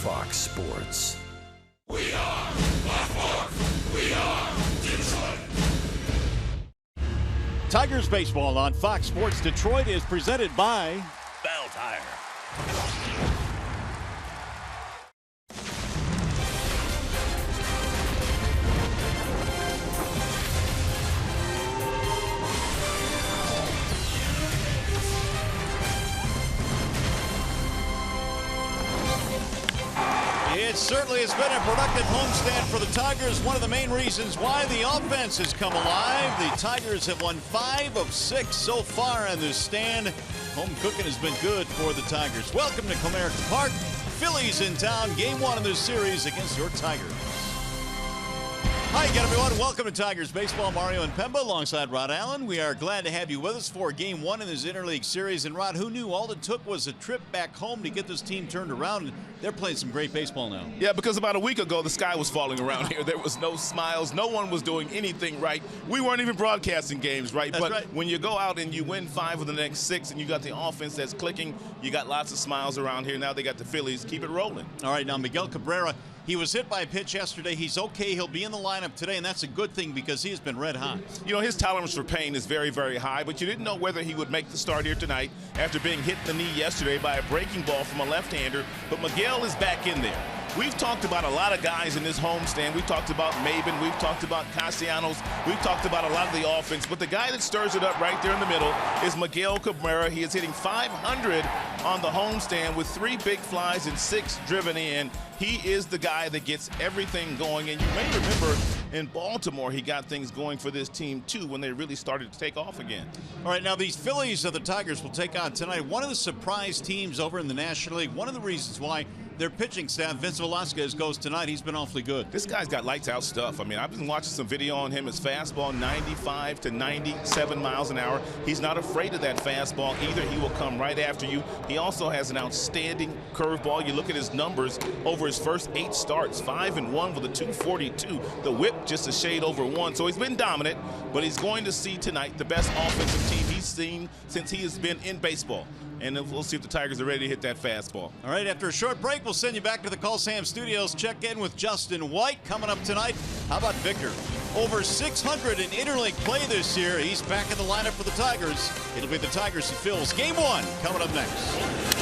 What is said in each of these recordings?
Fox Sports. We are Baltimore. We are Detroit. Tigers baseball on Fox Sports Detroit is presented by Bell Tire. It certainly has been a productive homestand for the Tigers. One of the main reasons why the offense has come alive. The Tigers have won 5 of 6 so far in this stand. Home cooking has been good for the Tigers. Welcome to Comerica Park. Phillies in town. Game 1 of this series against your Tigers. Hi again, everyone. Welcome to Tigers Baseball. Mario and Pemba alongside Rod Allen. We are glad to have you with us for Game 1 in this interleague series. And Rod, who knew all it took was a trip back home to get this team turned around? They're playing some great baseball now. Yeah, because about a week ago, the sky was falling around here. There was no smiles. No one was doing anything right. We weren't even broadcasting games right. That's but right. When you go out and you win 5 of the next 6 and you got the offense that's clicking, you got lots of smiles around here. Now they got the Phillies. Keep it rolling. All right, now Miguel Cabrera, he was hit by a pitch yesterday. He's okay. He'll be in the lineup today, and that's a good thing because he has been red hot. You know, his tolerance for pain is very, very high, but you didn't know whether he would make the start here tonight after being hit in the knee yesterday by a breaking ball from a left-hander. But Miguel is back in there. We've talked about a lot of guys in this homestand. We've talked about Maben. We've talked about Castellanos. We've talked about a lot of the offense. But the guy that stirs it up right there in the middle is Miguel Cabrera. He is hitting .500 on the homestand with 3 big flies and 6 driven in. He is the guy that gets everything going. And you may remember in Baltimore, he got things going for this team, too, when they really started to take off again. All right, now these Phillies of the Tigers will take on tonight one of the surprise teams over in the National League. One of the reasons why their pitching staff, Vince Velasquez, goes tonight. He's been awfully good. This guy's got lights-out stuff. I mean, I've been watching some video on him. His fastball, 95 to 97 miles an hour. He's not afraid of that fastball either. He will come right after you. He also has an outstanding curveball. You look at his numbers over his first 8 starts, 5-1 with a 242. The whip just a shade over 1. So he's been dominant, but he's going to see tonight the best offensive team he's seen since he has been in baseball. And we'll see if the Tigers are ready to hit that fastball. All right, after a short break, we'll send you back to the Call Sam Studios. Check in with Justin White coming up tonight. How about Victor? Over 600 in interleague play this year. He's back in the lineup for the Tigers. It'll be the Tigers and Phils. Game 1 coming up next.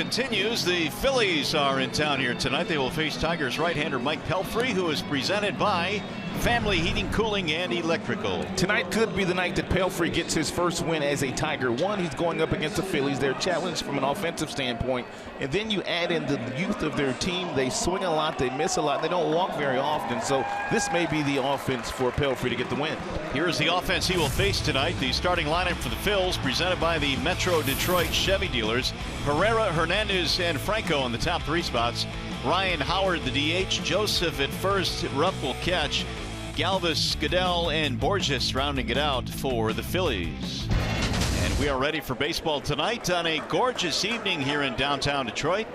Continues. The Phillies are in town here tonight. They will face Tigers right-hander Mike Pelfrey, who is presented by Family Heating, Cooling, and Electrical. Tonight could be the night that Pelfrey gets his first win as a Tiger. One, he's going up against the Phillies. They're challenged from an offensive standpoint. And then you add in the youth of their team. They swing a lot. They miss a lot. They don't walk very often. So this may be the offense for Pelfrey to get the win. Here is the offense he will face tonight. The starting lineup for the Phils, presented by the Metro Detroit Chevy dealers. Herrera, Hernandez, and Franco in the top 3 spots. Ryan Howard, the DH. Joseph at first. Rupp will catch. Galvis, Goodell, and Borges rounding it out for the Phillies. And we are ready for baseball tonight on a gorgeous evening here in downtown Detroit.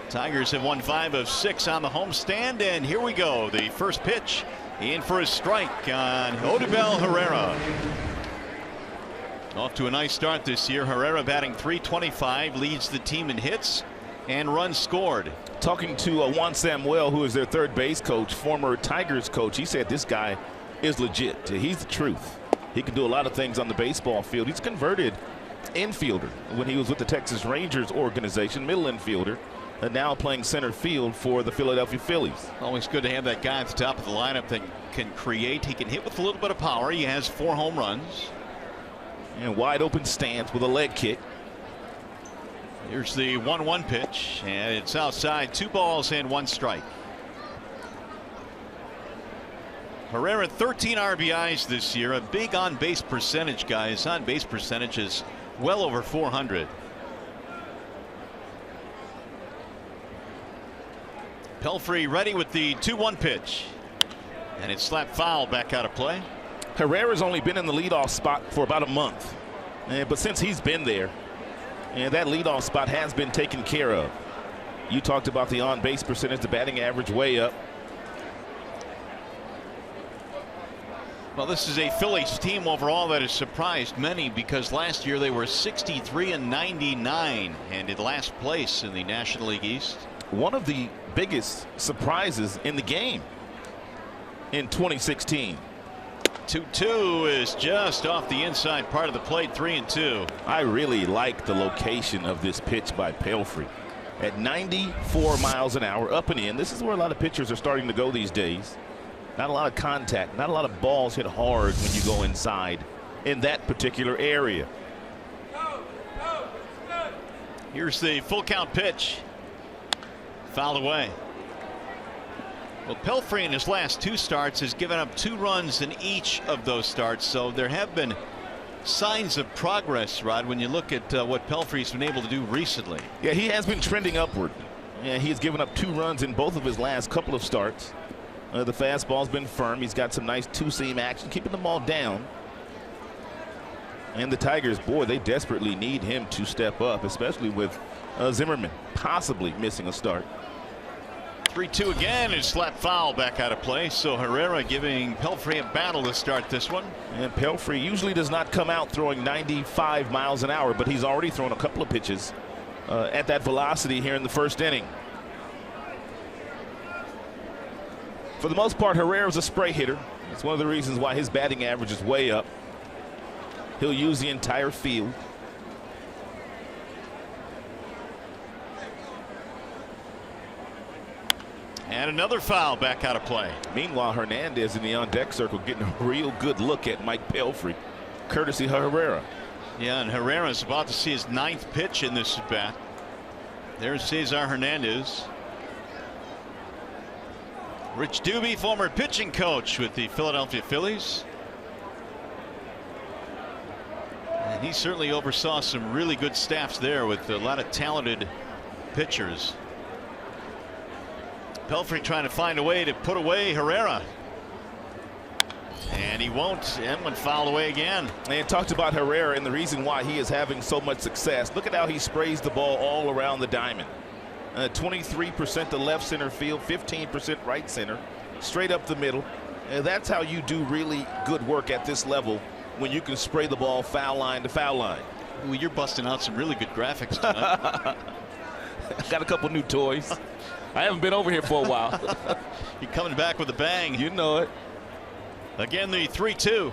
Tigers have won 5 of 6 on the homestand, and here we go. The first pitch in for a strike on Odubel Herrera. Off to a nice start this year. Herrera batting .325, leads the team in hits and runs scored. Talking to Juan Samuel, who is their third base coach, former Tigers coach, he said this guy is legit. He's the truth. He can do a lot of things on the baseball field. He's converted infielder when he was with the Texas Rangers organization, middle infielder, and now playing center field for the Philadelphia Phillies. Always good to have that guy at the top of the lineup that can create. He can hit with a little bit of power. He has 4 home runs. And wide open stance with a leg kick. Here's the 1-1 pitch, and it's outside. 2 balls and 1 strike. Herrera 13 RBIs this year, a big on base percentage guy. His on base percentage is well over 400. Pelfrey ready with the 2-1 pitch, and it's slapped foul back out of play. Herrera's only been in the leadoff spot for about a month, but since he's been there, and that leadoff spot has been taken care of. You talked about the on-base percentage, the batting average way up. Well, this is a Phillies team overall that has surprised many, because last year they were 63-99 and in last place in the National League East. One of the biggest surprises in the game in 2016. 2-2 is just off the inside part of the plate. 3-2. I really like the location of this pitch by Pelfrey at 94 miles an hour, up and in. This is where a lot of pitchers are starting to go these days. Not a lot of contact, not a lot of balls hit hard when you go inside in that particular area. Here's the full count pitch. Fouled away. Well, Pelfrey in his last 2 starts has given up 2 runs in each of those starts, so there have been signs of progress, Rod, when you look at what Pelfrey's been able to do recently. Yeah, he has been trending upward. Yeah, he has given up 2 runs in both of his last couple of starts. The fastball's been firm. He's got some nice 2-seam action, keeping the ball down. And the Tigers, boy, they desperately need him to step up, especially with Zimmerman possibly missing a start. 3-2 again is slapped foul back out of play. So Herrera giving Pelfrey a battle to start this one. And Pelfrey usually does not come out throwing 95 miles an hour, but he's already thrown a couple of pitches at that velocity here in the first inning. For the most part, Herrera's a spray hitter. It's one of the reasons why his batting average is way up. He'll use the entire field. And another foul back out of play. Meanwhile, Hernandez in the on-deck circle getting a real good look at Mike Pelfrey, courtesy of Herrera. Yeah, and Herrera's about to see his 9th pitch in this at bat. There's Cesar Hernandez. Rich Doobie, former pitching coach with the Philadelphia Phillies. And he certainly oversaw some really good staffs there with a lot of talented pitchers. Pelfrey trying to find a way to put away Herrera. And he won't. And went foul away again. And talked about Herrera and the reason why he is having so much success. Look at how he sprays the ball all around the diamond. 23% to left center field, 15% right center, straight up the middle. And that's how you do really good work at this level, when you can spray the ball foul line to foul line. Well, you're busting out some really good graphics tonight. Got a couple new toys. I haven't been over here for a while. You're coming back with a bang. You know it. Again, the 3-2.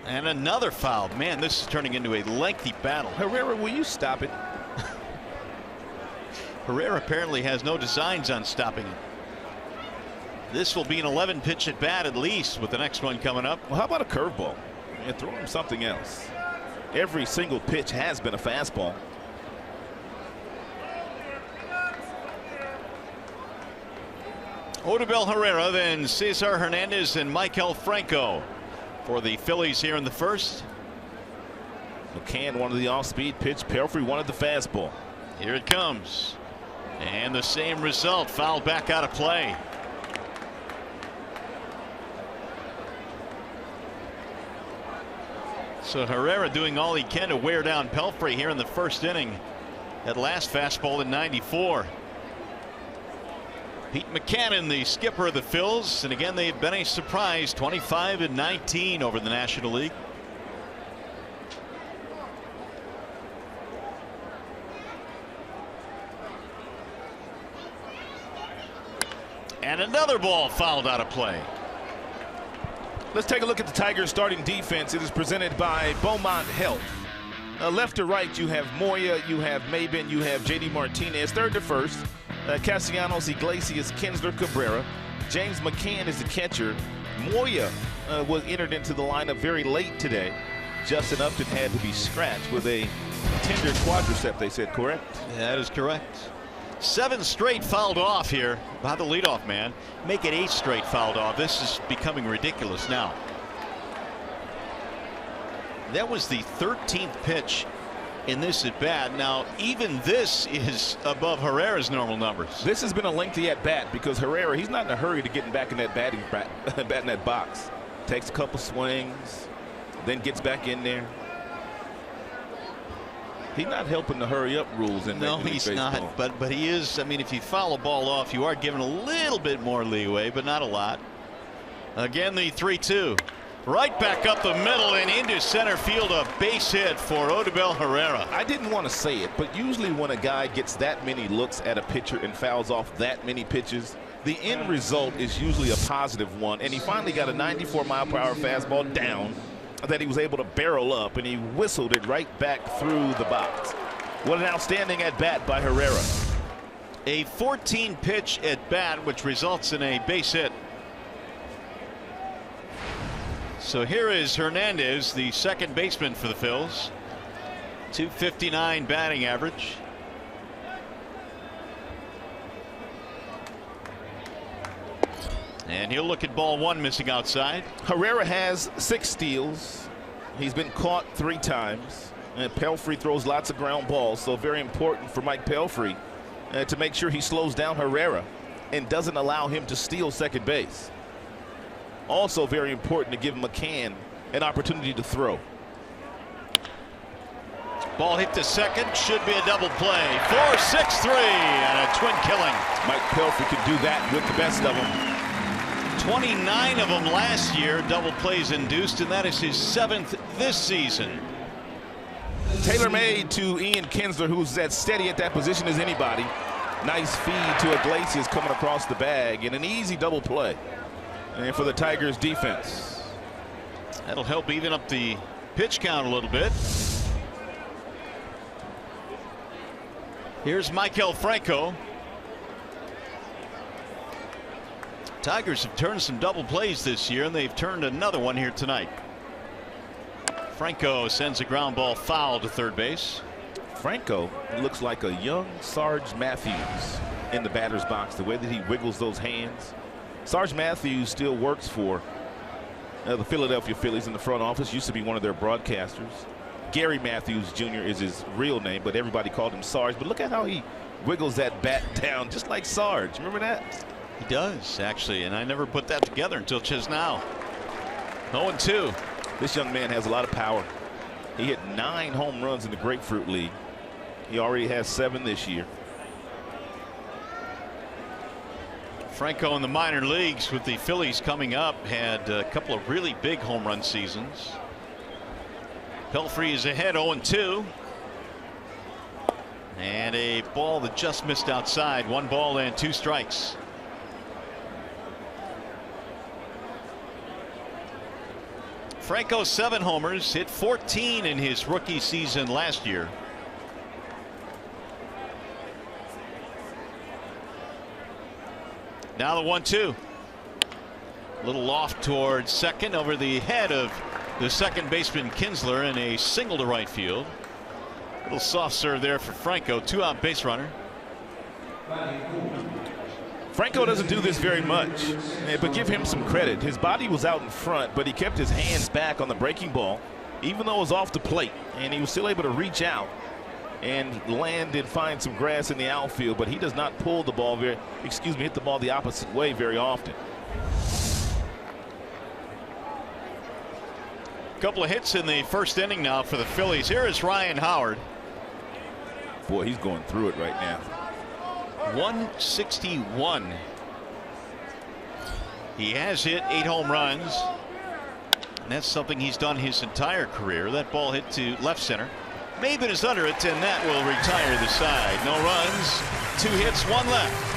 And another foul. Man, this is turning into a lengthy battle. Herrera, will you stop it? Herrera apparently has no designs on stopping it. This will be an 11-pitch at bat at least, with the next one coming up. Well, how about a curveball? And throw him something else. Every single pitch has been a fastball. Odubel Herrera, then Cesar Hernandez and Michael Franco for the Phillies here in the first. McCann wanted the off-speed pitch. Pelfrey wanted the fastball. Here it comes. And the same result, fouled back out of play. So Herrera doing all he can to wear down Pelfrey here in the first inning. That last fastball in 94. Pete McCann, the skipper of the Phils, and again they've been a surprise, 25-19 over the National League. And another ball fouled out of play. Let's take a look at the Tigers starting defense. It is presented by Beaumont Health. Left to right, you have Moya, you have Maben, you have JD Martinez. Third to first, Castellanos, Iglesias, Kinsler, Cabrera. James McCann is the catcher. Moya was entered into the lineup very late today. Justin Upton had to be scratched with a tender quadricep, they said, correct? That is correct. 7 straight fouled off here by the leadoff man. Make it 8 straight fouled off. This is becoming ridiculous now. That was the 13th pitch in this at bat. Now even this is above Herrera's normal numbers. This has been a lengthy at bat because Herrera, he's not in a hurry to get back in that bat in that box. Takes a couple swings, then gets back in there. He's not helping the hurry up rules in no, he's baseball. not. But he is. I mean, if you foul a ball off, you are given a little bit more leeway, but not a lot. Again, the 3-2. Right back up the middle and into center field, a base hit for Odubel Herrera. I didn't want to say it, but usually when a guy gets that many looks at a pitcher and fouls off that many pitches, the end result is usually a positive one. And he finally got a 94-mile-per-hour fastball down that he was able to barrel up, and he whistled it right back through the box. What an outstanding at bat by Herrera. A 14-pitch at bat, which results in a base hit. So here is Hernandez, the second baseman for the Phils. .259 batting average. And he'll look at ball 1, missing outside. Herrera has 6 steals. He's been caught 3 times. And Pelfrey throws lots of ground balls, so very important for Mike Pelfrey to make sure he slows down Herrera and doesn't allow him to steal second base. Also very important to give McCann an opportunity to throw. Ball hit to second, should be a double play. 4-6-3 and a twin killing. Mike Pelfrey could do that with the best of them. 29 of them last year, double plays induced, and that is his 7th this season. Tailor-made to Ian Kinsler, who's as steady at that position as anybody. Nice feed to Iglesias coming across the bag, and an easy double play. And for the Tigers defense. That'll help even up the pitch count a little bit. Here's Michael Franco. Tigers have turned some double plays this year, and they've turned another one here tonight. Franco sends a ground ball foul to third base. Franco looks like a young Sarge Matthews in the batter's box, the way that he wiggles those hands. Sarge Matthews still works for the Philadelphia Phillies in the front office, used to be one of their broadcasters. Gary Matthews Jr. is his real name, but everybody called him Sarge. But look at how he wiggles that bat down, just like Sarge. Remember that? He does, actually, and I never put that together until just now. 0-2. This young man has a lot of power. He hit 9 home runs in the Grapefruit League. He already has 7 this year. Franco in the minor leagues with the Phillies coming up had a couple of really big home run seasons. Pelfrey is ahead 0-2. And a ball that just missed outside. 1 ball and 2 strikes. Franco 7 homers, hit 14 in his rookie season last year. Now the 1-2. Little loft towards second over the head of the second baseman Kinsler, and a single to right field. Little soft serve there for Franco. 2-out base runner. Franco doesn't do this very much, but give him some credit. His body was out in front, but he kept his hands back on the breaking ball, even though it was off the plate, and he was still able to reach out and land and find some grass in the outfield. But he does not pull the ball hit the ball the opposite way very often. Couple of hits in the first inning now for the Phillies. Here is Ryan Howard. Boy, he's going through it right now. 161. He has hit 8 home runs, and that's something he's done his entire career. That ball hit to left center. Maben is under it, and that will retire the side. No runs, 2 hits, 1 left.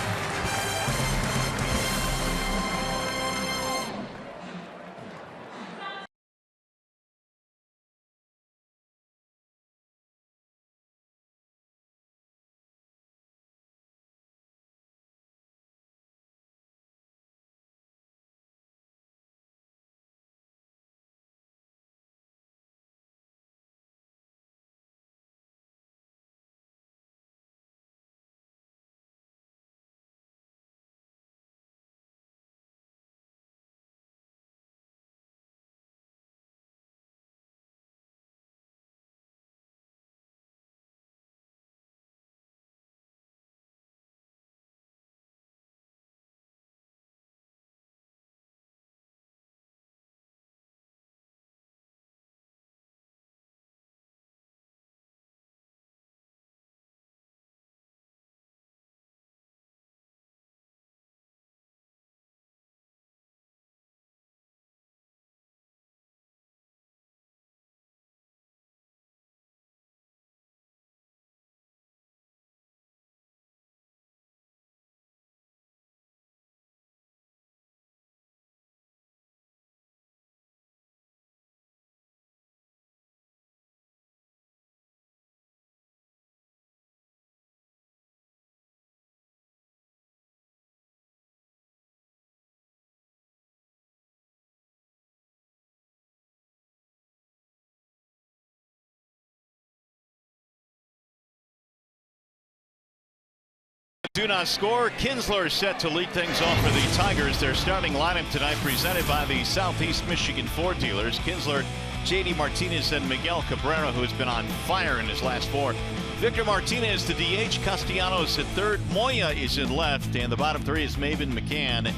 Do not score. Kinsler set to lead things off for the Tigers. Their starting lineup tonight presented by the Southeast Michigan Ford dealers. Kinsler, J.D. Martinez, and Miguel Cabrera, who has been on fire in his last 4. Victor Martinez, the DH. Castellanos at third. Moya is in left. And the bottom 3 is Maven, McCann,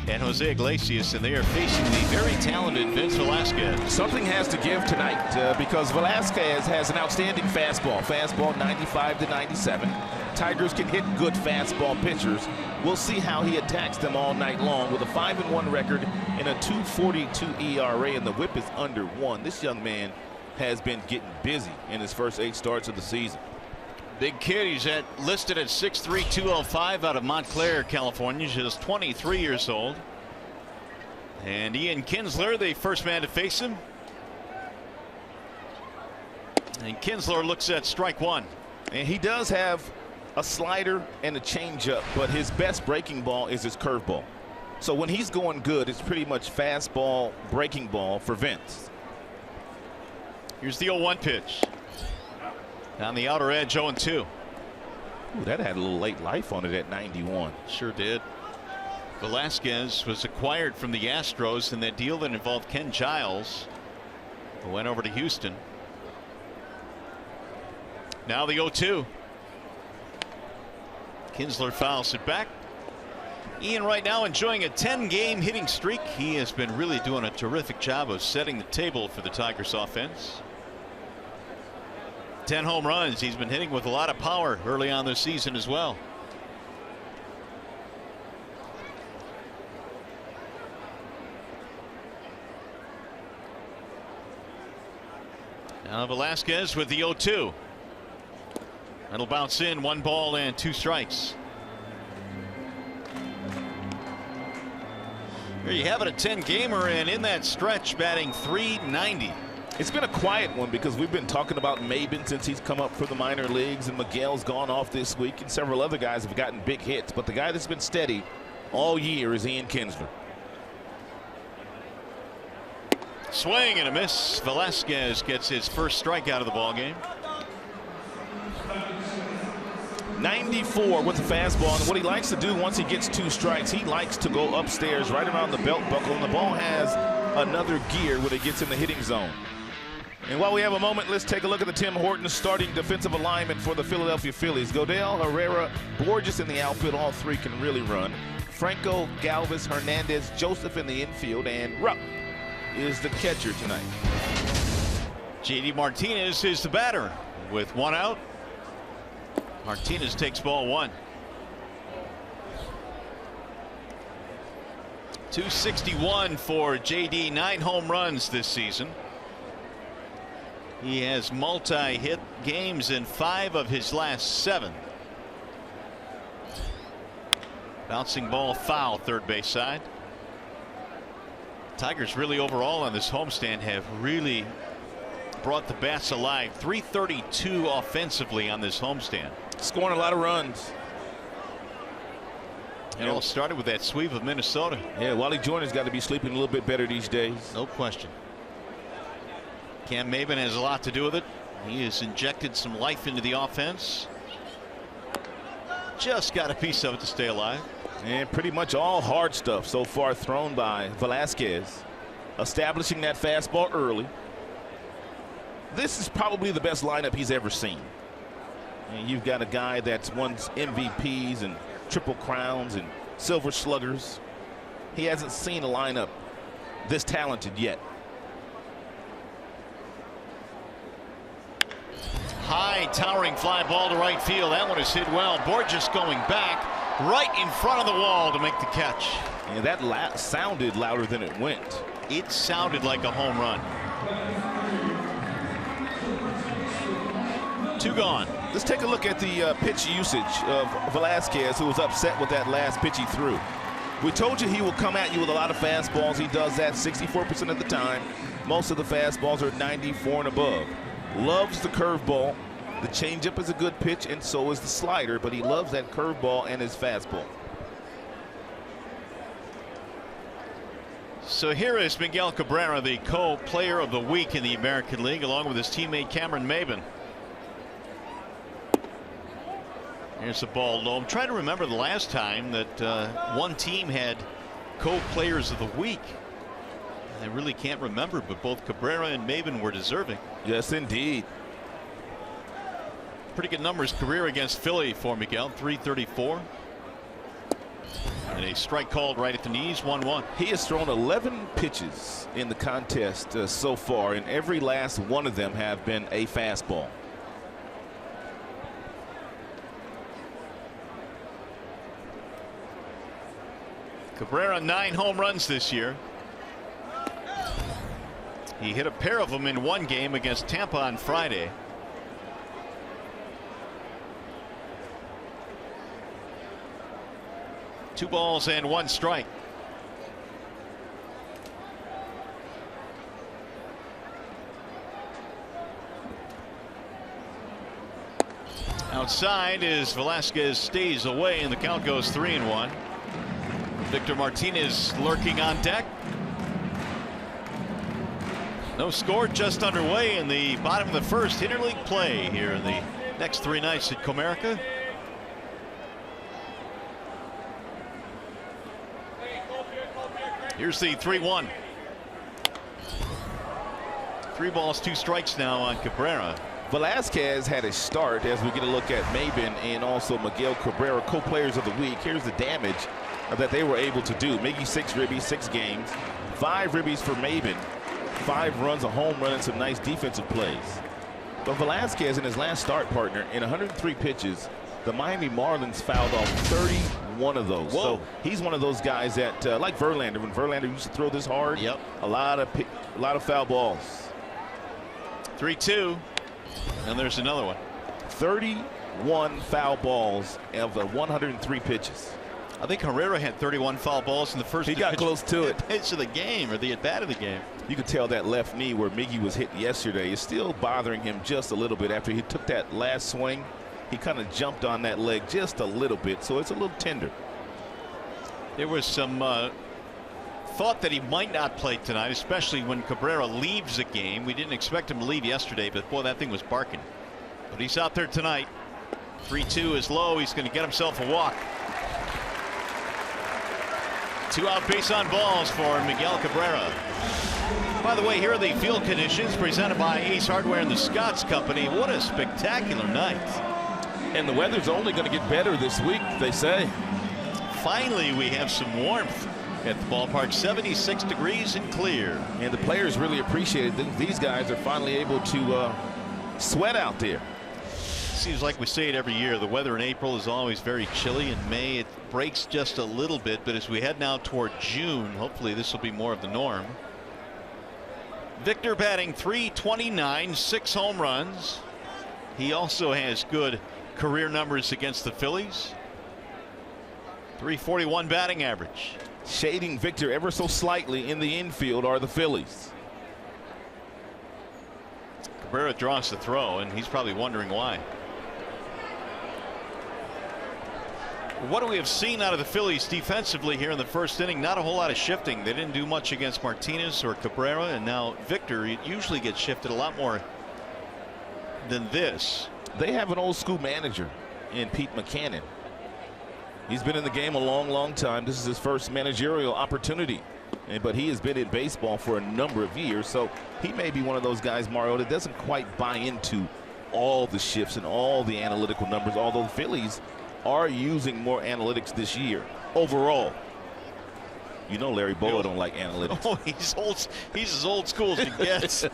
and Jose Iglesias. And they are facing the very talented Vince Velasquez. Something has to give tonight because Velasquez has an outstanding fastball. Fastball 95 to 97. Tigers can hit good fastball pitchers. We'll see how he attacks them all night long with a 5-1 record and a 2.42 ERA, and the whip is under 1. This young man has been getting busy in his first 8 starts of the season. Big kid. He's listed at 6'3", 205 out of Montclair, California. He's just 23 years old. And Ian Kinsler, the first man to face him. And Kinsler looks at strike 1. And he does have a slider and a changeup, but his best breaking ball is his curveball. So when he's going good, it's pretty much fastball, breaking ball for Vince. Here's the 0-1 pitch. On the outer edge, 0-2. Ooh, that had a little late life on it at 91. Sure did. Velasquez was acquired from the Astros in that deal that involved Ken Giles, who went over to Houston. Now the 0-2. Kinsler fouls it back. Ian right now enjoying a 10-game hitting streak. He has been really doing a terrific job of setting the table for the Tigers offense. 10 home runs. He's been hitting with a lot of power early on this season as well. Now Velasquez with the 0-2. That'll bounce in. 1 ball and 2 strikes. There you have it, a 10-gamer, and in that stretch batting .390. It's been a quiet one because we've been talking about Maben since he's come up for the minor leagues, and Miguel's gone off this week, and several other guys have gotten big hits. But the guy that's been steady all year is Ian Kinsler. Swing and a miss. Velasquez gets his first strikeout of the ball game. 94 with the fastball, and what he likes to do once he gets 2 strikes, he likes to go upstairs right around the belt buckle, and the ball has another gear when it gets in the hitting zone. And while we have a moment, let's take a look at the Tim Hortons starting defensive alignment for the Philadelphia Phillies. Godell, Herrera, Borges in the outfield. All 3 can really run. Franco, Galvis, Hernandez, Joseph in the infield, and Rupp is the catcher tonight. JD Martinez is the batter with 1 out. Martinez takes ball 1. 261 for JD, 9 home runs this season. He has multi-hit games in 5 of his last 7. Bouncing ball foul, third base side. Tigers really overall on this homestand have really brought the bats alive. 332 offensively on this homestand. Scoring a lot of runs. It all started with that sweep of Minnesota. Yeah, Wally Joyner's got to be sleeping a little bit better these days. No question. Cam Maben has a lot to do with it. He has injected some life into the offense. Just got a piece of it to stay alive. And pretty much all hard stuff so far thrown by Velasquez. Establishing that fastball early. This is probably the best lineup he's ever seen. And you've got a guy that's won MVPs and Triple Crowns and Silver Sluggers. He hasn't seen a lineup this talented yet. High towering fly ball to right field. That one is hit well. Borges going back right in front of the wall to make the catch. And that sounded louder than it went. It sounded like a home run. 2 gone. Let's take a look at the pitch usage of Velasquez, who was upset with that last pitch he threw. We told you he will come at you with a lot of fastballs. He does that 64% of the time. Most of the fastballs are 94 and above. Loves the curveball. The changeup is a good pitch, and so is the slider, but he loves that curveball and his fastball. So here is Miguel Cabrera, the co-player of the week in the American League, along with his teammate Cameron Maben. Here's the ball low. I'm trying to remember the last time that one team had co-players of the week. I really can't remember, but both Cabrera and Maben were deserving. Yes, indeed. Pretty good numbers career against Philly for Miguel. 334. And a strike called right at the knees. 1-1. He has thrown 11 pitches in the contest so far, and every last one of them have been a fastball. Cabrera 9 home runs this year. He hit a pair of them in one game against Tampa on Friday. Two balls and 1 strike. Outside is Velasquez, stays away, and the count goes 3-1. Victor Martinez lurking on deck. No score, just underway in the bottom of the first. Interleague play here in the next 3 nights at Comerica. Here's the 3-1. 3 balls, 2 strikes now on Cabrera. Velasquez had a start as we get a look at Maben and also Miguel Cabrera, co-players of the week. Here's the damage that they were able to do. Miggy 6 ribbies, 6 games, 5 ribbies for Maben, 5 runs, a home run, and some nice defensive plays. But Velasquez in his last start, partner, in 103 pitches, the Miami Marlins fouled off 31 of those. Whoa. So he's one of those guys that, like Verlander, when Verlander used to throw this hard, Yep. a lot of foul balls. 3-2, and there's another one. 31 foul balls of the 103 pitches. I think Herrera had 31 foul balls in the first. He got close to it. Pitch of the game, or the at bat of the game. You could tell that left knee where Miggy was hit yesterday is still bothering him just a little bit. After he took that last swing, he kind of jumped on that leg just a little bit, so it's a little tender. There was some thought that he might not play tonight, especially when Cabrera leaves a game. We didn't expect him to leave yesterday, but boy, that thing was barking. But he's out there tonight. 3-2 is low. He's going to get himself a walk. 2 out base on balls for Miguel Cabrera. By the way, here are the field conditions presented by Ace Hardware and the Scotts Company. What a spectacular night. And the weather's only going to get better this week, they say. Finally, we have some warmth at the ballpark. 76 degrees and clear. And the players really appreciate it. These guys are finally able to sweat out there. Seems like we say it every year. The weather in April is always very chilly. In May, it breaks just a little bit. But as we head now toward June, hopefully this will be more of the norm. Victor batting .329, 6 home runs. He also has good career numbers against the Phillies. .341 batting average. Shading Victor ever so slightly in the infield are the Phillies. Cabrera draws the throw, and he's probably wondering why. What do we have seen out of the Phillies defensively here in the first inning? Not a whole lot of shifting. They didn't do much against Martinez or Cabrera, and now Victor usually gets shifted a lot more than this. They have an old school manager in Pete Mackanin. He's been in the game a long time. This is his first managerial opportunity, but he has been in baseball for a number of years, so he may be one of those guys, Mario, that doesn't quite buy into all the shifts and all the analytical numbers, although the Phillies are using more analytics this year overall. You know Larry Bowa don't like analytics. Oh, he's as old school as he gets.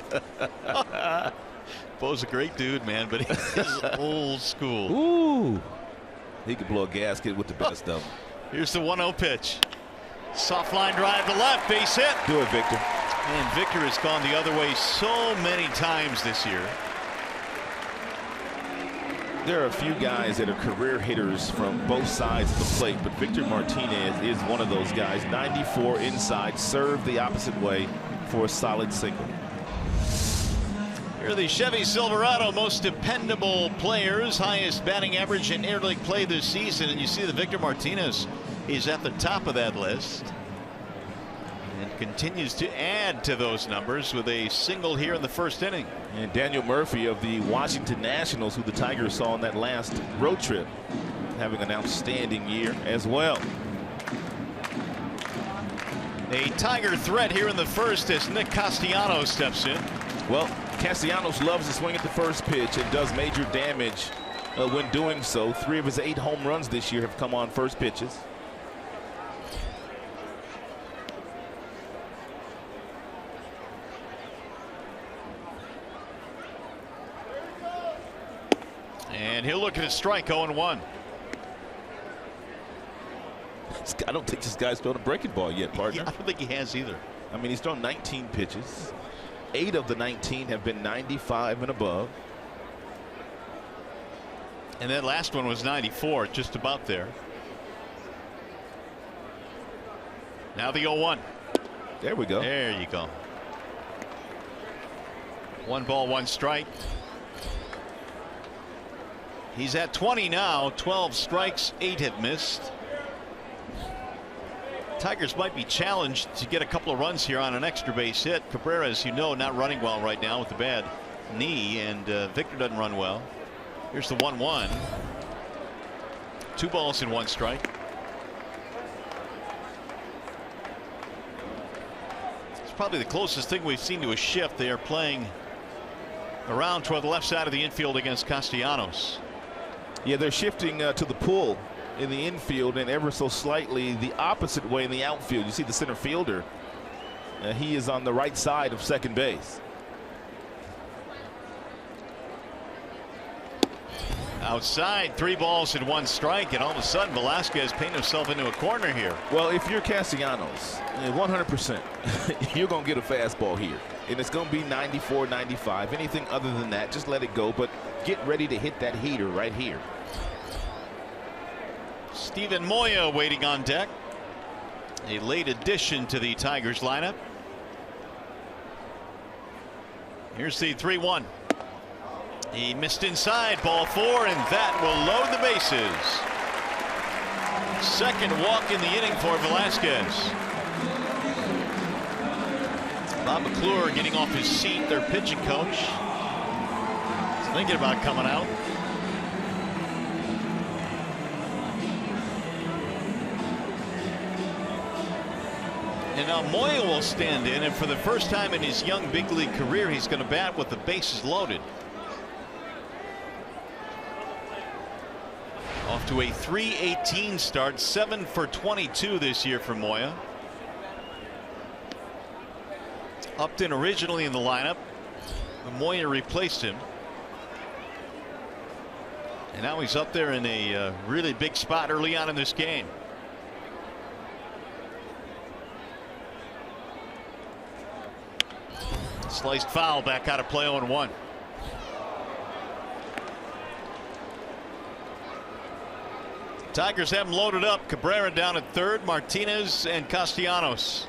Bo's a great dude, man, but he's old school. Ooh. He could blow a gasket with the best of them. Here's the 1-0 pitch. Soft line drive to left, base hit. Do it, Victor. And Victor has gone the other way so many times this year. There are a few guys that are career hitters from both sides of the plate, but Victor Martinez is one of those guys. 94 inside, served the opposite way for a solid single. Here are the Chevy Silverado most dependable players, highest batting average in interleague play this season, and you see that Victor Martinez is at the top of that list and continues to add to those numbers with a single here in the first inning. And Daniel Murphy of the Washington Nationals, who the Tigers saw on that last road trip, having an outstanding year as well. A Tiger threat here in the first as Nick Castellanos steps in. Well, Castellanos loves to swing at the first pitch and does major damage when doing so. 3 of his 8 home runs this year have come on first pitches. And he'll look at his strike. 0-1. I don't think this guy's thrown a breaking ball yet, partner. Yeah, I don't think he has either. I mean, he's thrown 19 pitches. 8 of the 19 have been 95 and above. And that last one was 94, just about there. Now the 0-1. There we go. There you go. 1 ball, 1 strike. He's at 20 now. 12 strikes, 8 have missed. Tigers might be challenged to get a couple of runs here on an extra base hit. Cabrera, as you know, not running well right now with a bad knee, and Victor doesn't run well. Here's the 1-1. 2 balls and 1 strike. It's probably the closest thing we've seen to a shift. They are playing around toward the left side of the infield against Castellanos. Yeah, they're shifting to the pull in the infield and ever so slightly the opposite way in the outfield. You see the center fielder. He is on the right side of second base. Outside, 3 balls and 1 strike, and all of a sudden Velasquez painted himself into a corner here. Well, if you're Castellanos, 100%, you're going to get a fastball here. And it's going to be 94, 95. Anything other than that, just let it go. But get ready to hit that heater right here. Steven Moya waiting on deck. A late addition to the Tigers lineup. Here's the 3-1. He missed inside, ball 4, and that will load the bases. Second walk in the inning for Velasquez. Bob McClure getting off his seat, their pitching coach. He's thinking about coming out. And now Moya will stand in, and for the first time in his young big league career, he's going to bat with the bases loaded. Off to a .318 start, 7 for 22 this year for Moya. Upton originally in the lineup. Moya replaced him. And now he's up there in a really big spot early on in this game. Sliced foul, back out of play 0-1. Tigers have him loaded up. Cabrera down at third, Martinez and Castellanos.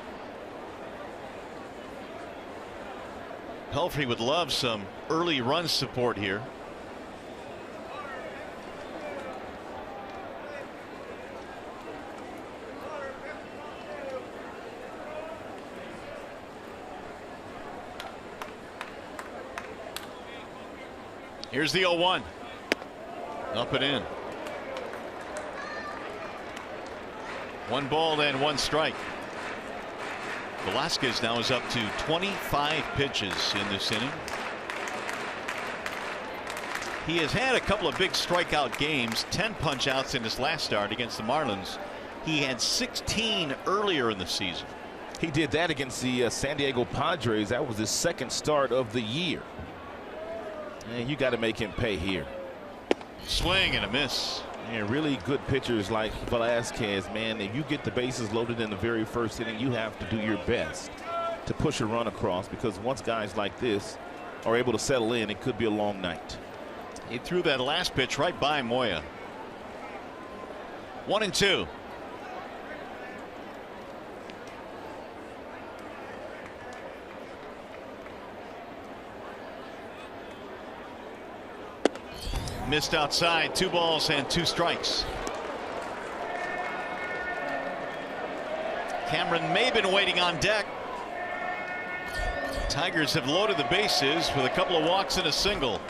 Pelfrey would love some early run support here. Here's the 0-1. Up and in. 1 ball and 1 strike. Velasquez now is up to 25 pitches in this inning. He has had a couple of big strikeout games, 10 punch outs in his last start against the Marlins. He had 16 earlier in the season. He did that against the San Diego Padres. That was his second start of the year. And you got to make him pay here. Swing and a miss. And really good pitchers like Velasquez, man, if you get the bases loaded in the very first inning, you have to do your best to push a run across, because once guys like this are able to settle in, it could be a long night. He threw that last pitch right by Moya. 1-2. Missed outside, 2 balls and 2 strikes. Cameron Maben waiting on deck. Tigers have loaded the bases with a couple of walks and a single.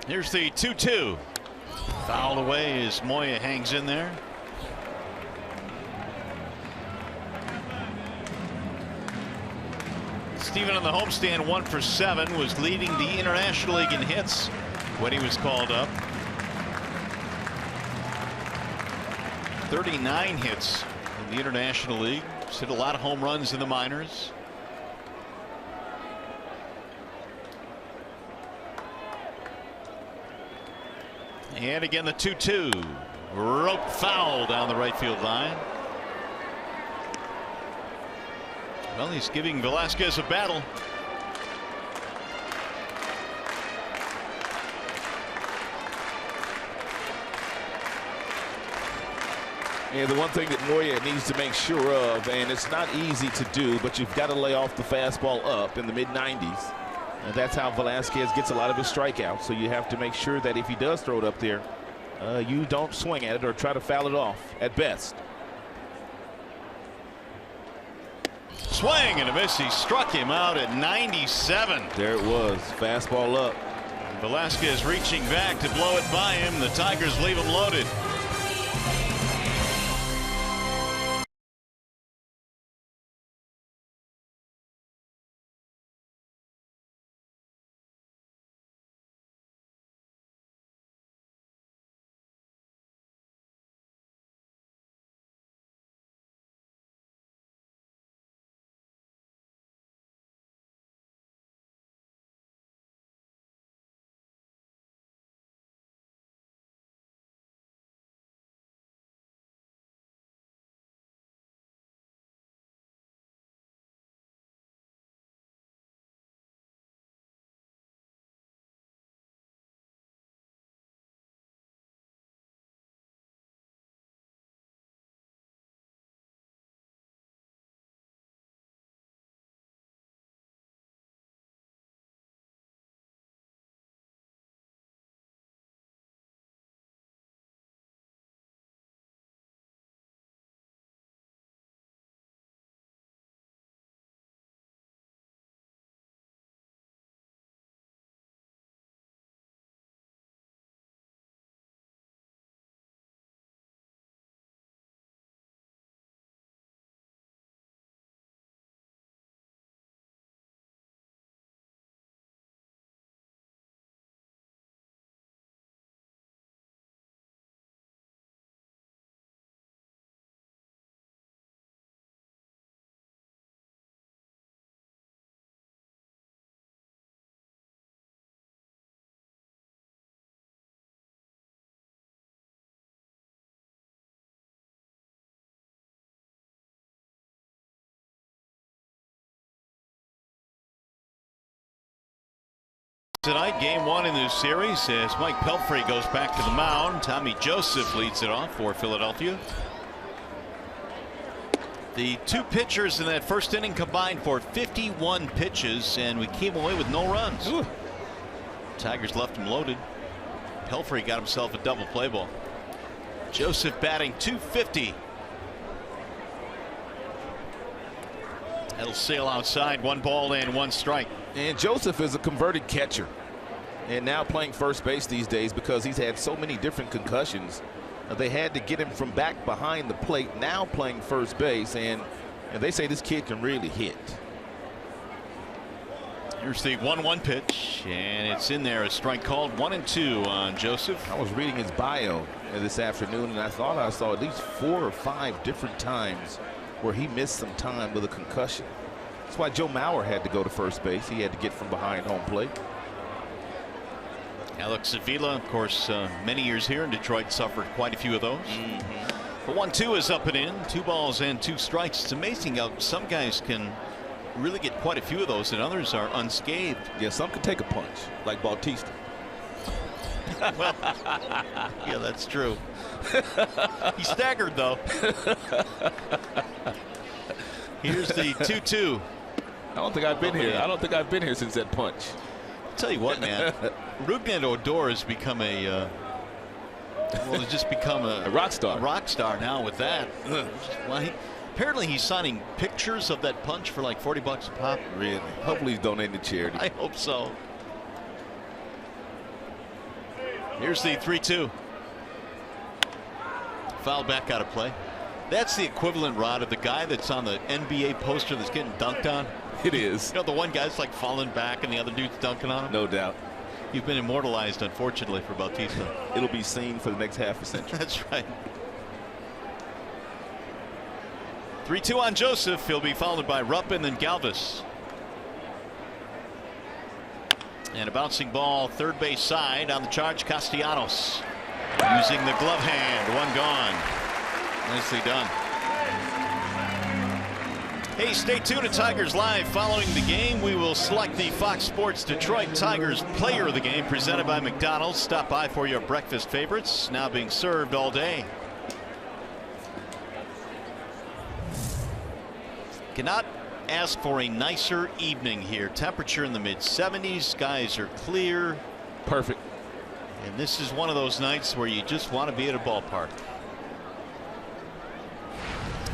Here's the 2-2. Fouled away as Moya hangs in there. Steven on the homestand 1 for 7, was leading the International League in hits when he was called up. 39 hits in the International League. He's hit a lot of home runs in the minors. And again the 2-2. Rope foul down the right field line. Well, he's giving Velasquez a battle. Yeah, the one thing that Moya needs to make sure of, and it's not easy to do, but you've got to lay off the fastball up in the mid-90s. And that's how Velasquez gets a lot of his strikeouts. So you have to make sure that if he does throw it up there, you don't swing at it or try to foul it off at best. Swing and a miss. He struck him out at 97. There it was. Fastball up. Velasquez reaching back to blow it by him. The Tigers leave him loaded. Tonight, game 1 in this series as Mike Pelfrey goes back to the mound. Tommy Joseph leads it off for Philadelphia. The two pitchers in that first inning combined for 51 pitches, and we came away with no runs. Ooh. Tigers left him loaded. Pelfrey got himself a double play ball. Joseph batting .250. That'll sail outside. 1 ball and 1 strike. And Joseph is a converted catcher and now playing first base these days because he's had so many different concussions. They had to get him from back behind the plate, now playing first base, and they say this kid can really hit. Here's the 1-1 pitch, and it's in there. A strike called. 1-2 on Joseph. I was reading his bio this afternoon, and I thought I saw at least 4 or 5 different times where he missed some time with a concussion. That's why Joe Mauer had to go to first base. He had to get from behind home plate. Alex Avila, of course, many years here in Detroit, suffered quite a few of those. The 1-2 is up and in. 2 balls and 2 strikes. It's amazing how some guys can really get quite a few of those and others are unscathed. Yeah, some can take a punch, like Bautista. Well, yeah, that's true. He staggered, though. Here's the 2-2. I don't think I've been here. I don't think I've been here since that punch. I'll tell you what, man. Rougned Odor has become a well, it's just become a rock star. A rock star now with that. Well, apparently he's signing pictures of that punch for like $40 a pop. Really? Hopefully he's donating to charity. I hope so. Here's the 3-2. Foul back out of play. That's the equivalent, Rod, of the guy that's on the NBA poster that's getting dunked on. It is. You know, the one guy's like falling back and the other dude's dunking on him. No doubt. You've been immortalized, unfortunately, for Bautista. It'll be seen for the next half a century. That's right. 3-2 on Joseph. He'll be followed by Rupp and then Galvis. And a bouncing ball third base side on the charge. Castellanos using the glove hand. 1 gone. Nicely done. Hey, stay tuned to Tigers Live. Following the game, we will select the Fox Sports Detroit Tigers Player of the Game, presented by McDonald's. Stop by for your breakfast favorites, now being served all day. Cannot ask for a nicer evening here. Temperature in the mid-70s. Skies are clear. Perfect. And this is one of those nights where you just want to be at a ballpark.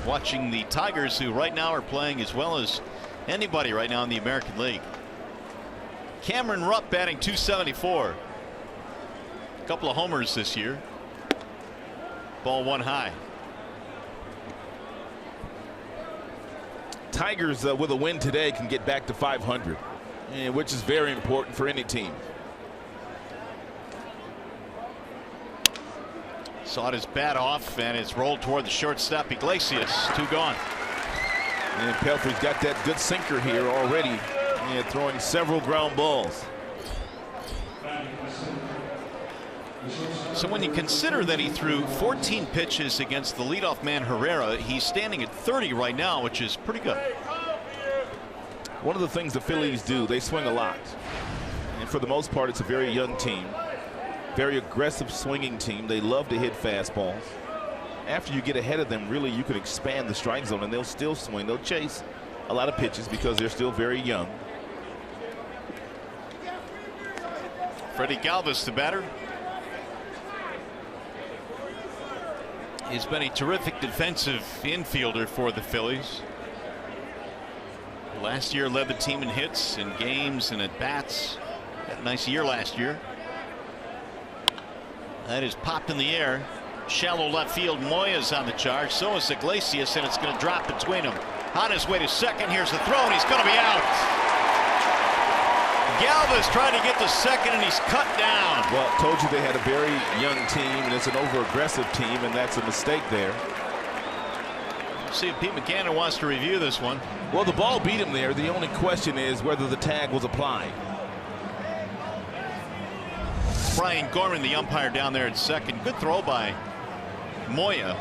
Watching the Tigers, who right now are playing as well as anybody right now in the American League. Cameron Rupp batting .274. A couple of homers this year. Ball 1 high. Tigers with a win today can get back to 500, which is very important for any team. Sawed his bat off, and it's rolled toward the shortstop. Iglesias, 2 gone. And Pelfrey's got that good sinker here already, and throwing several ground balls. So when you consider that he threw 14 pitches against the leadoff man Herrera, he's standing at 30 right now, which is pretty good. One of the things the Phillies do, they swing a lot. And for the most part, it's a very young team. Very aggressive swinging team. They love to hit fastballs. After you get ahead of them, really, you can expand the strike zone, and they'll still swing. They'll chase a lot of pitches because they're still very young. Freddie Galvis, the batter. He's been a terrific defensive infielder for the Phillies. Last year led the team in hits, in games, and at bats. Had a nice year last year. That is popped in the air. Shallow left field. Moya's on the charge. So is Iglesias, and it's going to drop between them. On his way to second. Here's the throw, and he's going to be out. Galvis trying to get to second, and he's cut down. Well, told you they had a very young team, and it's an over-aggressive team, and that's a mistake there. Let's see if Pete McCannon wants to review this one. Well, the ball beat him there. The only question is whether the tag was applied. Brian Gorman, the umpire down there at second. Good throw by Moya.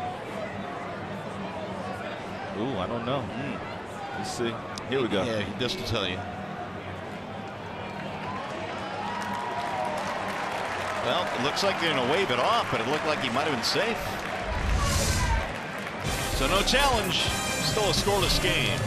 Ooh, I don't know. Let's see. Here we go. Yeah, just to tell you. Well, it looks like they're going to wave it off, but it looked like he might have been safe. So no challenge. Still a scoreless game.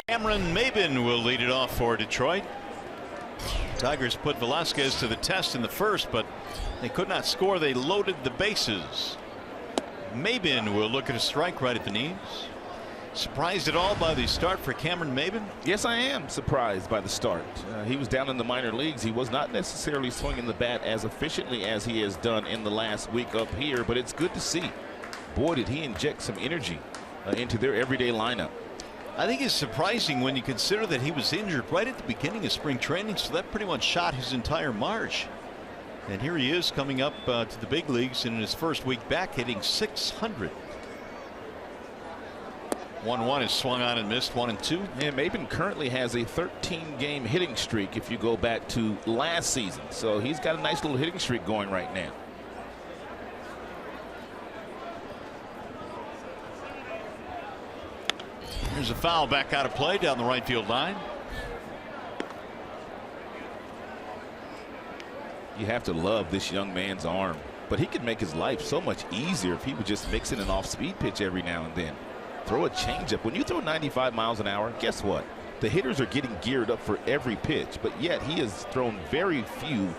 Cameron Maybin will lead it off for Detroit. Tigers put Velasquez to the test in the first, but they could not score. They loaded the bases. Maybin will look at a strike right at the knees. Surprised at all by the start for Cameron Maybin? Yes, I am surprised by the start. He was down in the minor leagues. He was not necessarily swinging the bat as efficiently as he has done in the last week up here, but it's good to see. Boy, did he inject some energy into their everyday lineup. I think it's surprising when you consider that he was injured right at the beginning of spring training, so that pretty much shot his entire March. And here he is coming up to the big leagues in his first week back, hitting .600. 1-1 is swung on and missed. 1-2. And Maybin currently has a 13-game hitting streak if you go back to last season. So he's got a nice little hitting streak going right now. Here's a foul back out of play down the right field line. You have to love this young man's arm, but he could make his life so much easier if he would just mix in an off-speed pitch every now and then. Throw a changeup. When you throw 95 miles an hour, guess what? The hitters are getting geared up for every pitch, but yet he has thrown very few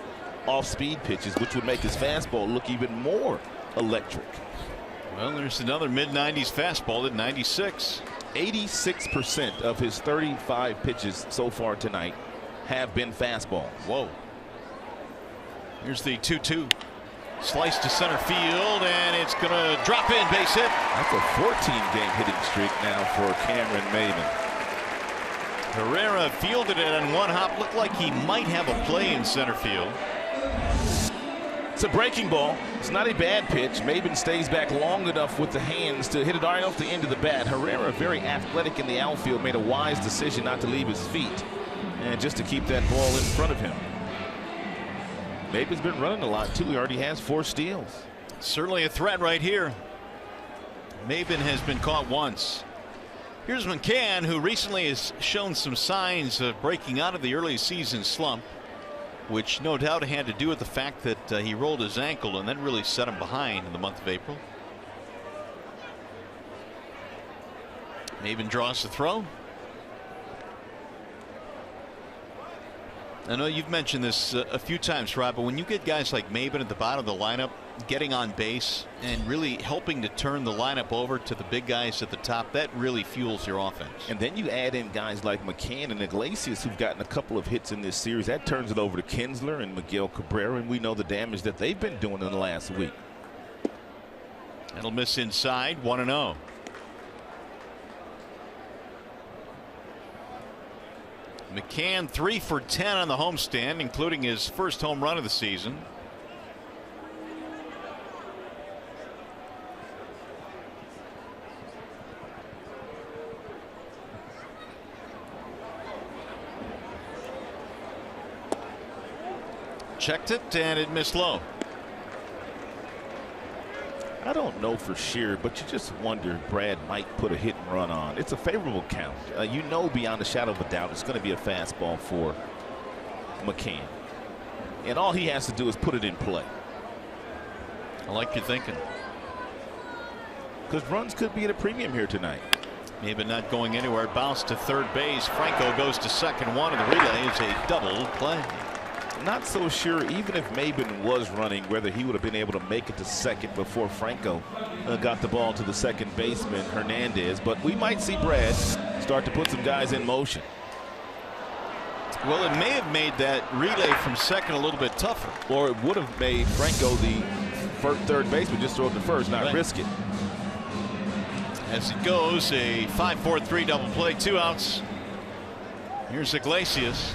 off-speed pitches, which would make his fastball look even more electric. Well, there's another mid-90s fastball at 96. 86% of his 35 pitches so far tonight have been fastballs. Whoa. Here's the 2-2. Slice to center field, and it's going to drop in, base hit. That's a 14-game hitting streak now for Cameron Maybin. Herrera fielded it on one hop. Looked like he might have a play in center field. It's a breaking ball. It's not a bad pitch. Maybin stays back long enough with the hands to hit it right off the end of the bat. Herrera, very athletic in the outfield, made a wise decision not to leave his feet and just to keep that ball in front of him. Maybin's been running a lot too. He already has 4 steals. Certainly a threat right here. Maybin has been caught once. Here's McCann, who recently has shown some signs of breaking out of the early season slump, which no doubt had to do with the fact that he rolled his ankle, and that really set him behind in the month of April. Maybin draws the throw. I know you've mentioned this a few times, Rob, but when you get guys like Maybin at the bottom of the lineup getting on base and really helping to turn the lineup over to the big guys at the top, that really fuels your offense. And then you add in guys like McCann and Iglesias, who've gotten a couple of hits in this series. That turns it over to Kinsler and Miguel Cabrera, and we know the damage that they've been doing in the last week. That'll miss inside. 1-0. McCann 3 for 10 on the homestand, including his first home run of the season. Checked it and it missed low. I don't know for sure, but you just wonder if Brad might put a hit and run on. It's a favorable count. You know beyond a shadow of a doubt it's going to be a fastball for McCann. And all he has to do is put it in play. I like your thinking. Because runs could be at a premium here tonight. Maybe not going anywhere. Bounce to third base. Franco goes to second. One, and the relay is a double play. Not so sure, even if Maben was running, whether he would have been able to make it to second before Franco got the ball to the second baseman, Hernandez. But we might see Brad start to put some guys in motion. Well, it may have made that relay from second a little bit tougher. Or it would have made Franco the third baseman just throw it to first, not risk it. As it goes, a 5-4-3 double play, 2 outs. Here's Iglesias.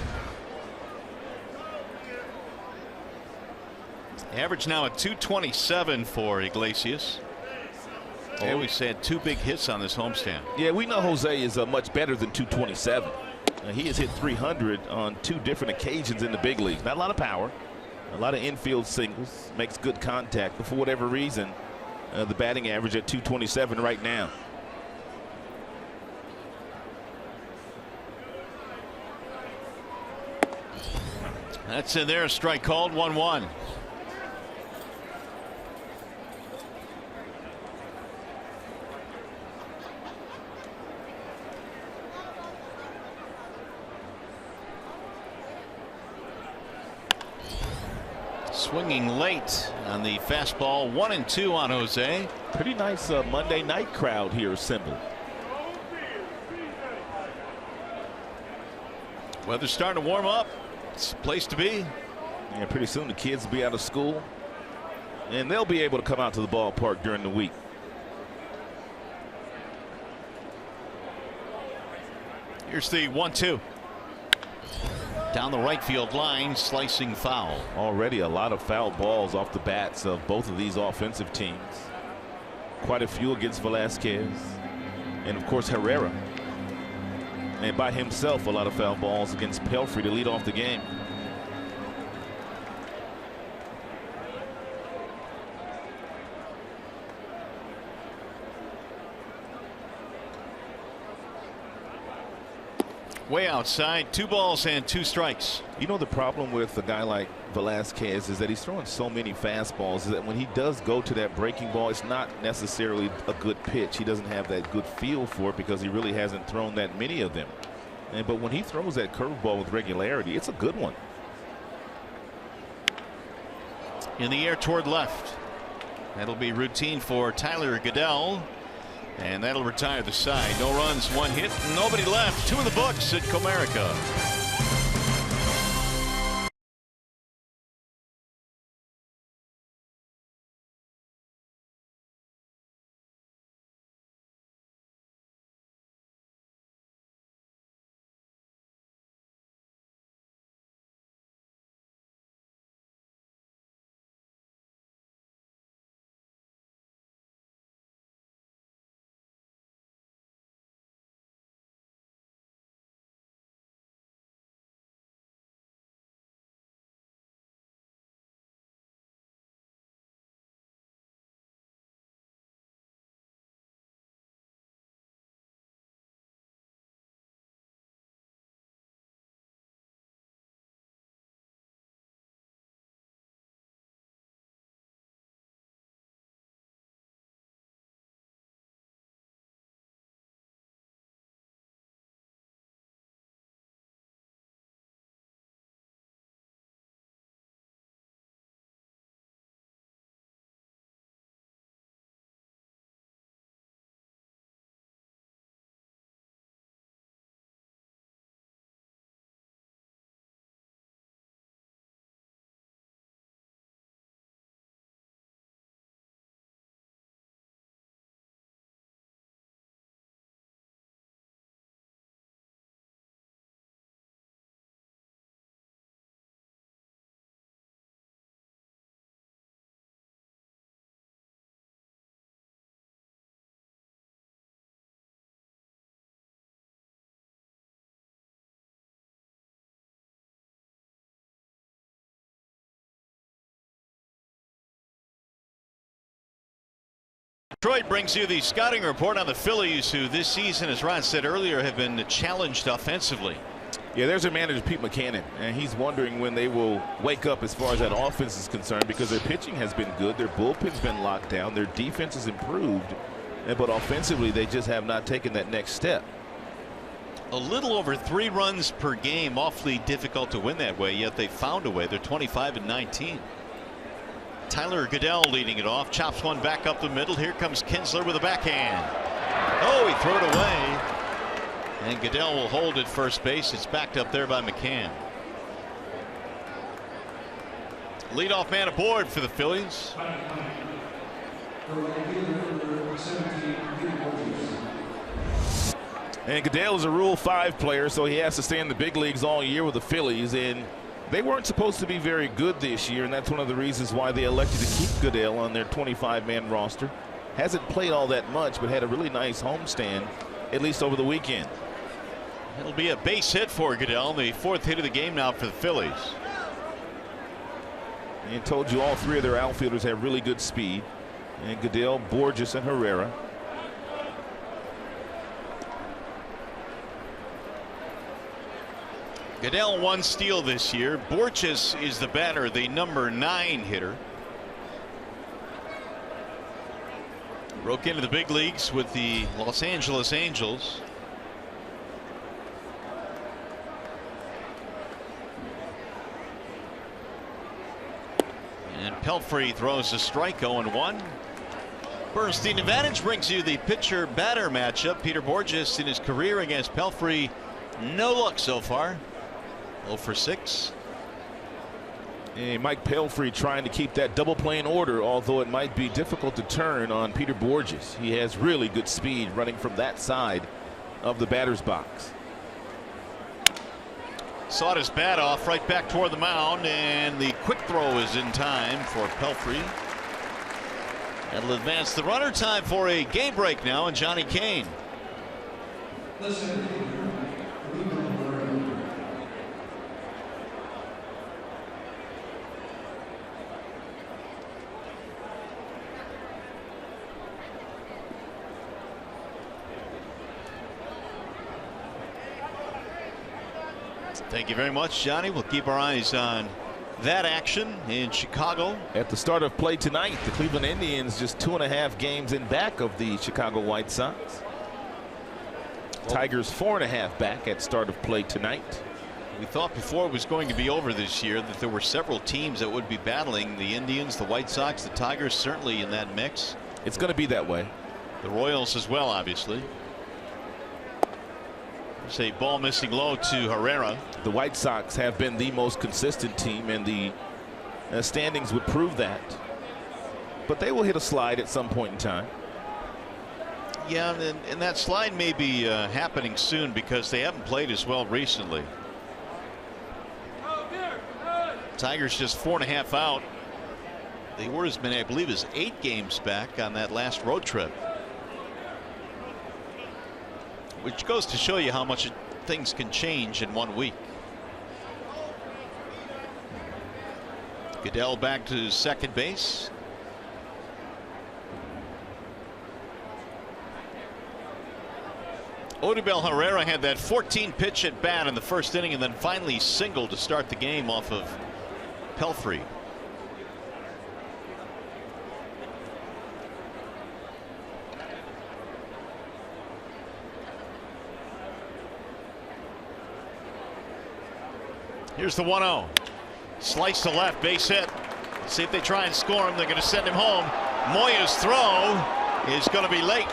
Average now at 227 for Iglesias. And we said 2 big hits on this homestand. Yeah, we know Jose is much better than 227. He has hit 300 on 2 different occasions in the big leagues. Not a lot of power, a lot of infield singles, makes good contact, but for whatever reason, the batting average at 227 right now. That's in there. Strike called. 1-1. Swinging late on the fastball. 1-2 on Jose. Pretty nice Monday night crowd here assembled. Weather's starting to warm up. It's a place to be. Yeah, pretty soon the kids will be out of school and they'll be able to come out to the ballpark during the week. Here's the 1-2. Down the right field line, slicing foul. Already a lot of foul balls off the bats of both of these offensive teams. Quite a few against Velasquez and of course Herrera. And by himself a lot of foul balls against Pelfrey to lead off the game. Way outside. 2 balls and 2 strikes. You know, the problem with a guy like Velasquez is that he's throwing so many fastballs that when he does go to that breaking ball, it's not necessarily a good pitch. He doesn't have that good feel for it because he really hasn't thrown that many of them. But when he throws that curveball with regularity, it's a good one. In the air toward left. That'll be routine for Tyler Goodell. And that'll retire the side. No runs, 1 hit, nobody left. 2 in the books at Comerica. Detroit brings you the scouting report on the Phillies, who this season, as Ron said earlier, have been challenged offensively. Yeah, there's their manager, Pete Buchanan, and he's wondering when they will wake up as far as that offense is concerned, because their pitching has been good, their bullpen's been locked down, their defense has improved, but offensively they just have not taken that next step. A little over 3 runs per game, awfully difficult to win that way, yet they found a way. They're 25-19. Tyler Goodell leading it off, chops one back up the middle. Here comes Kinsler with a backhand. Oh, he threw it away. And Goodell will hold at first base. It's backed up there by McCann. Leadoff man aboard for the Phillies. And Goodell is a Rule 5 player, so he has to stay in the big leagues all year with the Phillies, and they weren't supposed to be very good this year, and that's one of the reasons why they elected to keep Goodell on their 25-man roster. Hasn't played all that much, but had a really nice homestand, at least over the weekend. It'll be a base hit for Goodell, the 4th hit of the game now for the Phillies. And told you all 3 of their outfielders have really good speed, and Goodell, Borges, and Herrera. Goodell 1 steal this year. Borges is the batter, the number 9 hitter. Broke into the big leagues with the Los Angeles Angels. And Pelfrey throws a strike, 0-1. Bernstein Advantage brings you the pitcher batter matchup. Peter Borges in his career against Pelfrey, no luck so far. 0 for 6. And Mike Pelfrey trying to keep that double play in order, although it might be difficult to turn on Peter Borges. He has really good speed running from that side of the batter's box. Sawed his bat off right back toward the mound, and the quick throw is in time for Pelfrey. That'll advance the runner. Time for a game break now, and Johnny Kane. Thank you very much, Johnny. We'll keep our eyes on that action in Chicago. At the start of play tonight, the Cleveland Indians just 2.5 games in back of the Chicago White Sox. Tigers 4.5 back at start of play tonight. We thought before it was going to be over this year that there were several teams that would be battling: the Indians, the White Sox, the Tigers, certainly in that mix. It's going to be that way. The Royals as well, obviously. There's a ball missing low to Herrera. The White Sox have been the most consistent team, and the standings would prove that. But they will hit a slide at some point in time. Yeah, and that slide may be happening soon because they haven't played as well recently. Tigers just 4.5 out. They were as many, I believe, as 8 games back on that last road trip. Which goes to show you how much things can change in 1 week. Goodell back to second base. Odubel Herrera had that 14-pitch at bat in the first inning, and then finally singled to start the game off of Pelfrey. Here's the 1-0. Slice to left, base hit. See if they try and score him. They're going to send him home. Moya's throw is going to be late.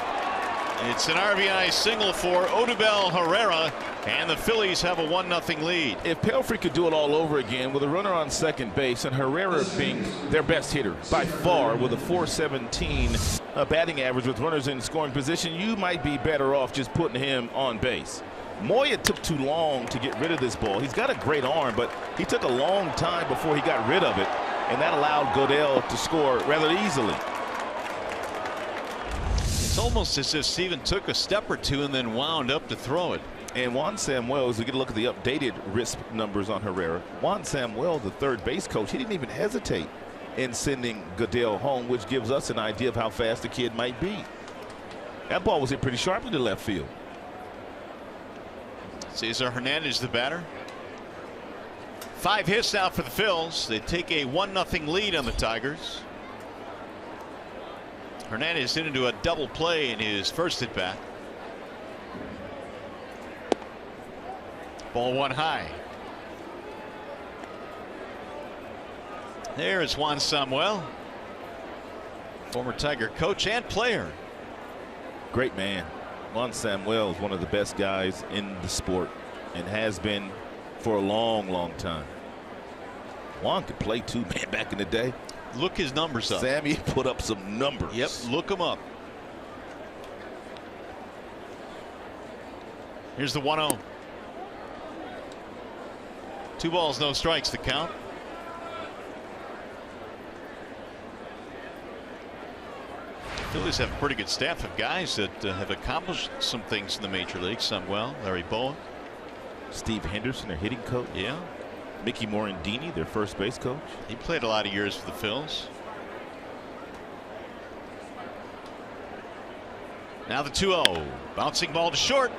It's an RBI single for Odubel Herrera, and the Phillies have a 1-0 lead. If Pelfrey could do it all over again with a runner on second base and Herrera being their best hitter by far with a .417 batting average with runners in scoring position, you might be better off just putting him on base. Moya took too long to get rid of this ball. He's got a great arm, but he took a long time before he got rid of it, and that allowed Goodell to score rather easily. It's almost as if Steven took a step or two and then wound up to throw it. And Juan Samuel, as we get a look at the updated RISP numbers on Herrera, Juan Samuel, the third base coach, he didn't even hesitate in sending Goodell home, which gives us an idea of how fast the kid might be. That ball was hit pretty sharply to left field. Cesar Hernandez, the batter. 5 hits now for the Phils. They take a 1-0 lead on the Tigers. Hernandez hit into a double play in his first at bat. Ball 1 high. There is Juan Samuel, former Tiger coach and player. Great man. Juan Samuel is one of the best guys in the sport and has been for a long, long time. Juan could play too, man, back in the day. Look his numbers up. Sammy put up some numbers. Yep, look them up. Here's the 1-0. 2 balls, no strikes, the count. Phillies have a pretty good staff of guys that have accomplished some things in the major leagues. Samuel, Larry Bowen, Steve Henderson, their hitting coach. Yeah. Mickey Morandini, their first base coach. He played a lot of years for the Phils. Now the 2-0. Bouncing ball to short.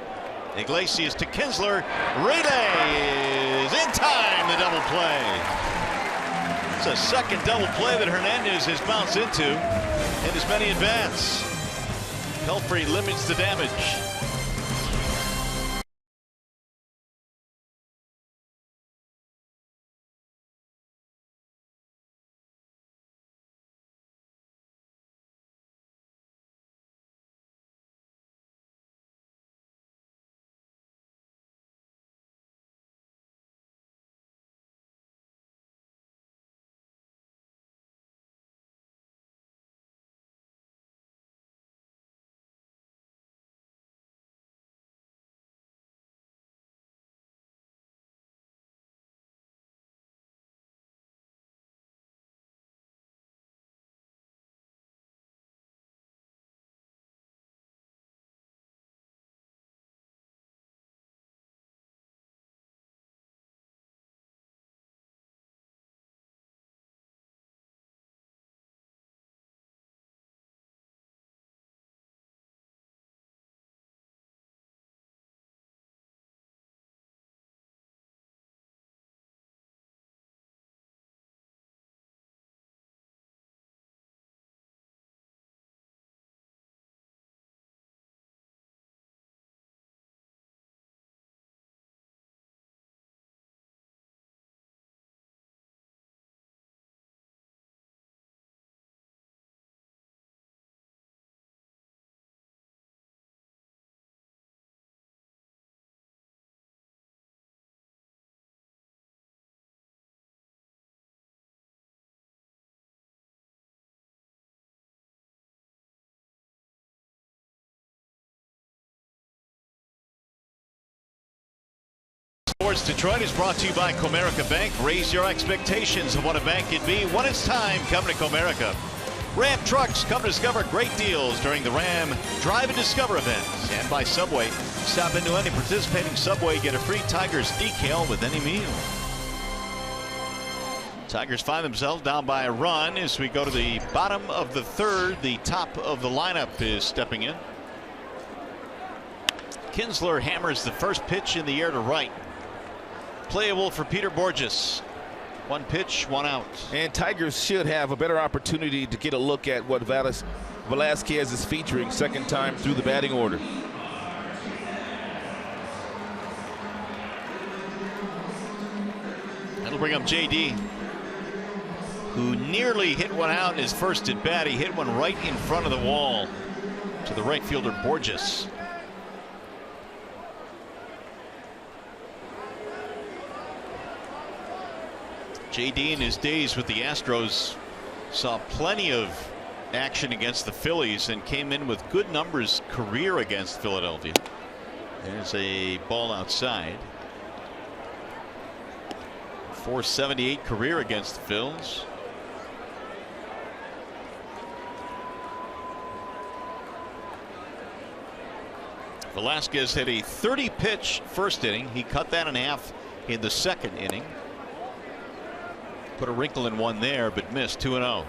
Iglesias to Kinsler. Relay is in time. The double play. It's a second double play that Hernandez has bounced into in as many at bats. Pelfrey limits the damage. Sports Detroit is brought to you by Comerica Bank. Raise your expectations of what a bank can be when it's time. Come to Comerica. Ram Trucks, come discover great deals during the Ram Drive and Discover events. And by Subway, stop into any participating Subway, get a free Tigers decal with any meal. Tigers find themselves down by a run as we go to the bottom of the third. The top of the lineup is stepping in. Kinsler hammers the first pitch in the air to right. Playable for Peter Borges. 1 pitch, 1 out. And Tigers should have a better opportunity to get a look at what Velasquez is featuring second time through the batting order. That'll bring up JD, who nearly hit one out in his first at bat. He hit one right in front of the wall to the right fielder Borges. JD in his days with the Astros saw plenty of action against the Phillies and came in with good numbers career against Philadelphia. There's a ball outside. .478 career against the Phils. Velasquez had a 30-pitch first inning. He cut that in half in the second inning. Put a wrinkle in one there, but missed. 2-0.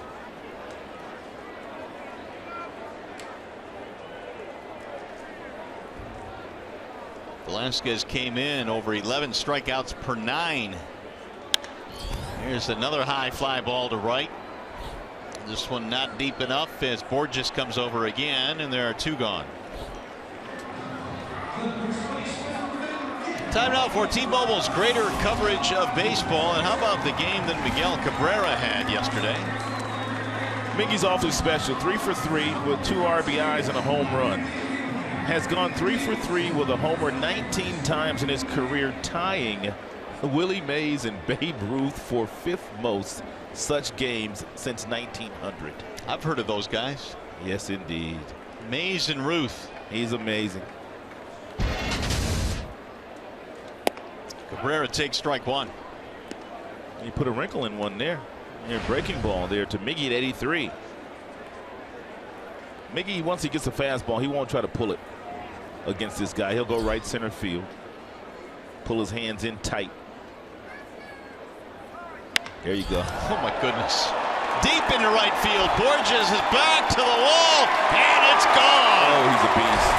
Velasquez came in over 11 strikeouts per 9. Here's another high fly ball to right. This one not deep enough as Borges comes over again, and there are 2 gone. Time now for T-Mobile's greater coverage of baseball. And how about the game that Miguel Cabrera had yesterday? Miggy's awfully special. 3 for 3 with 2 RBIs and a home run. Has gone 3 for 3 with a homer 19 times in his career, tying Willie Mays and Babe Ruth for 5th most such games since 1900. I've heard of those guys. Yes, indeed. Mays and Ruth. He's amazing. Cabrera takes strike 1. He put a wrinkle in one there. Breaking ball there to Miggy at 83. Miggy, once he gets a fastball, he won't try to pull it against this guy. He'll go right center field, pull his hands in tight. There you go. Oh my goodness. Deep into right field. Borges is back to the wall, and it's gone. Oh, he's a beast.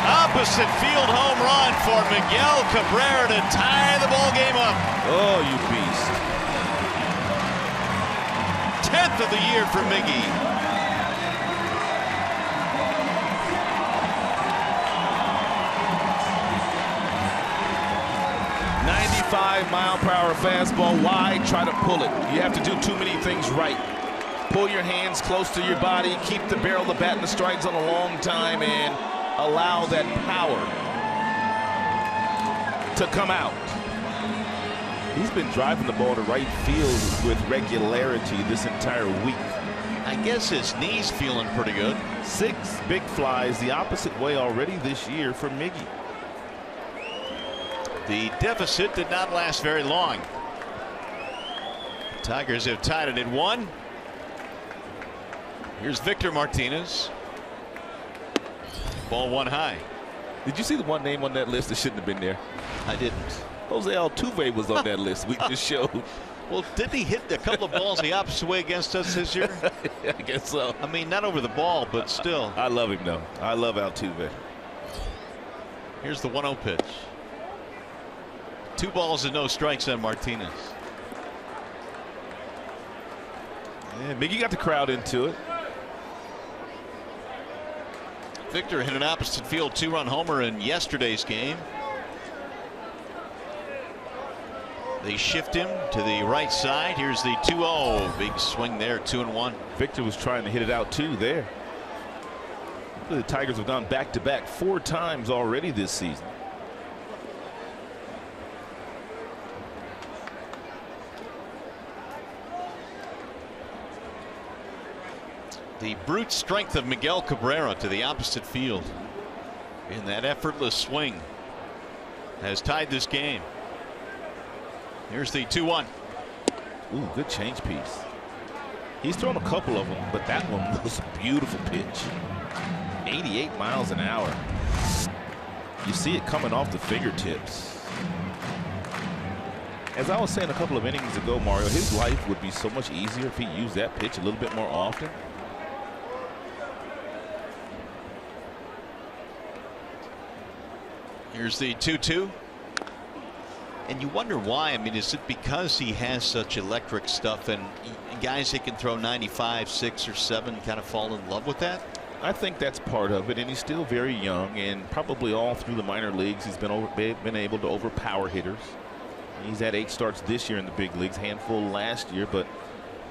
Opposite field home run for Miguel Cabrera to tie the ball game up. Oh, you beast. 10th of the year for Miggy. Mile-per-hour fastball wide, try to pull it. You have to do too many things right. Pull your hands close to your body, keep the barrel of the bat in the strike zone a long time, and allow that power to come out. He's been driving the ball to right field with regularity this entire week. I guess his knee's feeling pretty good. 6 big flies the opposite way already this year for Miggy. The deficit did not last very long. Tigers have tied it at 1. Here's Victor Martinez. Ball 1 high. Did you see the one name on that list that shouldn't have been there? I didn't. Jose Altuve was on that list. We just showed. Well, didn't he hit a couple of balls the opposite way against us this year? I guess so. I mean, not over the ball, but still. I love him, though. I love Altuve. Here's the 1-0 pitch. 2 balls and no strikes on Martinez. Yeah, Miggy got the crowd into it. Victor hit an opposite field 2-run homer in yesterday's game. They shift him to the right side. Here's the 2-0. Big swing there, 2-1. Victor was trying to hit it out too there. The Tigers have gone back-to-back 4 times already this season. The brute strength of Miguel Cabrera to the opposite field in that effortless swing has tied this game. Here's the 2-1. Ooh, good change piece. He's thrown a couple of them, but that one was a beautiful pitch. 88 miles an hour. You see it coming off the fingertips. As I was saying a couple of innings ago, Mario, his life would be so much easier if he used that pitch a little bit more often. Here's the 2-2. And you wonder why. I mean, is it because he has such electric stuff and guys that can throw 95, 6 or 7 kind of fall in love with that? I think that's part of it, and he's still very young, and probably all through the minor leagues he's been able to overpower hitters. He's had 8 starts this year in the big leagues, handful last year, but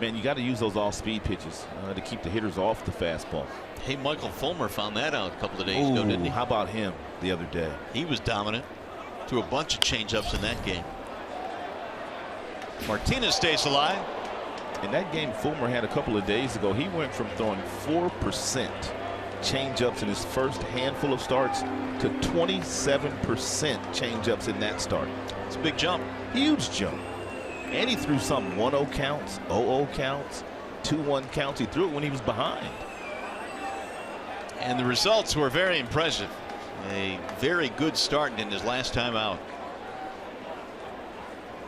man, you got to use those off-speed pitches to keep the hitters off the fastball. Hey, Michael Fulmer found that out a couple of days ago, didn't he? How about him the other day? He was dominant. Threw a bunch of changeups in that game. Martinez stays alive. In that game Fulmer had a couple of days ago, he went from throwing 4% changeups in his first handful of starts to 27% changeups in that start. It's a big jump. Huge jump. And he threw some 1-0 counts, 0-0 counts, 2-1 counts. He threw it when he was behind. And the results were very impressive. A very good start in his last time out.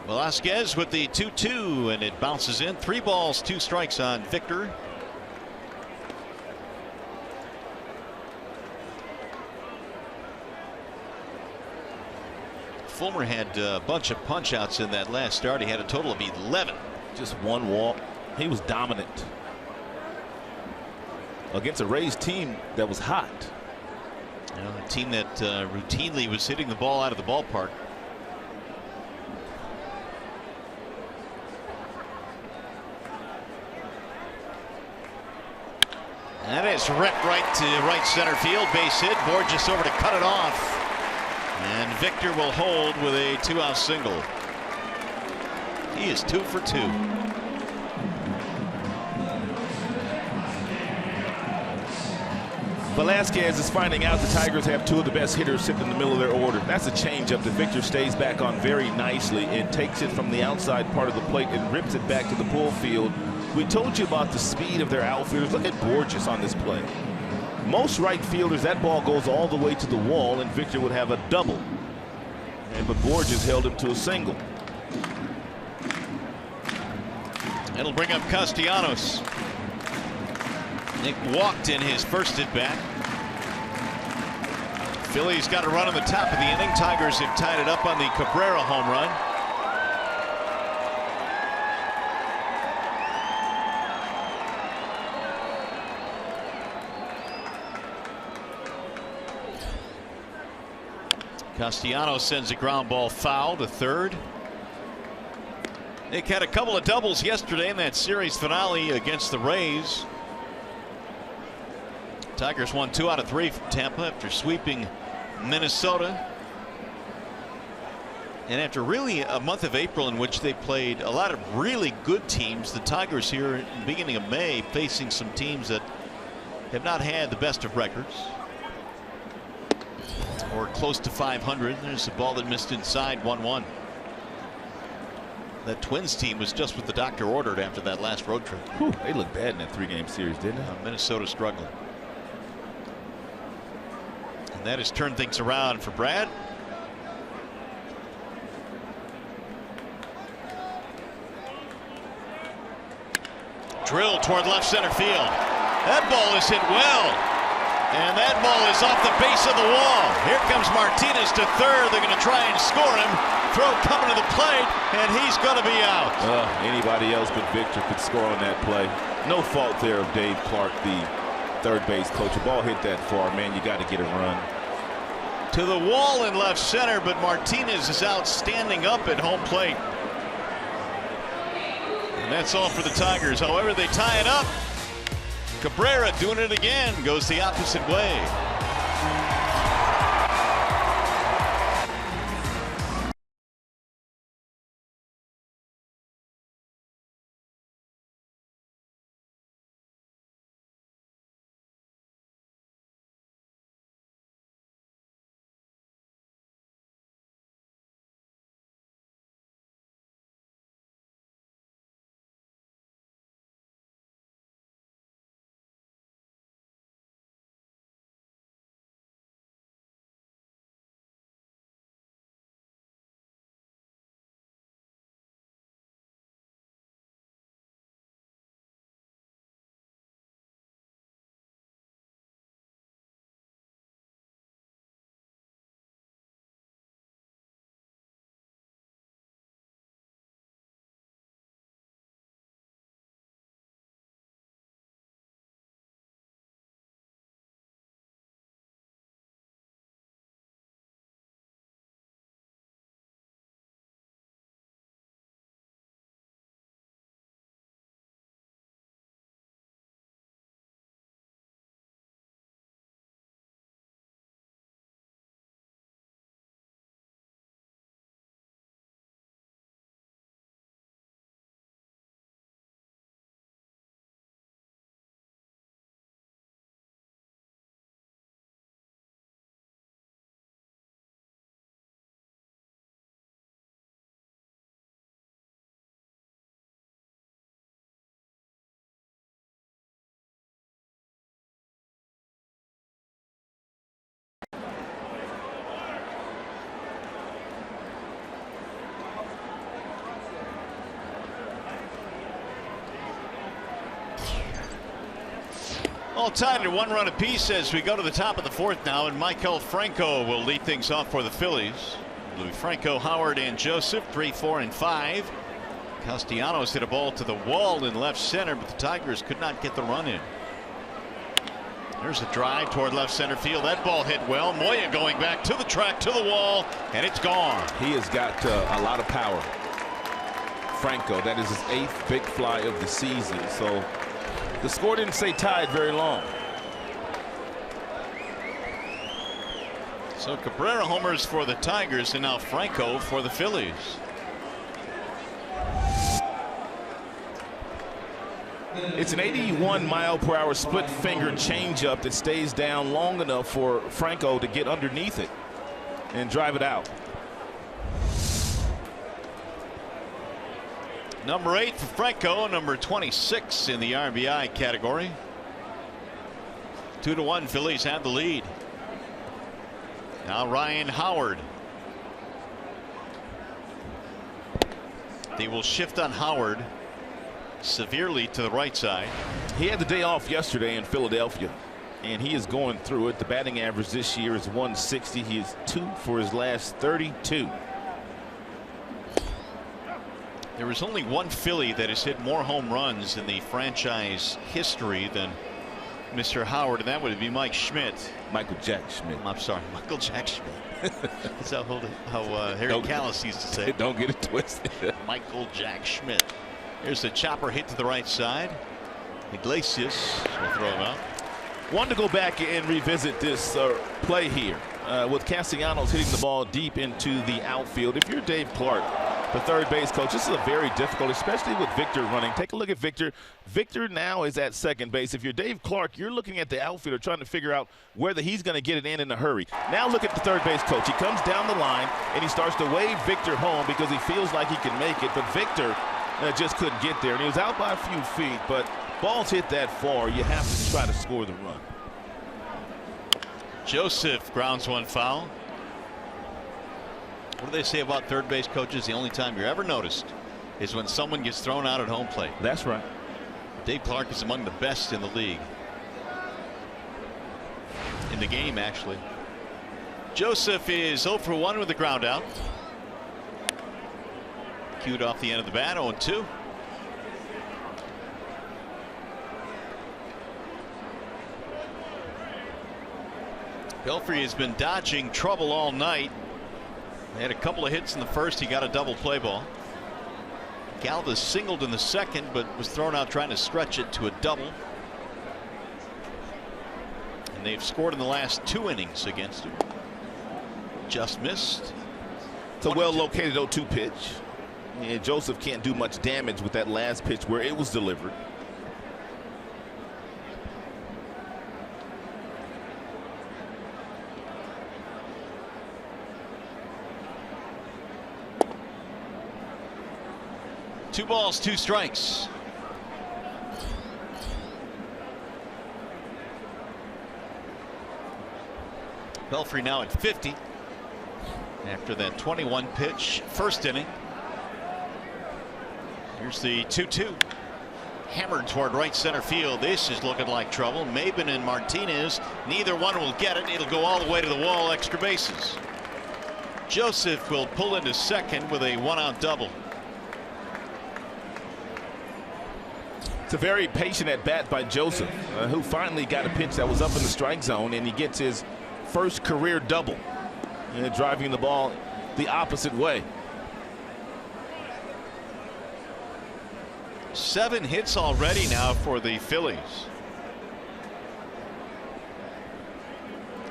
Velasquez with the 2-2, and it bounces in. 3 balls, 2 strikes on Victor. Fulmer had a bunch of punch outs in that last start. He had a total of 11. Just 1 walk. He was dominant against a Rays team that was hot. You know, a team that routinely was hitting the ball out of the ballpark. That is ripped right to right center field. Base hit. Borges over to cut it off. And Victor will hold with a 2-out single. He is 2 for 2. Velasquez is finding out the Tigers have 2 of the best hitters sitting in the middle of their order. That's a changeup that Victor stays back on very nicely and takes it from the outside part of the plate and rips it back to the pull field. We told you about the speed of their outfielders. Look at Borges on this play. Most right fielders, that ball goes all the way to the wall and Victor would have a double. But Borges held him to a single. It'll bring up Castellanos. Nick walked in his first at bat. Phillies got a run on the top of the inning. Tigers have tied it up on the Cabrera home run. Castellanos sends a ground ball foul to third. Nick had a couple of doubles yesterday in that series finale against the Rays. Tigers won 2 out of 3 from Tampa after sweeping Minnesota. And after really a month of April in which they played a lot of really good teams, the Tigers here in the beginning of May facing some teams that have not had the best of records or close to 500. There's a ball that missed inside. 1-1. That Twins team was just what the doctor ordered after that last road trip. Whew, they looked bad in that 3-game series, didn't they? Minnesota struggling. And that has turned things around for Brad. Drill toward left center field. That ball is hit well. And that ball is off the base of the wall. Here comes Martinez to third. They're going to try and score him. Throw coming to the plate, and he's going to be out. Anybody else but Victor could score on that play. No fault there of Dave Clark, the third base coach. The ball hit that far, man. You got to get a run. To the wall in left center, but Martinez is out standing up at home plate. And that's all for the Tigers. However, they tie it up. Cabrera doing it again, goes the opposite way. All tied at 1 run apiece as we go to the top of the 4th now, and Michael Franco will lead things off for the Phillies. Louis Franco, Howard, and Joseph, 3, 4, and 5. Castellanos hit a ball to the wall in left center, but the Tigers could not get the run in. There's a drive toward left center field. That ball hit well. Moya going back to the track, to the wall, and it's gone. He has got a lot of power. Franco, that is his 8th big fly of the season. So the score didn't stay tied very long. So Cabrera homers for the Tigers, and now Franco for the Phillies. It's an 81-mile-per-hour split-finger changeup that stays down long enough for Franco to get underneath it and drive it out. Number 8 for Franco, number 26 in the RBI category. 2-1, Phillies have the lead. Now Ryan Howard. They will shift on Howard severely to the right side. He had the day off yesterday in Philadelphia, and he is going through it. The batting average this year is 160. He is 2 for his last 32. There was only one Philly that has hit more home runs in the franchise history than Mr. Howard, and that would be Mike Schmidt. Michael Jack Schmidt. I'm sorry, Michael Jack Schmidt. That's how Harry Callis used to say. Don't get it twisted. Michael Jack Schmidt. Here's the chopper hit to the right side. Iglesias will throw him out. Wanted to go back and revisit this play here with Castellanos hitting the ball deep into the outfield. If you're Dave Clark, the third base coach, this is a very difficult, especially with Victor running. Take a look at Victor. Victor now is at second base. If you're Dave Clark, you're looking at the outfielder trying to figure out whether he's going to get it in a hurry. Now look at the third base coach. He comes down the line and he starts to wave Victor home because he feels like he can make it, but Victor just couldn't get there, and he was out by a few feet, but balls hit that far, you have to try to score the run. Joseph grounds one foul. What do they say about third base coaches? The only time you're ever noticed is when someone gets thrown out at home plate. That's right. Dave Clark is among the best in the league. In the game, actually. Joseph is 0 for 1 with the ground out. Cued off the end of the bat, 0-2. Belfry has been dodging trouble all night. He had a couple of hits in the first. He got a double play ball. Galvis singled in the second, but was thrown out trying to stretch it to a double. And they've scored in the last 2 innings against him. Just missed. It's a well-located 0-2 pitch. And Joseph can't do much damage with that last pitch where it was delivered. Two balls, 2 strikes. Belfry now at 50 after that 21 pitch first inning. Here's the 2-2. Hammered toward right center field. This is looking like trouble. Maben and Martinez, neither one will get it. It'll go all the way to the wall, extra bases. Joseph will pull into second with a 1-out double. It's a very patient at bat by Joseph, who finally got a pitch that was up in the strike zone, and he gets his first career double, driving the ball the opposite way. 7 hits already now for the Phillies.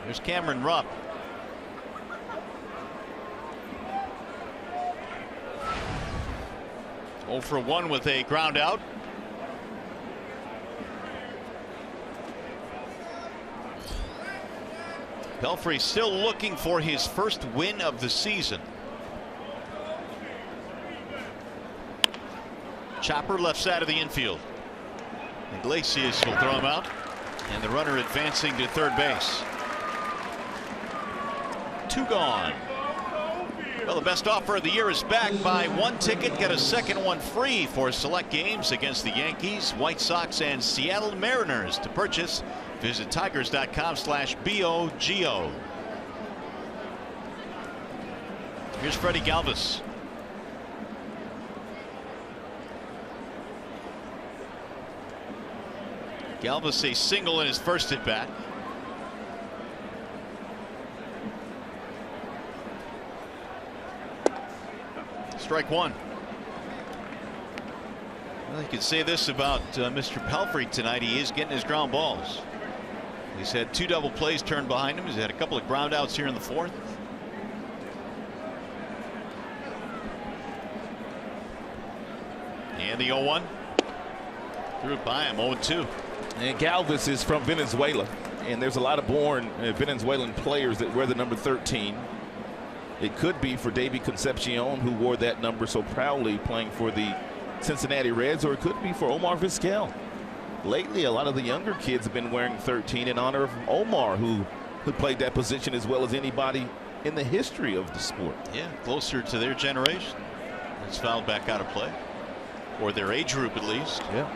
There's Cameron Rupp. Oh for 1 with a ground out. Belfry still looking for his first win of the season. Chopper left side of the infield. Iglesias will throw him out, and the runner advancing to third base. 2 gone. Well, the best offer of the year is back. Buy one ticket, get a second one free for select games against the Yankees, White Sox, and Seattle Mariners. To purchase, visit tigers.com/BOGO. Here's Freddie Galvis. Galvis a single in his first at bat. Strike one. Well, you could say this about Mr. Pelfrey tonight. He is getting his ground balls. He's had 2 double plays turned behind him. He's had a couple of ground outs here in the 4th. And the 0-1. Threw it by him, 0-2. And Galvis is from Venezuela, and there's a lot of born Venezuelan players that wear the number 13. It could be for Davy Concepcion, who wore that number so proudly playing for the Cincinnati Reds, or it could be for Omar Vizquel. Lately, a lot of the younger kids have been wearing 13 in honor of Omar, who played that position as well as anybody in the history of the sport. Yeah, closer to their generation. It's fouled back out of play, or their age group at least. Yeah.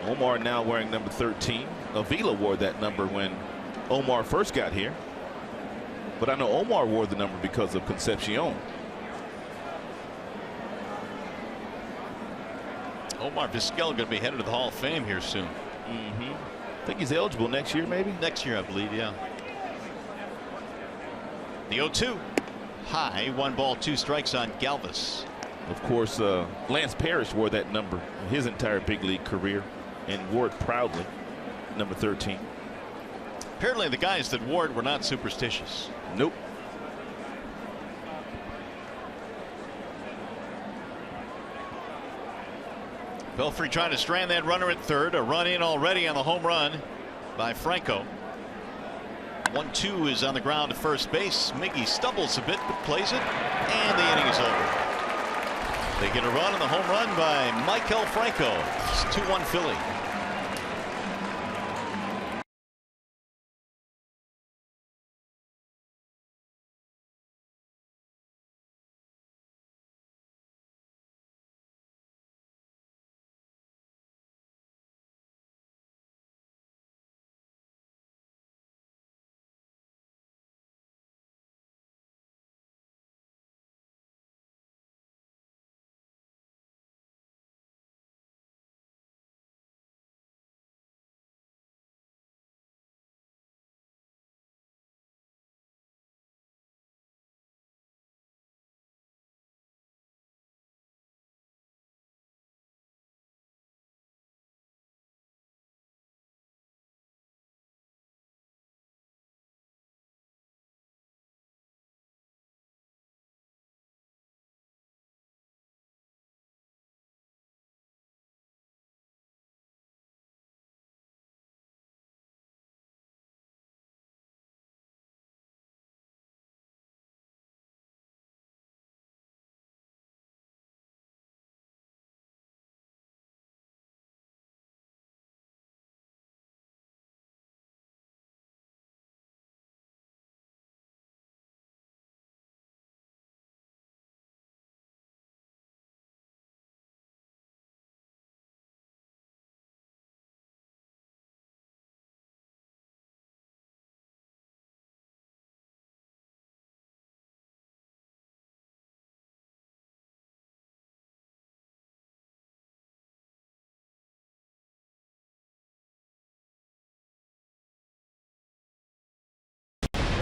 Omar now wearing number 13. Avila wore that number when Omar first got here. But I know Omar wore the number because of Concepcion. Omar Vizquel going to be headed to the Hall of Fame here soon. I think he's eligible next year, maybe? Next year, I believe, yeah. The 0-2. High, 1 ball, 2 strikes on Galvis. Of course, Lance Parrish wore that number his entire big league career and wore it proudly, number 13. Apparently the guys that wore it were not superstitious. Nope. Pelfrey trying to strand that runner at third. A run in already on the home run by Franco. 1-2 is on the ground to first base. Miggy stumbles a bit but plays it, and the inning is over. They get a run on the home run by Michael Franco. It's 2-1 Philly.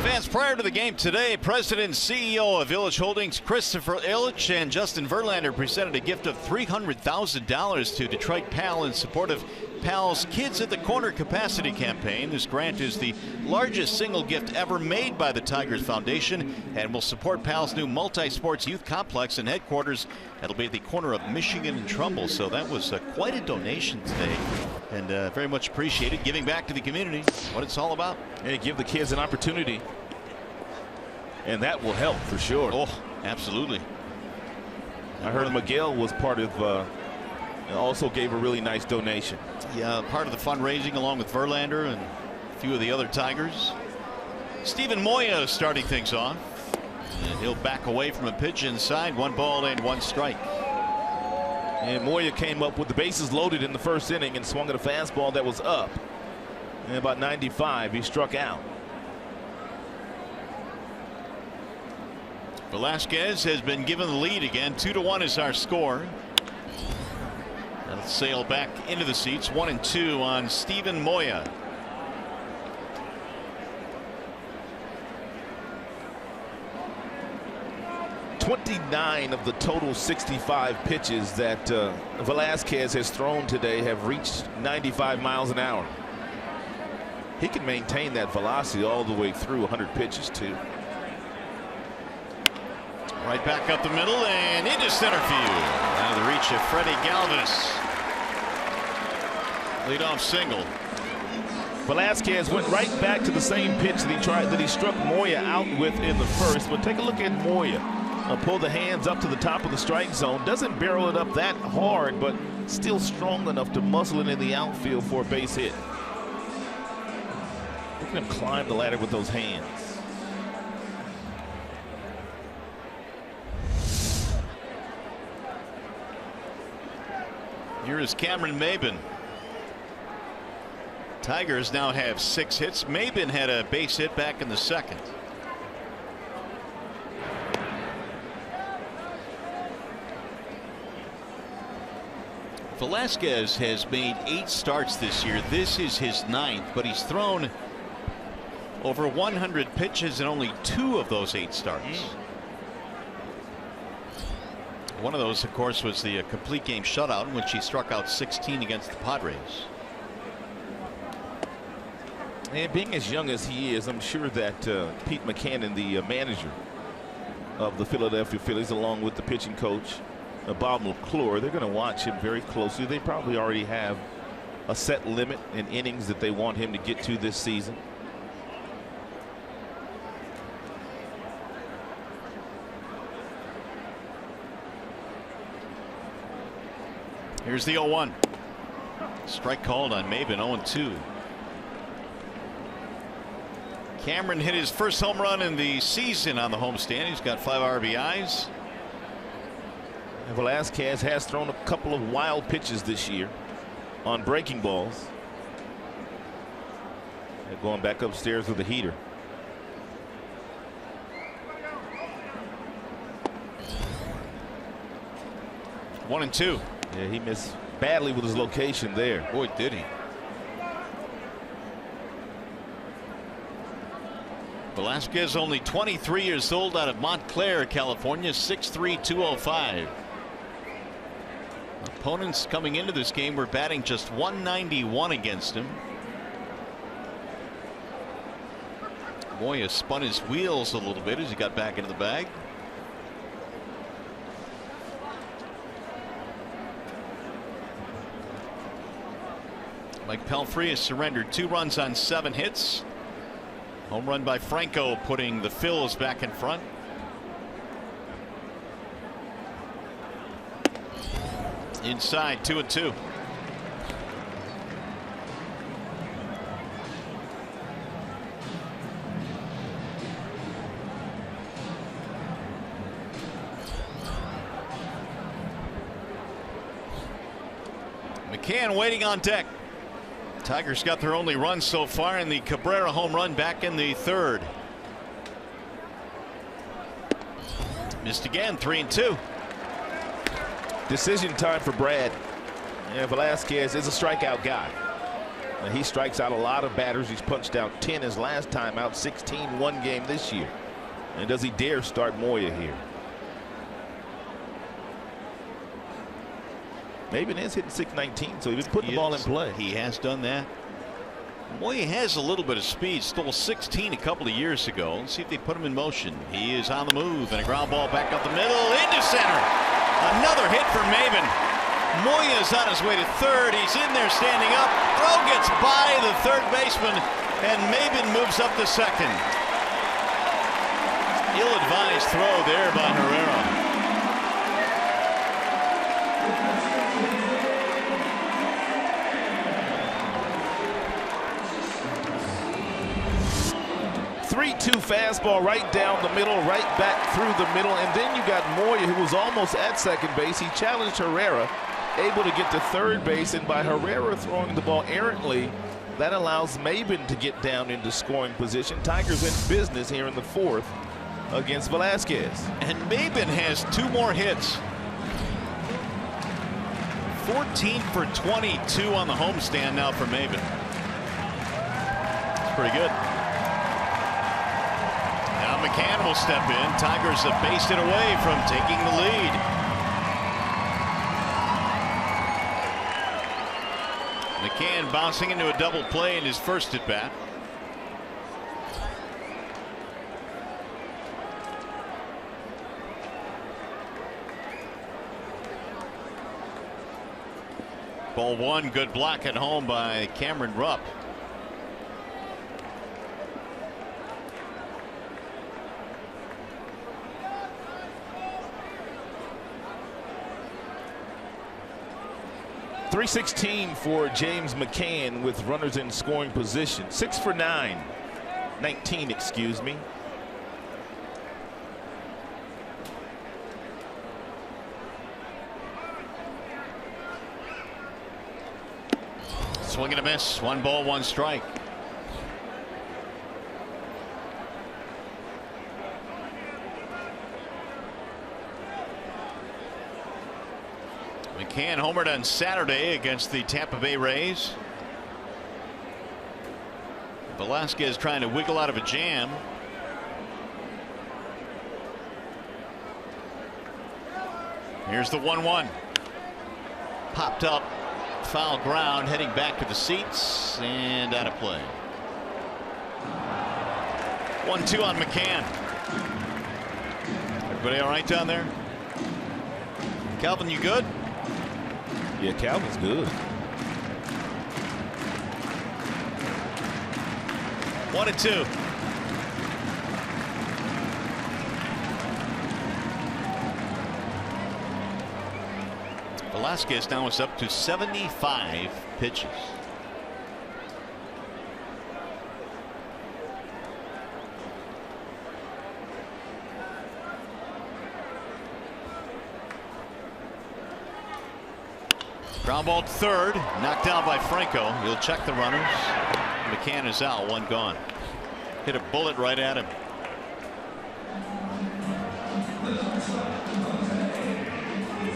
Fans, prior to the game today, President and CEO of Illich Holdings, Christopher Illich, and Justin Verlander presented a gift of $300,000 to Detroit PAL in support of PAL's Kids at the Corner capacity campaign. This grant is the largest single gift ever made by the Tigers Foundation and will support PAL's new multi-sports youth complex and headquarters. That'll be at the corner of Michigan and Trumbull. So that was quite a donation today, and very much appreciated. Giving back to the community, what it's all about. And give the kids an opportunity, and that will help for sure. Oh, absolutely. I heard Miguel was part of, also gave a really nice donation. Yeah, part of the fundraising along with Verlander and a few of the other Tigers. Stephen Moya starting things off. And he'll back away from a pitch inside. 1 ball and 1 strike. And Moya came up with the bases loaded in the first inning and swung at a fastball that was up. And about 95, he struck out. Velasquez has been given the lead again. 2-1 is our score. That'll sail back into the seats. 1-2 on Steven Moya. "29 of the total 65 pitches that Velasquez has thrown today have reached 95 miles an hour. He can maintain that velocity all the way through 100 pitches too. Right back up the middle and into center field. Out of the reach of Freddie Galvis. Leadoff single. Velasquez went right back to the same pitch that he struck Moya out with in the first. But take a look at Moya. Pull the hands up to the top of the strike zone. Doesn't barrel it up that hard, but still strong enough to muscle it in the outfield for a base hit. Look at him climb the ladder with those hands. Here is Cameron Maybin. Tigers now have 6 hits. Maybin had a base hit back in the second. Velasquez has made 8 starts this year. This is his 9th, but he's thrown over 100 pitches in only 2 of those 8 starts. One of those, of course, was the complete game shutout in which he struck out 16 against the Padres. And being as young as he is, I'm sure that Pete Mackanin, the manager of the Philadelphia Phillies, along with the pitching coach Bob McClure, they're going to watch him very closely. They probably already have a set limit in innings that they want him to get to this season. Here's the 0-1. Strike called on Maybin. 0-2. Cameron hit his first home run in the season on the homestand. He's got 5 RBIs. And Velasquez has thrown a couple of wild pitches this year on breaking balls. They're going back upstairs with a heater. One and two. Yeah, he missed badly with his location there. Boy, did he. Velasquez, only 23 years old, out of Montclair, California, 6'3", 205. Opponents coming into this game were batting just 191 against him. Moya spun his wheels a little bit as he got back into the bag. Mike Pelfrey has surrendered 2 runs on 7 hits. Home run by Franco, putting the Phils back in front. Inside, 2-2. McCann waiting on deck. Tigers got their only run so far in the Cabrera home run back in the 3rd. Missed again, 3-2. Decision time for Brad. And Velasquez is a strikeout guy. And he strikes out a lot of batters. He's punched out 10 his last time out, 16 one game this year. And does he dare start Moya here? Maybin is hitting .619, so he's putting the ball in play. He has done that. Moya has a little bit of speed. Stole 16 a couple of years ago. Let's see if they put him in motion. He is on the move, and a ground ball back up the middle into center. Another hit for Maybin. Moya is on his way to 3rd. He's in there standing up. Throw gets by the 3rd baseman, and Maybin moves up to 2nd. Ill-advised throw there by Herrera. 3-2 fastball right down the middle, right back through the middle. And then you got Moya, who was almost at second base. He challenged Herrera, able to get to third base. And by Herrera throwing the ball errantly, that allows Maben to get down into scoring position. Tigers in business here in the fourth against Velasquez. And Maben has 2 more hits. 14 for 22 on the homestand now for Maben. It's pretty good. Now McCann will step in. Tigers have based it away from taking the lead. McCann bouncing into a double play in his first at bat. Ball 1, good block at home by Cameron Rupp. .316 for James McCann with runners in scoring position. 6 for 9. 19, excuse me. Swing and a miss. 1 ball, 1 strike. McCann homered on Saturday against the Tampa Bay Rays. Velasquez trying to wiggle out of a jam. Here's the 1-1. Popped up. Foul ground, heading back to the seats and out of play. 1-2 on McCann. Everybody all right down there? Calvin, you good? Yeah, Calvin's good. 1-2. Velasquez now is up to 75 pitches. Ground ball to third, knocked down by Franco. He'll check the runners. McCann is out, 1 gone. Hit a bullet right at him.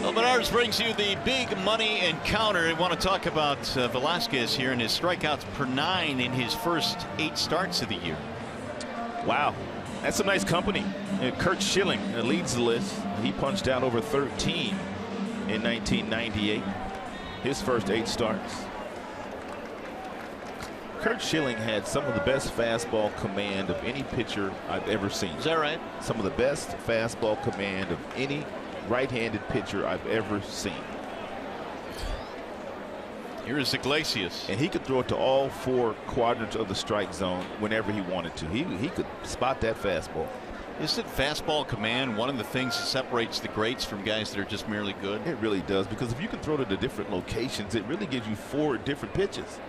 Well, Menards brings you the big money encounter. I want to talk about Velasquez here and his strikeouts per 9 in his first 8 starts of the year. Wow, that's some nice company. Kurt Schilling leads the list. He punched out over 13 in 1998. His first 8 starts. Kurt Schilling had some of the best fastball command of any pitcher I've ever seen. Is that right? Some of the best fastball command of any right-handed pitcher I've ever seen. Here is Iglesias. And he could throw it to all 4 quadrants of the strike zone whenever he wanted to. He could spot that fastball. Isn't fastball command one of the things that separates the greats from guys that are just merely good? It really does, because if you can throw to the different locations, it really gives you 4 different pitches.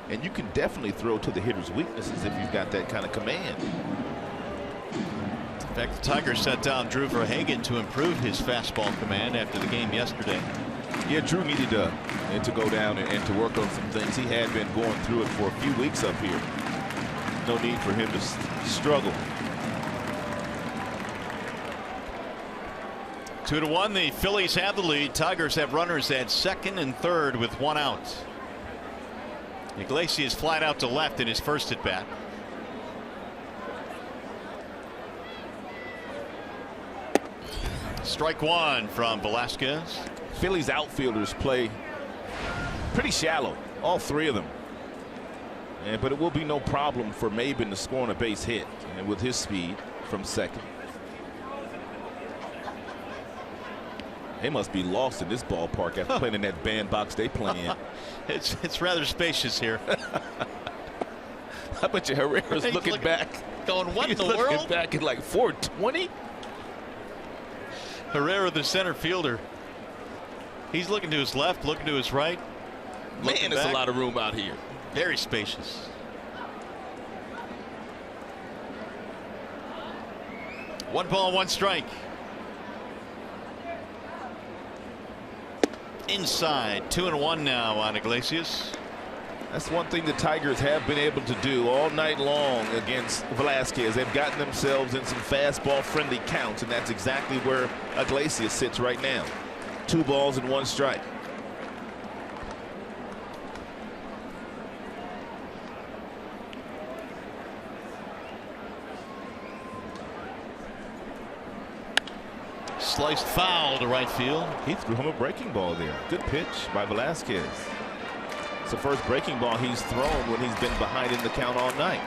And you can definitely throw to the hitter's weaknesses if you've got that kind of command. In fact, the Tigers sat down Drew Verhagen to improve his fastball command after the game yesterday. Yeah, Drew needed to go down and to work on some things. He had been going through it for a few weeks up here. No need for him to struggle. 2-1. The Phillies have the lead. Tigers have runners at second and third with 1 out. Iglesias flat out to left in his first at bat. Strike 1 from Velasquez. Phillies outfielders play pretty shallow, all 3 of them. But it will be no problem for Maben to score on a base hit, and with his speed from second. They must be lost in this ballpark after playing in that bandbox they play in. It's rather spacious here. I bet you Herrera's looking back. Going, what in the looking world? Back at like 420. Herrera, the center fielder. He's looking to his left, looking to his right. Man, there's a lot of room out here. Very spacious. 1 ball, 1 strike. Inside, 2-1 now on Iglesias. That's one thing the Tigers have been able to do all night long against Velasquez. They've gotten themselves in some fastball friendly counts, and that's exactly where Iglesias sits right now. 2 balls and 1 strike. Sliced foul to right field. He threw him a breaking ball there. Good pitch by Velasquez. It's the first breaking ball he's thrown when he's been behind in the count all night.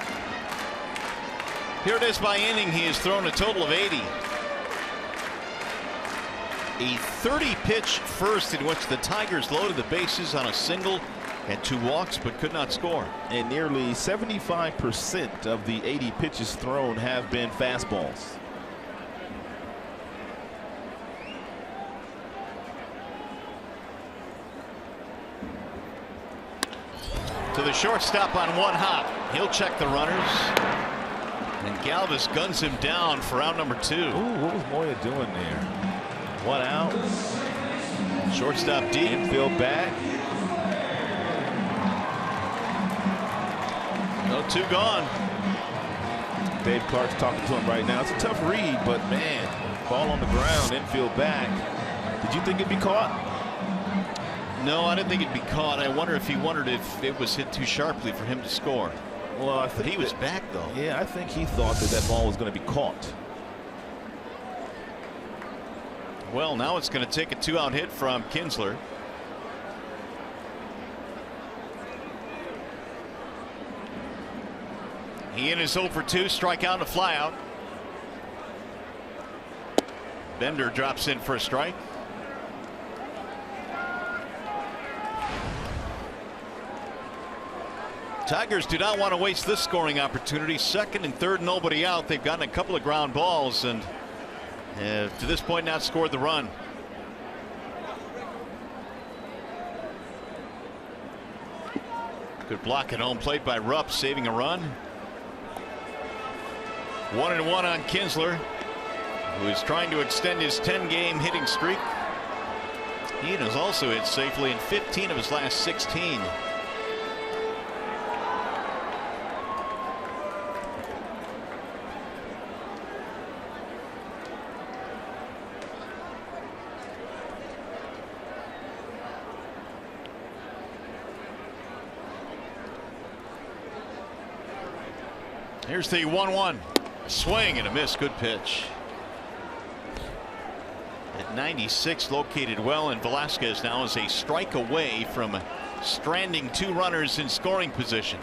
Here it is by inning. He has thrown a total of 80. A 30-pitch first in which the Tigers loaded the bases on a single and 2 walks but could not score. And nearly 75% of the 80 pitches thrown have been fastballs. To the shortstop on 1 hop. He'll check the runners. And Galvis guns him down for out number 2. Ooh, what was Moya doing there? 1 out. Shortstop deep. Infield back. No, 2 gone. Dave Clark's talking to him right now. It's a tough read, but man, ball on the ground, infield back. Did you think it'd be caught? No, I didn't think it'd be caught. I wonder if he wondered if it was hit too sharply for him to score. Well, I think he was back though. Yeah, I think he thought that ball was going to be caught. Well, now it's going to take a 2-out hit from Kinsler. He in his 0 for 2, strikeout and a flyout. Bender drops in for a strike. Tigers do not want to waste this scoring opportunity. 2nd and 3rd, nobody out. They've gotten a couple of ground balls and to this point not scored the run. Good block at home plate by Rupp, saving a run. 1-1 on Kinsler, who is trying to extend his 10-game hitting streak. He has also hit safely in 15 of his last 16. Here's the 1-1. Swing and a miss. Good pitch. At 96, located well, and Velasquez now is a strike away from stranding 2 runners in scoring position.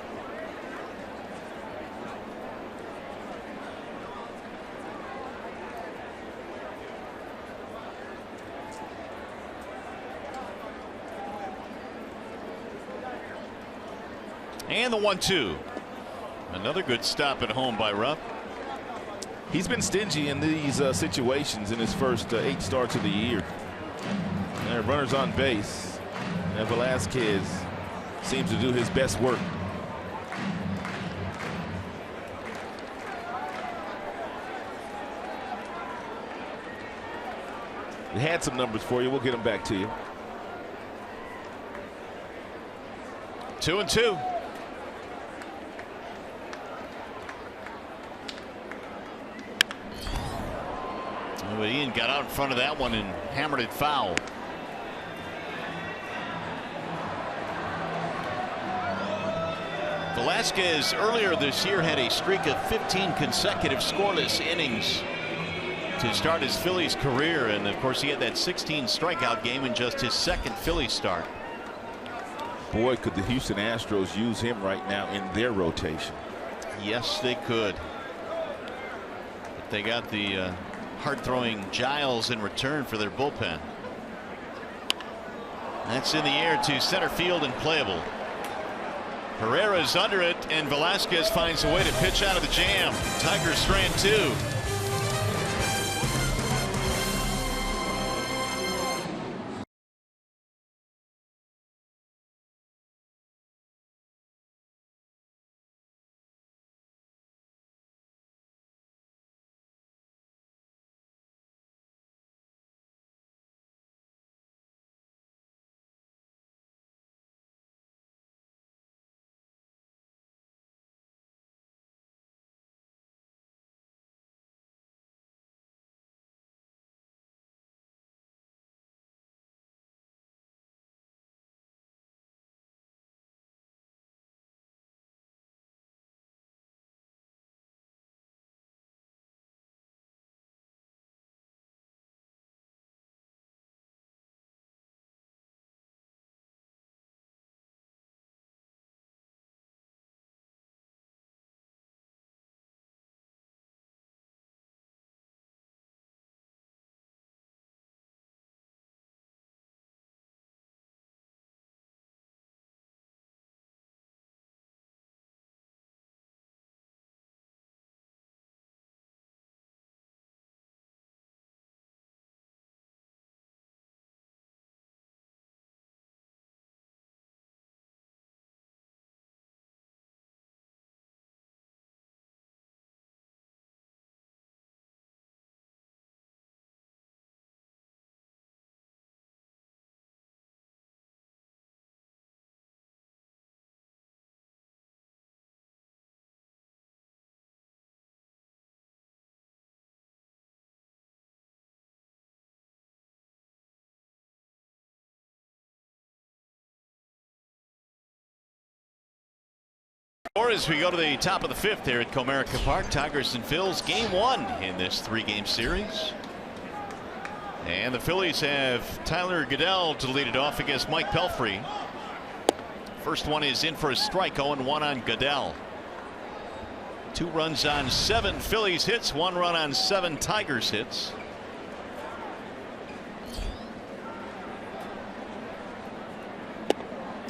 And the 1-2. Another good stop at home by Rupp. He's been stingy in these situations in his first 8 starts of the year. Runners on base. And Velasquez seems to do his best work. We had some numbers for you. We'll get them back to you. 2-2. But Ian got out in front of that one and hammered it foul. Velasquez earlier this year had a streak of 15 consecutive scoreless innings to start his Phillies career, and of course he had that 16 strikeout game in just his 2nd Phillies start. Boy, could the Houston Astros use him right now in their rotation. Yes, they could. But they got the hard-throwing Giles in return for their bullpen. That's in the air to center field and playable. Herrera's under it, and Velasquez finds a way to pitch out of the jam. Tigers strand 2. Or as we go to the top of the 5th here at Comerica Park, Tigers and Phils, game 1 in this 3-game series. And the Phillies have Tyler Goodell to lead it off against Mike Pelfrey. First one is in for a strike, 0-1 on Goodell. 2 runs on 7 Phillies hits, 1 run on 7 Tigers hits.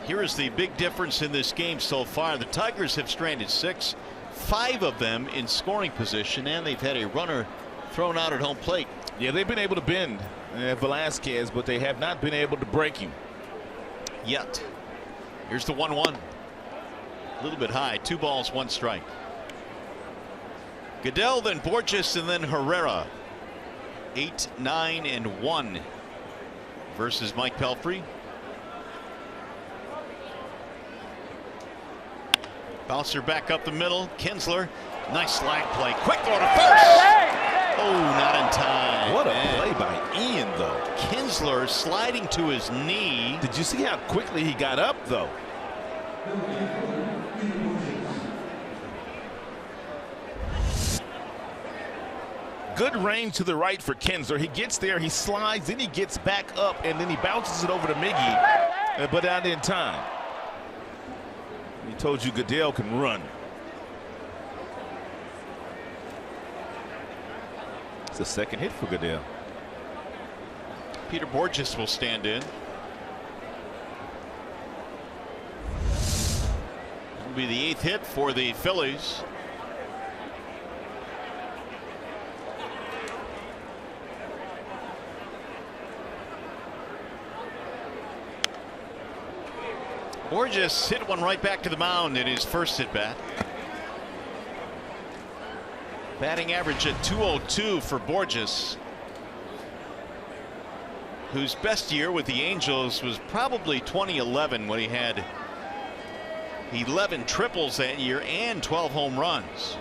Here is the big difference in this game so far. The Tigers have stranded 6, 5 of them in scoring position, and they've had a runner thrown out at home plate. Yeah, they've been able to bend Velasquez, but they have not been able to break him yet. Here's the 1-1. A little bit high. 2 balls, 1 strike. Goodell, then Borges, and then Herrera. 8, 9, and 1 versus Mike Pelfrey. Bouncer back up the middle. Kinsler, nice slide play. Quick throw to first. Oh, not in time. What a play by Ian, though. Kinsler sliding to his knee. Did you see how quickly he got up, though? Good range to the right for Kinsler. He gets there, he slides, then he gets back up, and then he bounces it over to Miggy, but not in time. He told you Goodell can run. It's the second hit for Goodell. Peter Borges will stand in. It'll be the 8th hit for the Phillies. Borges hit one right back to the mound in his first at bat. Batting average at .202 for Borges, whose best year with the Angels was probably 2011, when he had 11 triples that year and 12 home runs.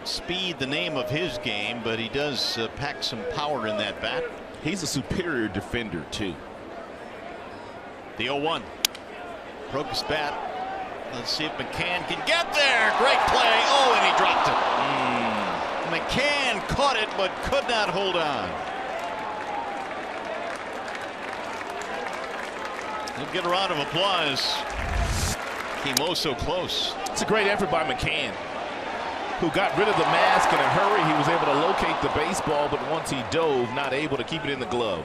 Speed the name of his game, but he does pack some power in that bat. He's a superior defender, too. The 0-1. Broke his bat. Let's see if McCann can get there. Great play. Oh, and he dropped it. McCann caught it, but could not hold on. He'll get a round of applause. Came oh so close. It's a great effort by McCann, who got rid of the mask in a hurry. He was able to locate the baseball, but once he dove, not able to keep it in the glove.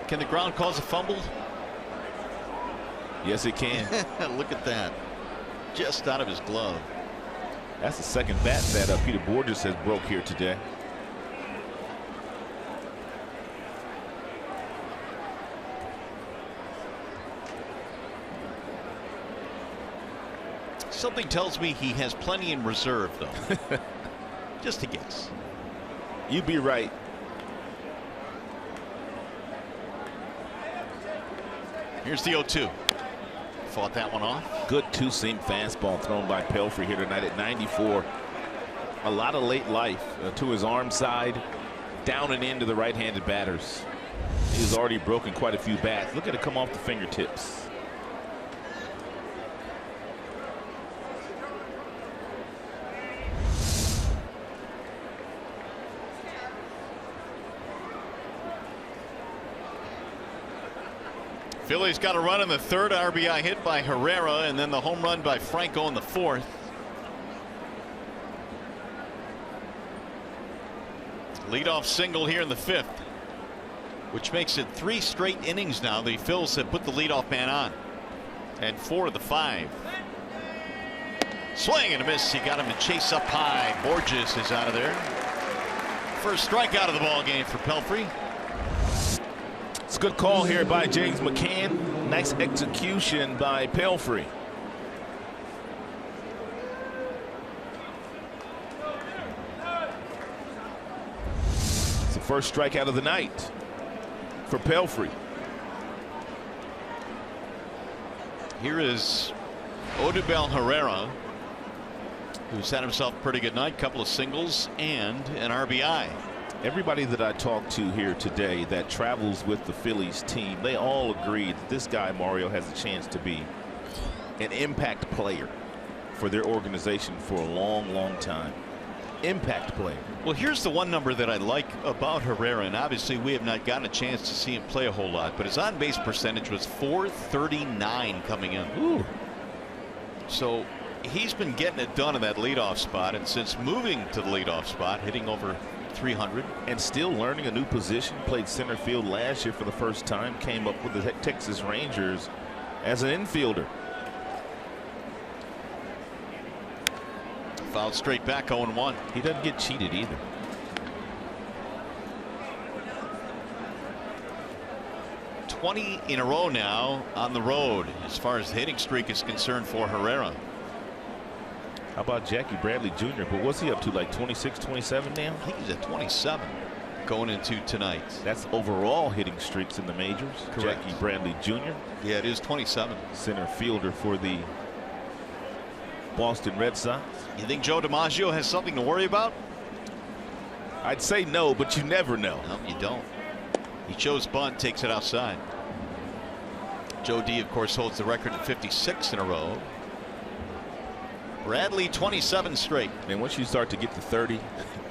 Can the ground cause a fumble? Yes, it can. Look at that. Just out of his glove. That's the second bat that Peter Borges has broke here today. Something tells me he has plenty in reserve, though. Just a guess. You'd be right. Here's the 0-2. Fought that one off. Good 2-seam fastball thrown by Pelfrey here tonight at 94. A lot of late life to his arm side, down and into the right-handed batters. He's already broken quite a few bats. Look at it come off the fingertips. Phillies got a run in the 3rd, RBI hit by Herrera, and then the home run by Franco in the 4th. Leadoff single here in the 5th, which makes it 3 straight innings now. The Phils have put the leadoff man on, and 4 of the 5. Swing and a miss. He got him to chase up high. Borges is out of there. First strikeout of the ball game for Pelfrey. It's a good call here by James McCann. Nice execution by Pelfrey. It's the first strikeout of the night for Pelfrey. Here is Odubel Herrera, who's had himself a pretty good night. Couple of singles and an RBI. Everybody that I talked to here today that travels with the Phillies team, they all agree that this guy Mario has a chance to be an impact player for their organization for a long, long time. Impact player. Well, here's the one number that I like about Herrera, and obviously we have not gotten a chance to see him play a whole lot, but his on-base percentage was .439 coming in. Ooh. So he's been getting it done in that leadoff spot, and since moving to the leadoff spot, hitting over .300. And still learning a new position. Played center field last year for the first time. Came up with the Texas Rangers as an infielder. Fouled straight back, 0-1. He doesn't get cheated either. .20 in a row now on the road as far as the hitting streak is concerned for Herrera. How about Jackie Bradley Jr.? But what's he up to, like 26, 27 now? I think he's at 27 going into tonight. That's overall hitting streaks in the majors. Correct. Jackie Bradley Jr. Yeah, it is 27. Center fielder for the Boston Red Sox. You think Joe DiMaggio has something to worry about? I'd say no, but you never know. No, you don't. He chose bunt, takes it outside. Joe D, of course, holds the record at 56 in a row. Bradley 27 straight. And once you start to get to 30,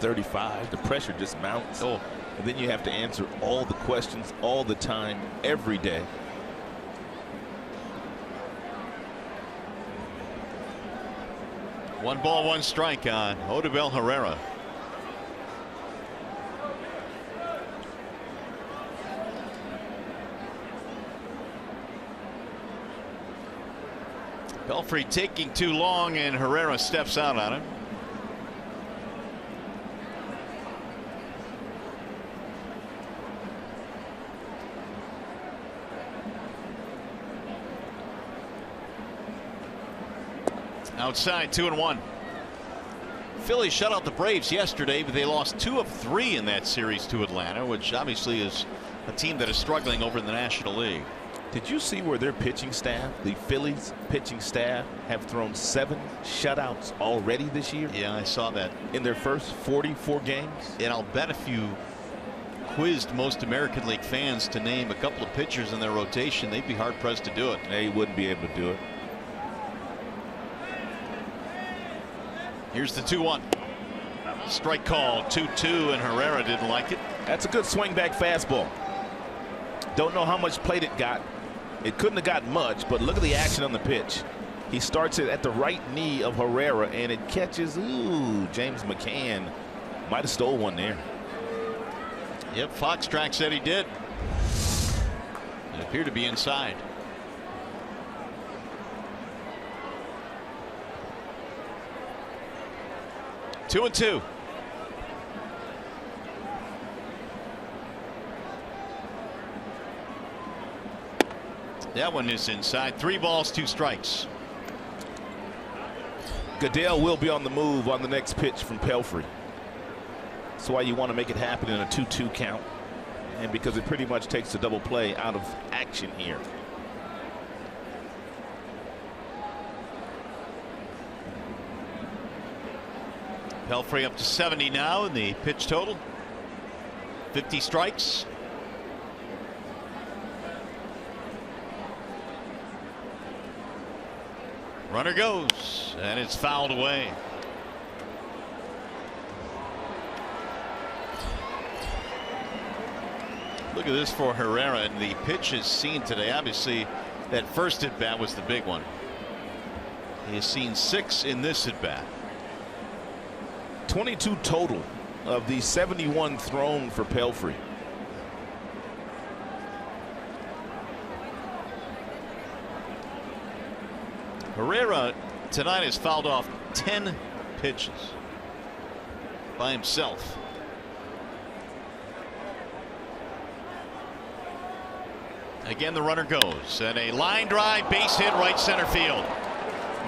35, the pressure just mounts. Oh. And then you have to answer all the questions all the time, every day. One ball, one strike on Odubel Herrera. Belfry taking too long, and Herrera steps out on him. Outside, 2-1. Phillies shut out the Braves yesterday, but they lost 2 of 3 in that series to Atlanta, which obviously is a team that is struggling over in the National League. Did you see where their pitching staff, the Phillies pitching staff, have thrown 7 shutouts already this year? Yeah, I saw that. In their first 44 games? And I'll bet if you quizzed most American League fans to name a couple of pitchers in their rotation, they'd be hard pressed to do it. They wouldn't be able to do it. Here's the 2-1. Strike call, 2-2, and Herrera didn't like it. That's a good swing back fastball. Don't know how much plate it got. It couldn't have got much, but look at the action on the pitch. He starts it at the right knee of Herrera, and it catches. Ooh, James McCann might have stole one there. Yep, Foxtrack said he did. It appeared to be inside. Two and two. That one is inside. 3 balls, 2 strikes. Goodell will be on the move on the next pitch from Pelfrey. That's why you want to make it happen in a 2-2 count, and because it pretty much takes the double play out of action here. Pelfrey up to 70 now in the pitch total. 50 strikes. Runner goes, and it's fouled away. Look at this for Herrera, and the pitches seen today. Obviously, that first at bat was the big one. He has seen 6 in this at bat. 22 total of the 71 thrown for Pelfrey. Herrera tonight has fouled off 10 pitches by himself. Again, the runner goes, and a line drive, base hit, right center field.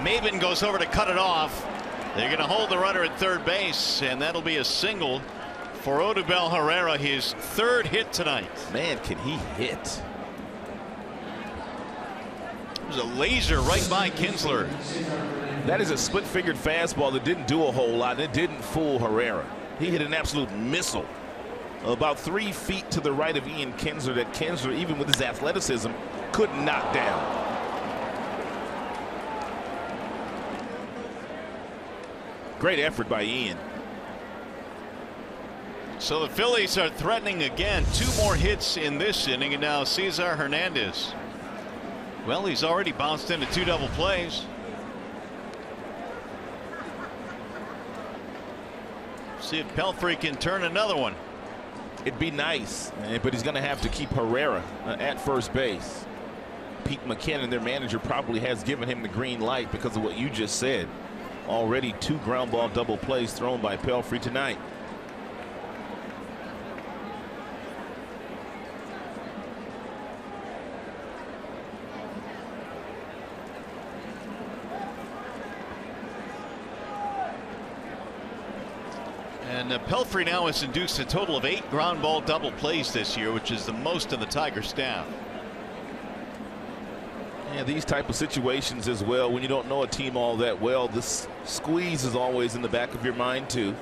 Maben goes over to cut it off. They're going to hold the runner at third base, and that'll be a single for Odubel Herrera, his 3rd hit tonight. Man, can he hit? It was a laser right by Kinsler. That is a split-fingered fastball that didn't do a whole lot, and it didn't fool Herrera. He hit an absolute missile about 3 feet to the right of Ian Kinsler that Kinsler, even with his athleticism, couldn't knock down. Great effort by Ian. So the Phillies are threatening again. 2 more hits in this inning, and now Cesar Hernandez. Well, he's already bounced into 2 double plays. See if Pelfrey can turn another one. It'd be nice, but he's going to have to keep Herrera at first base. Pete McKinnon, their manager, probably has given him the green light because of what you just said. Already 2 ground ball double plays thrown by Pelfrey tonight. And Pelfrey now has induced a total of 8 ground ball double plays this year, which is the most of the Tiger staff. Yeah, these type of situations as well, when you don't know a team all that well, this squeeze is always in the back of your mind too.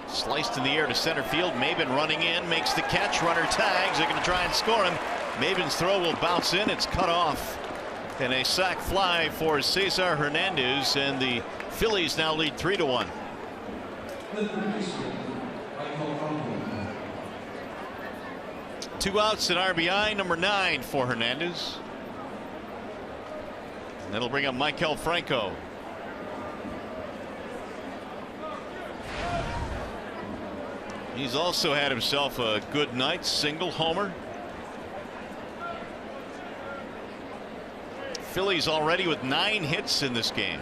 Sliced in the air to center field. Maben running in, makes the catch. Runner tags. They're going to try and score him. Maben's throw will bounce in. It's cut off. And a sac fly for Cesar Hernandez, and the Phillies now lead 3-1. 2 outs and RBI number 9 for Hernandez. And that'll bring up Maikel Franco. He's also had himself a good night. Single homer. Phillies already with 9 hits in this game.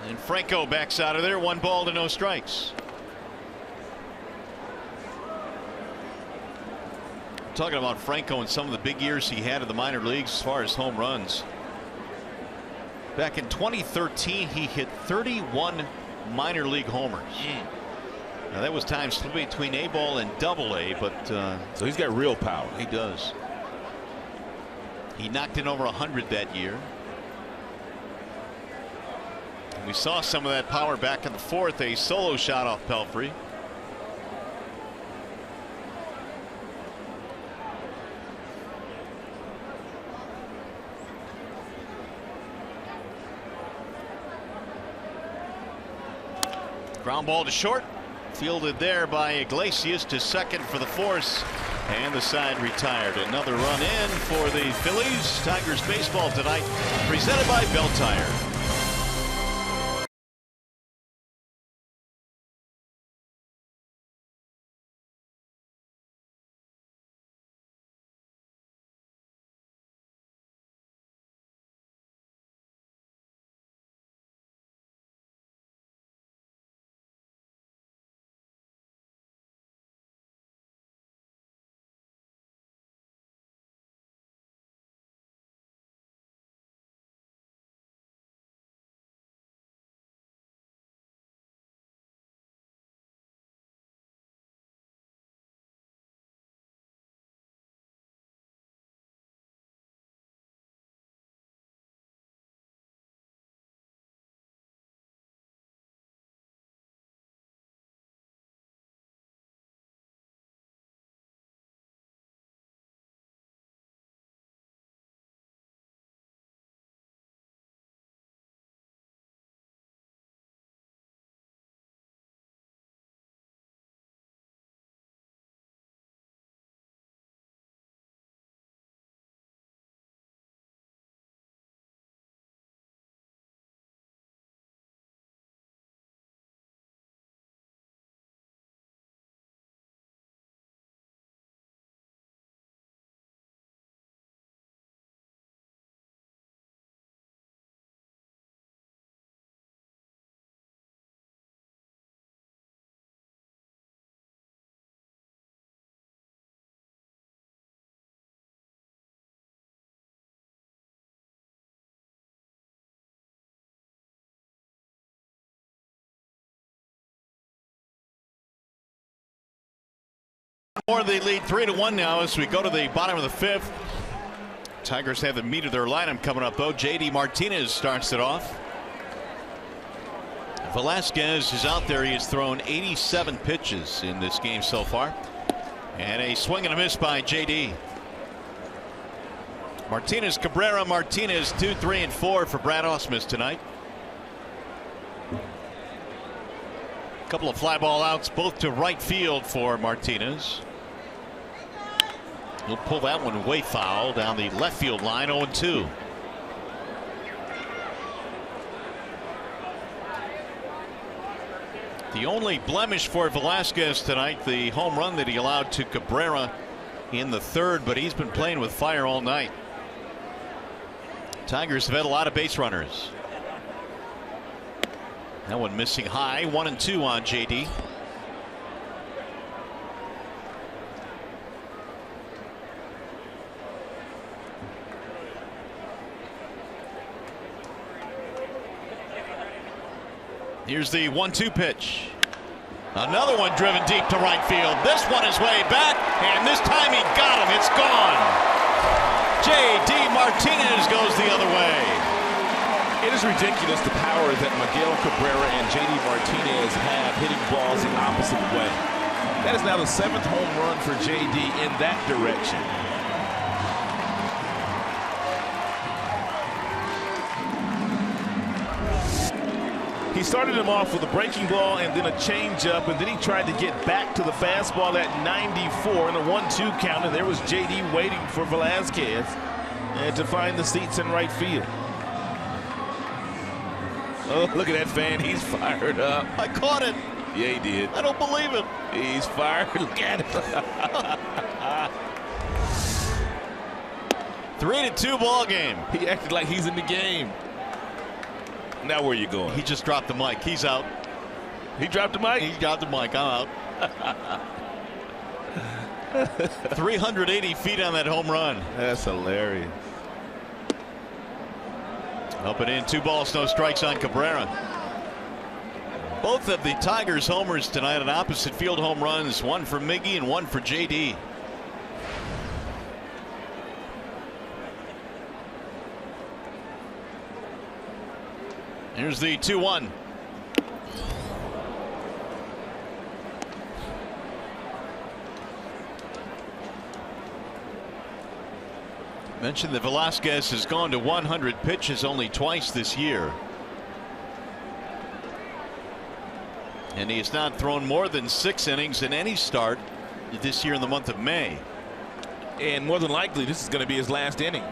And Franco backs out of there. 1 ball to no strikes. Talking about Franco and some of the big years he had in the minor leagues as far as home runs. Back in 2013, he hit 31 minor league homers. Now that was time split between A ball and double A, but so he's got real power. He does. He knocked in over 100 that year. And we saw some of that power back in the 4th. A solo shot off Pelfrey. Ground ball to short, fielded there by Iglesias to second for the force, and the side retired. Another run in for the Phillies. Tigers baseball tonight, presented by Bell Tire. Baltimore, they lead 3-1 now as we go to the bottom of the 5th. Tigers have the meat of their lineup coming up, though. J.D. Martinez starts it off. Velasquez is out there. He has thrown 87 pitches in this game so far. And a swing and a miss by J.D. Martinez, Cabrera, Martinez, 2, 3, and 4 for Brad Ausmus tonight. A couple of fly ball outs, both to right field for Martinez. He'll pull that one way foul down the left field line, 0-2. The only blemish for Velasquez tonight, the home run that he allowed to Cabrera in the 3rd, but he's been playing with fire all night. Tigers have had a lot of base runners. That one missing high, 1-2 on J.D. Here's the 1-2 pitch. Another one driven deep to right field. This one is way back, and this time he got him. It's gone. J.D. Martinez goes the other way. It is ridiculous the power that Miguel Cabrera and J.D. Martinez have hitting balls the opposite way. That is now the 7th home run for J.D. in that direction. He started him off with a breaking ball and then a changeup, and then he tried to get back to the fastball at 94 in a 1-2 count, and there was J.D. waiting for Velasquez to find the seats in right field. Oh, look at that fan. He's fired up. I caught it. Yeah, he did. I don't believe it. He's fired. Look at it. 3-2 ball game. He acted like he's in the game. Now where you going? He just dropped the mic. He's out. He dropped the mic? He dropped the mic. I'm out. 380 feet on that home run. That's hilarious. Up and in, 2 balls, no strikes on Cabrera. Both of the Tigers homers tonight on opposite field home runs, one for Miggy and one for J.D. Here's the 2-1. Mentioned that Velasquez has gone to 100 pitches only twice this year. And he has not thrown more than 6 innings in any start this year in the month of May. And more than likely, this is going to be his last inning.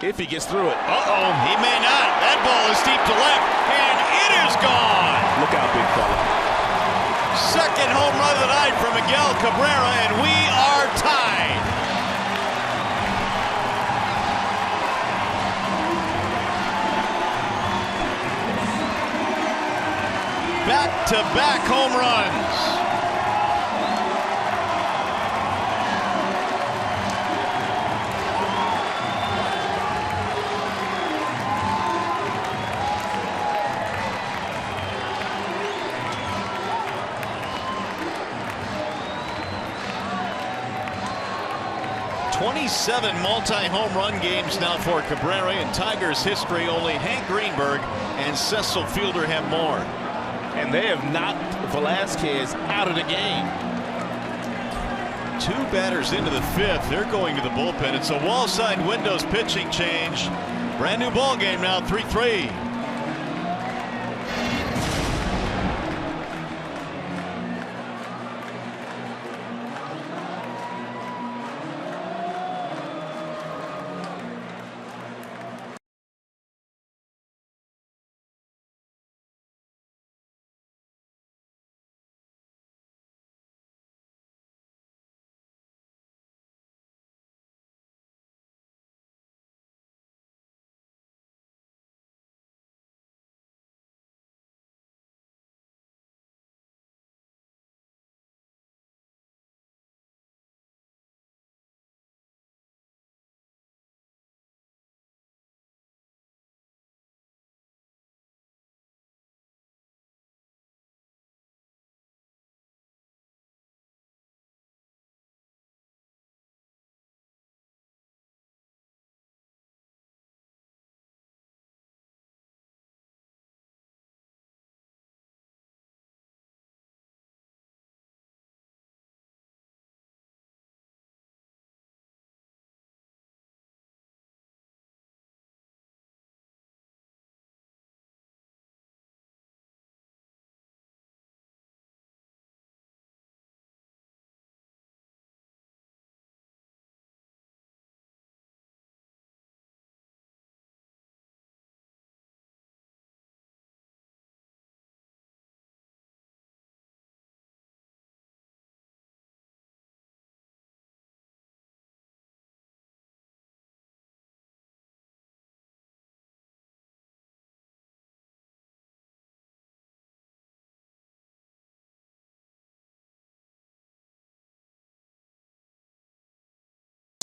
If he gets through it. Uh-oh, he may not. That ball is deep to left, and it is gone. Look out, big fella. Second home run of the night for Miguel Cabrera, and we are tied. Back-to-back home runs. Seven multi-home run games now for Cabrera. In Tigers history, only Hank Greenberg and Cecil Fielder have more. And they have knocked Velasquez out of the game. 2 batters into the 5th. They're going to the bullpen. It's a wall side windows pitching change. Brand new ball game now, 3-3.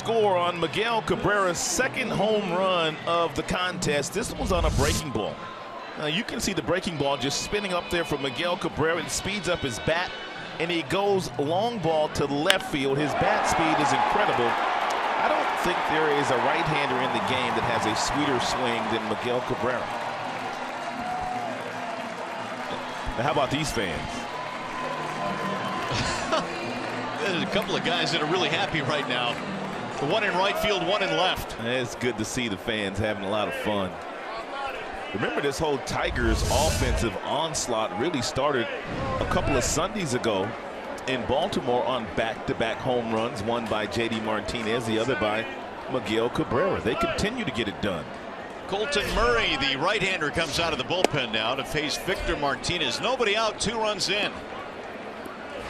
Score on Miguel Cabrera's second home run of the contest. This one's on a breaking ball. Now you can see the breaking ball just spinning up there for Miguel Cabrera. It speeds up his bat, and he goes long ball to left field. His bat speed is incredible. I don't think there is a right-hander in the game that has a sweeter swing than Miguel Cabrera. Now how about these fans? There's a couple of guys that are really happy right now. One in right field, one in left. It's good to see the fans having a lot of fun. Remember, this whole Tigers offensive onslaught really started a couple of Sundays ago in Baltimore on back-to-back home runs, one by J.D. Martinez, the other by Miguel Cabrera. They continue to get it done. Colton Murray, the right-hander, comes out of the bullpen now to face Victor Martinez. Nobody out, 2 runs in.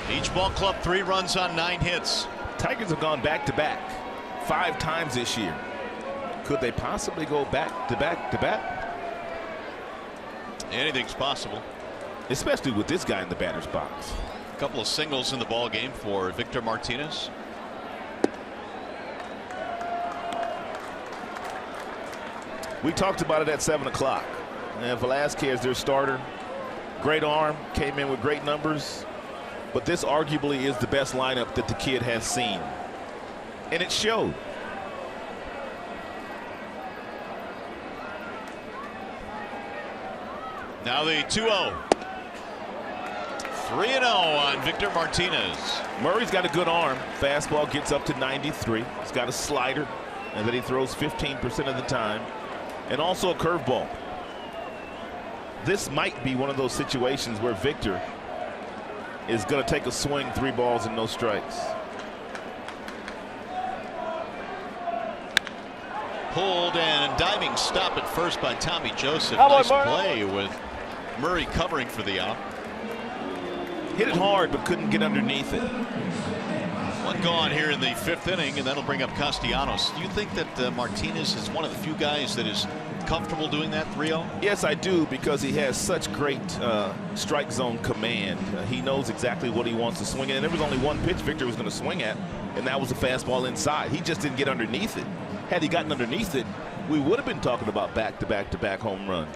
Each ball club 3 runs on 9 hits. Tigers have gone back-to-back 5 times this year. Could they possibly go back-to-back-to-back? Anything's possible, especially with this guy in the batter's box. A couple of singles in the ball game for Victor Martinez. We talked about it at 7 o'clock. And Velasquez, their starter, great arm, came in with great numbers, but this arguably is the best lineup that the kid has seen, and it showed. Now the 2-0. 3-0 on Victor Martinez. Murray's got a good arm. Fastball gets up to 93. He's got a slider, and then he throws 15% of the time, and also a curveball. This might be one of those situations where Victor is going to take a swing, 3 balls and no strikes. Pulled and diving stop at first by Tommy Joseph. Nice play with Murray covering for the out. Hit it hard but couldn't get underneath it. 1 gone here in the 5th inning, and that'll bring up Castellanos. Do you think that Martinez is one of the few guys that is comfortable doing that 3-0? Yes, I do, because he has such great strike zone command. He knows exactly what he wants to swing at, and there was only one pitch Victor was going to swing at, and that was a fastball inside. He just didn't get underneath it. Had he gotten underneath it, we would have been talking about back-to-back-to-back home runs.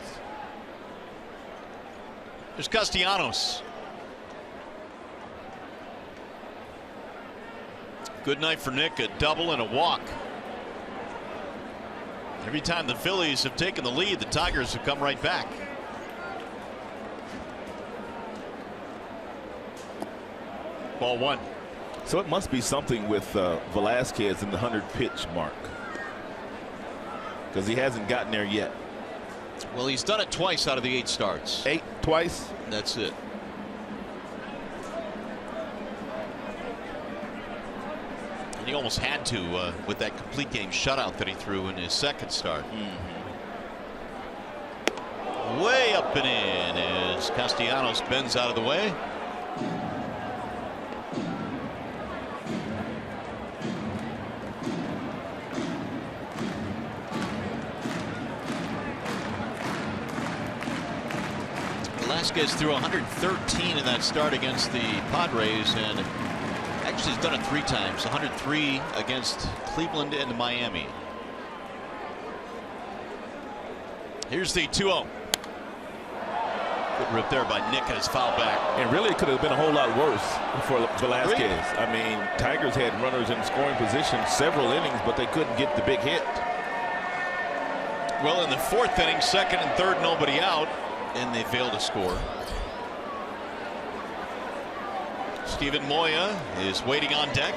There's Castellanos. Good night for Nick, a double and a walk. Every time the Phillies have taken the lead, the Tigers have come right back. Ball 1. So it must be something with Velasquez in the 100-pitch mark, because he hasn't gotten there yet. Well, he's done it twice out of the 8 starts. 8 twice? That's it. And he almost had to with that complete game shutout that he threw in his 2nd start. Way up and in as Castellanos bends out of the way. Velasquez threw 113 in that start against the Padres, and actually has done it 3 times. 103 against Cleveland and Miami. Here's the 2-0. Good rip there by Nick as foul back. And really it could have been a whole lot worse for Velasquez. I mean, Tigers had runners in scoring position several innings, but they couldn't get the big hit. Well, in the 4th inning, 2nd and 3rd, nobody out, and they failed to score. Steven Moya is waiting on deck.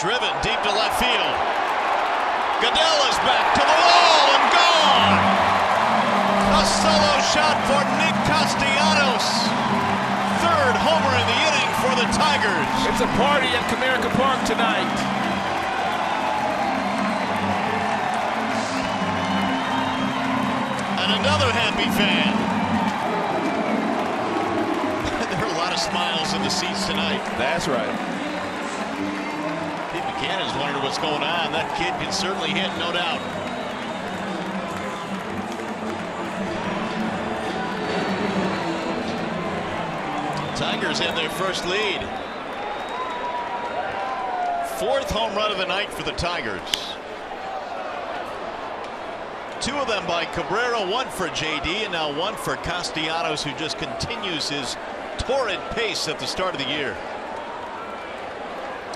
Driven deep to left field. Goodell is back to the wall and gone. A solo shot for Nick Castellanos. 3rd homer in the inning for the Tigers. It's a party at Comerica Park tonight. And another happy fan. There are a lot of smiles in the seats tonight. That's right. Buchanan's wondering what's going on. That kid can certainly hit, no doubt. Tigers have their first lead. Fourth home run of the night for the Tigers. Two of them by Cabrera, one for JD, and now one for Castellanos, who just continues his torrid pace at the start of the year.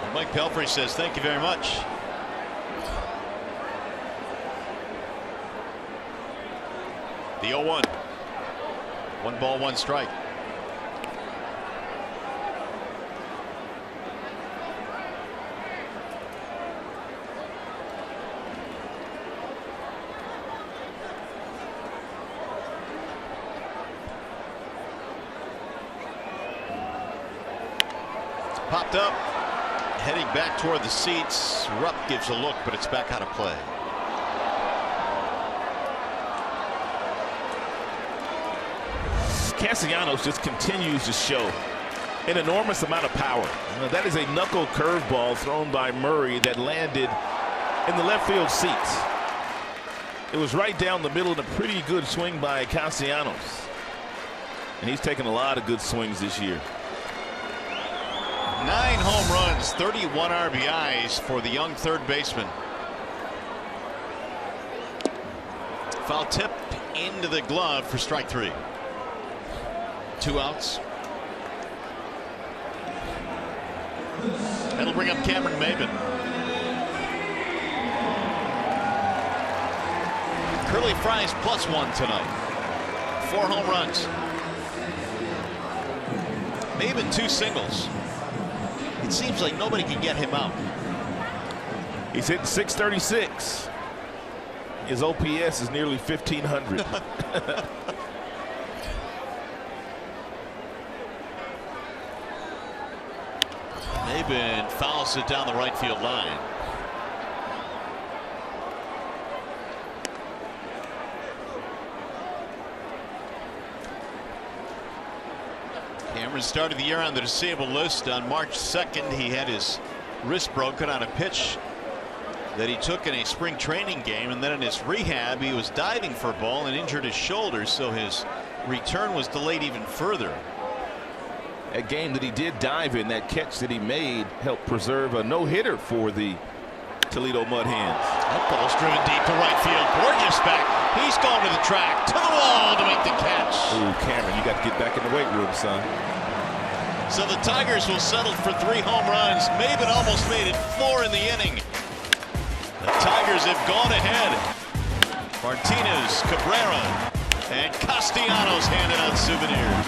And Mike Pelfrey says thank you very much. The 0-1. 1 ball, 1 strike. Popped up, heading back toward the seats. Rupp gives a look, but it's back out of play. Castellanos just continues to show an enormous amount of power. That is a knuckle curveball thrown by Murray that landed in the left field seats. It was right down the middle and a pretty good swing by Castellanos. And he's taken a lot of good swings this year. 9 home runs, 31 RBIs for the young third baseman. Foul tip into the glove for strike 3. 2 outs. That'll bring up Cameron Maybin. Curly Fries +1 tonight. 4 home runs. Maybin 2 singles. It seems like nobody can get him out. He's hitting .636. His OPS is nearly 1,500. Maybin fouls it down the right field line. Cameron started the year on the disabled list. On March 2nd, he had his wrist broken on a pitch that he took in a spring training game, and then in his rehab he was diving for a ball and injured his shoulder, so his return was delayed even further. That game that he did dive in, that catch that he made, helped preserve a no-hitter for the Toledo Mud Hens. That ball's driven deep to right field. Borges back. He's going to the track, to the wall to make the catch. Ooh, Cameron, you got to get back in the weight room, son. So the Tigers will settle for 3 home runs. Maybin almost made it 4 in the inning. The Tigers have gone ahead. Martinez, Cabrera, and Castellanos handing out souvenirs.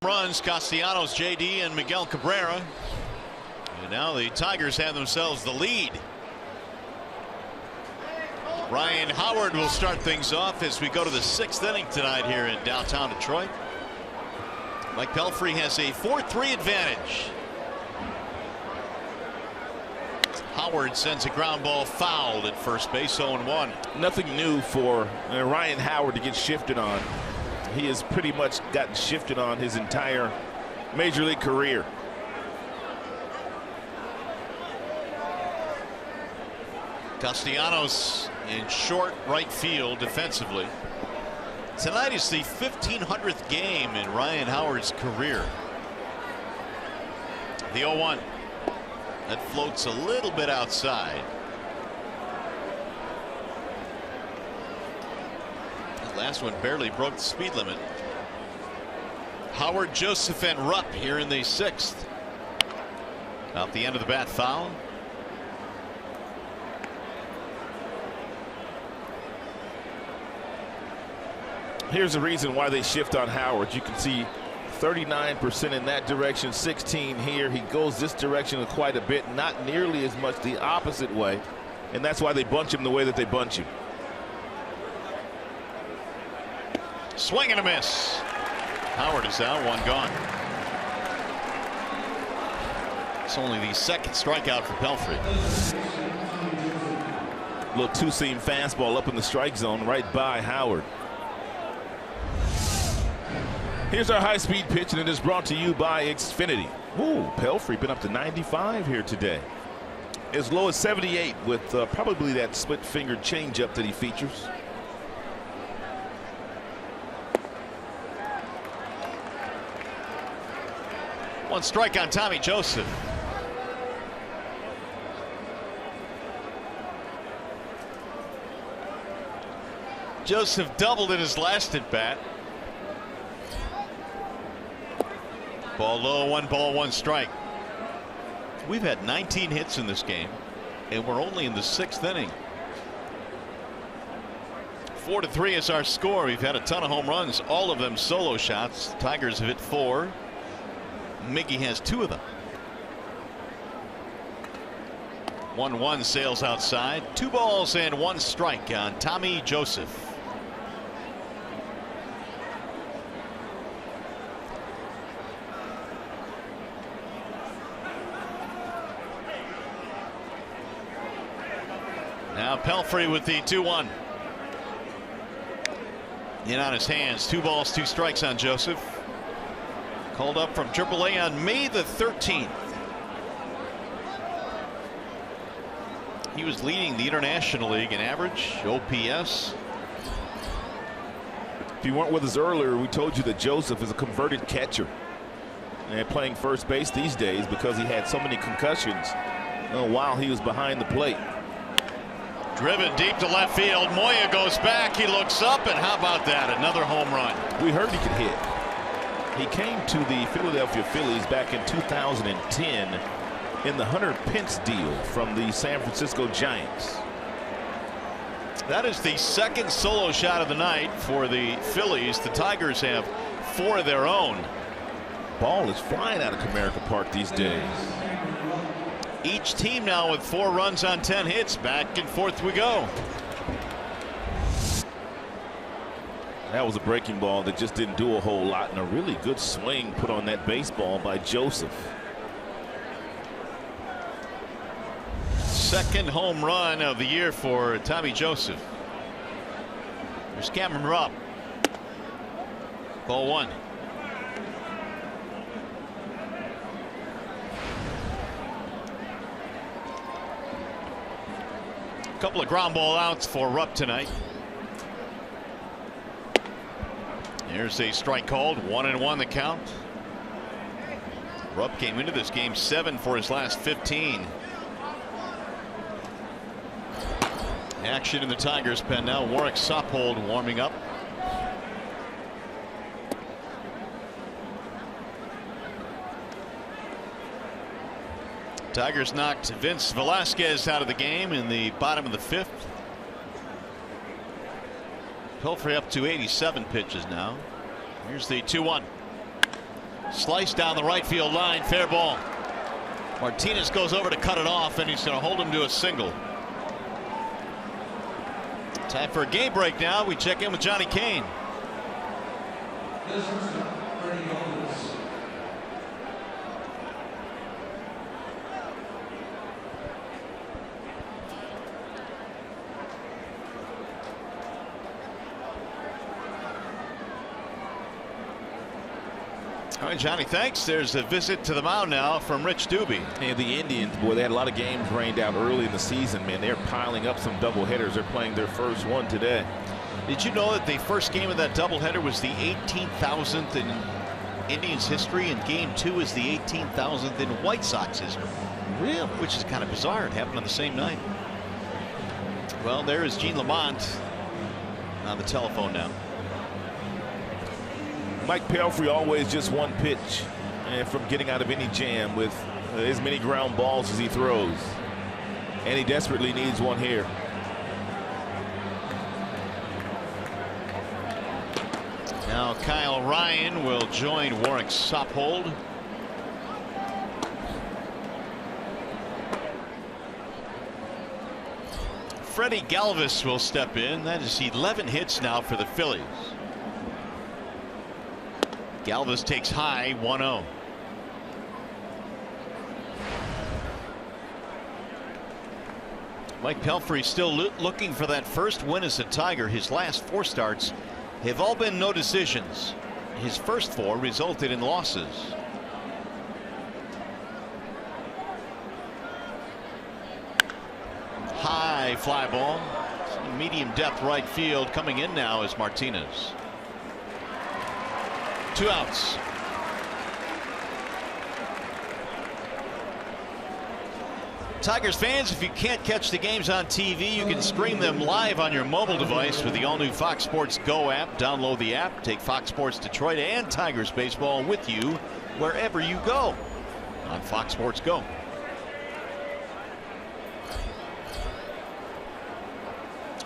Runs Castellanos, JD, and Miguel Cabrera. And now the Tigers have themselves the lead. Ryan Howard will start things off as we go to the 6th inning tonight here in downtown Detroit. Mike Pelfrey has a 4-3 advantage. Howard sends a ground ball fouled at first base, 0-1. Nothing new for Ryan Howard to get shifted on. He has pretty much gotten shifted on his entire major league career. Castellanos in short right field defensively. Tonight is the 1500th game in Ryan Howard's career. The 0-1. That floats a little bit outside. That last one barely broke the speed limit. Howard, Joseph, and Rupp here in the 6th. Out the end of the bat, foul. Here's the reason why they shift on Howard. You can see 39% in that direction, 16 here. He goes this direction quite a bit, not nearly as much the opposite way, and that's why they bunch him the way that they bunch him. Swing and a miss. Howard is out, one gone. It's only the 2nd strikeout for Pelfrey. Little two-seam fastball up in the strike zone right by Howard. Here's our high-speed pitch, and it is brought to you by Xfinity. Ooh, Pelfrey been up to 95 here today. As low as 78 with probably that split-fingered changeup that he features. One strike on Tommy Joseph. Joseph doubled in his last at bat. Ball low, 1 ball, 1 strike. We've had 19 hits in this game, and we're only in the 6th inning. 4-3 is our score. We've had a ton of home runs, all of them solo shots. Tigers have hit 4. Miggy has 2 of them. 1-1 sails outside. 2 balls and 1 strike on Tommy Joseph. Now Pelfrey with the 2-1. In on his hands. 2 balls, 2 strikes on Joseph. Called up from AAA on May the 13th. He was leading the International League in average, OPS. If you weren't with us earlier, we told you that Joseph is a converted catcher and playing first base these days because he had so many concussions while he was behind the plate. Driven deep to left field. Moya goes back. He looks up, and how about that? Another home run. We heard he could hit. He came to the Philadelphia Phillies back in 2010 in the Hunter Pence deal from the San Francisco Giants. That is the 2nd solo shot of the night for the Phillies. The Tigers have 4 of their own. Ball is flying out of Comerica Park these days. Each team now with 4 runs on 10 hits. Back and forth we go. That was a breaking ball that just didn't do a whole lot, and a really good swing put on that baseball by Joseph. 2nd home run of the year for Tommy Joseph. There's Cameron Rupp. Ball 1. A couple of ground ball outs for Rupp tonight. There's a strike called. 1-1 the count. Rupp came into this game 7 for his last 15. Action in the Tigers pen now. Warwick Saupold warming up. Tigers knocked Vince Velasquez out of the game in the bottom of the 5th. Pelfrey up to 87 pitches now. Here's the 2-1. Slice down the right field line. Fair ball. Martinez goes over to cut it off, and he's going to hold him to a single. Time for a game break now. We check in with Johnny Kane. All right, Johnny, thanks. There's a visit to the mound now from Rich Doobie. And the Indians, boy, they had a lot of games rained out early in the season, man. They're piling up some doubleheaders. They're playing their first one today. Did you know that the first game of that doubleheader was the 18,000th in Indians history, and game 2 is the 18,000th in White Sox history? Really? Which is kind of bizarre. It happened on the same night. Well, there is Gene Lamont on the telephone now. Mike Pelfrey always just one pitch and from getting out of any jam with as many ground balls as he throws. And he desperately needs one here. Now Kyle Ryan will join Warwick Sophold. Freddie Galvis will step in. That is 11 hits now for the Phillies. Galvis takes high, 1-0. Mike Pelfrey still looking for that first win as a Tiger. His last 4 starts have all been no decisions. His first 4 resulted in losses. High fly ball. Medium depth right field. Coming in now is Martinez. 2 outs. Tigers fans, if you can't catch the games on TV, you can stream them live on your mobile device with the all-new Fox Sports Go app. Download the app, take Fox Sports Detroit and Tigers baseball with you wherever you go on Fox Sports Go.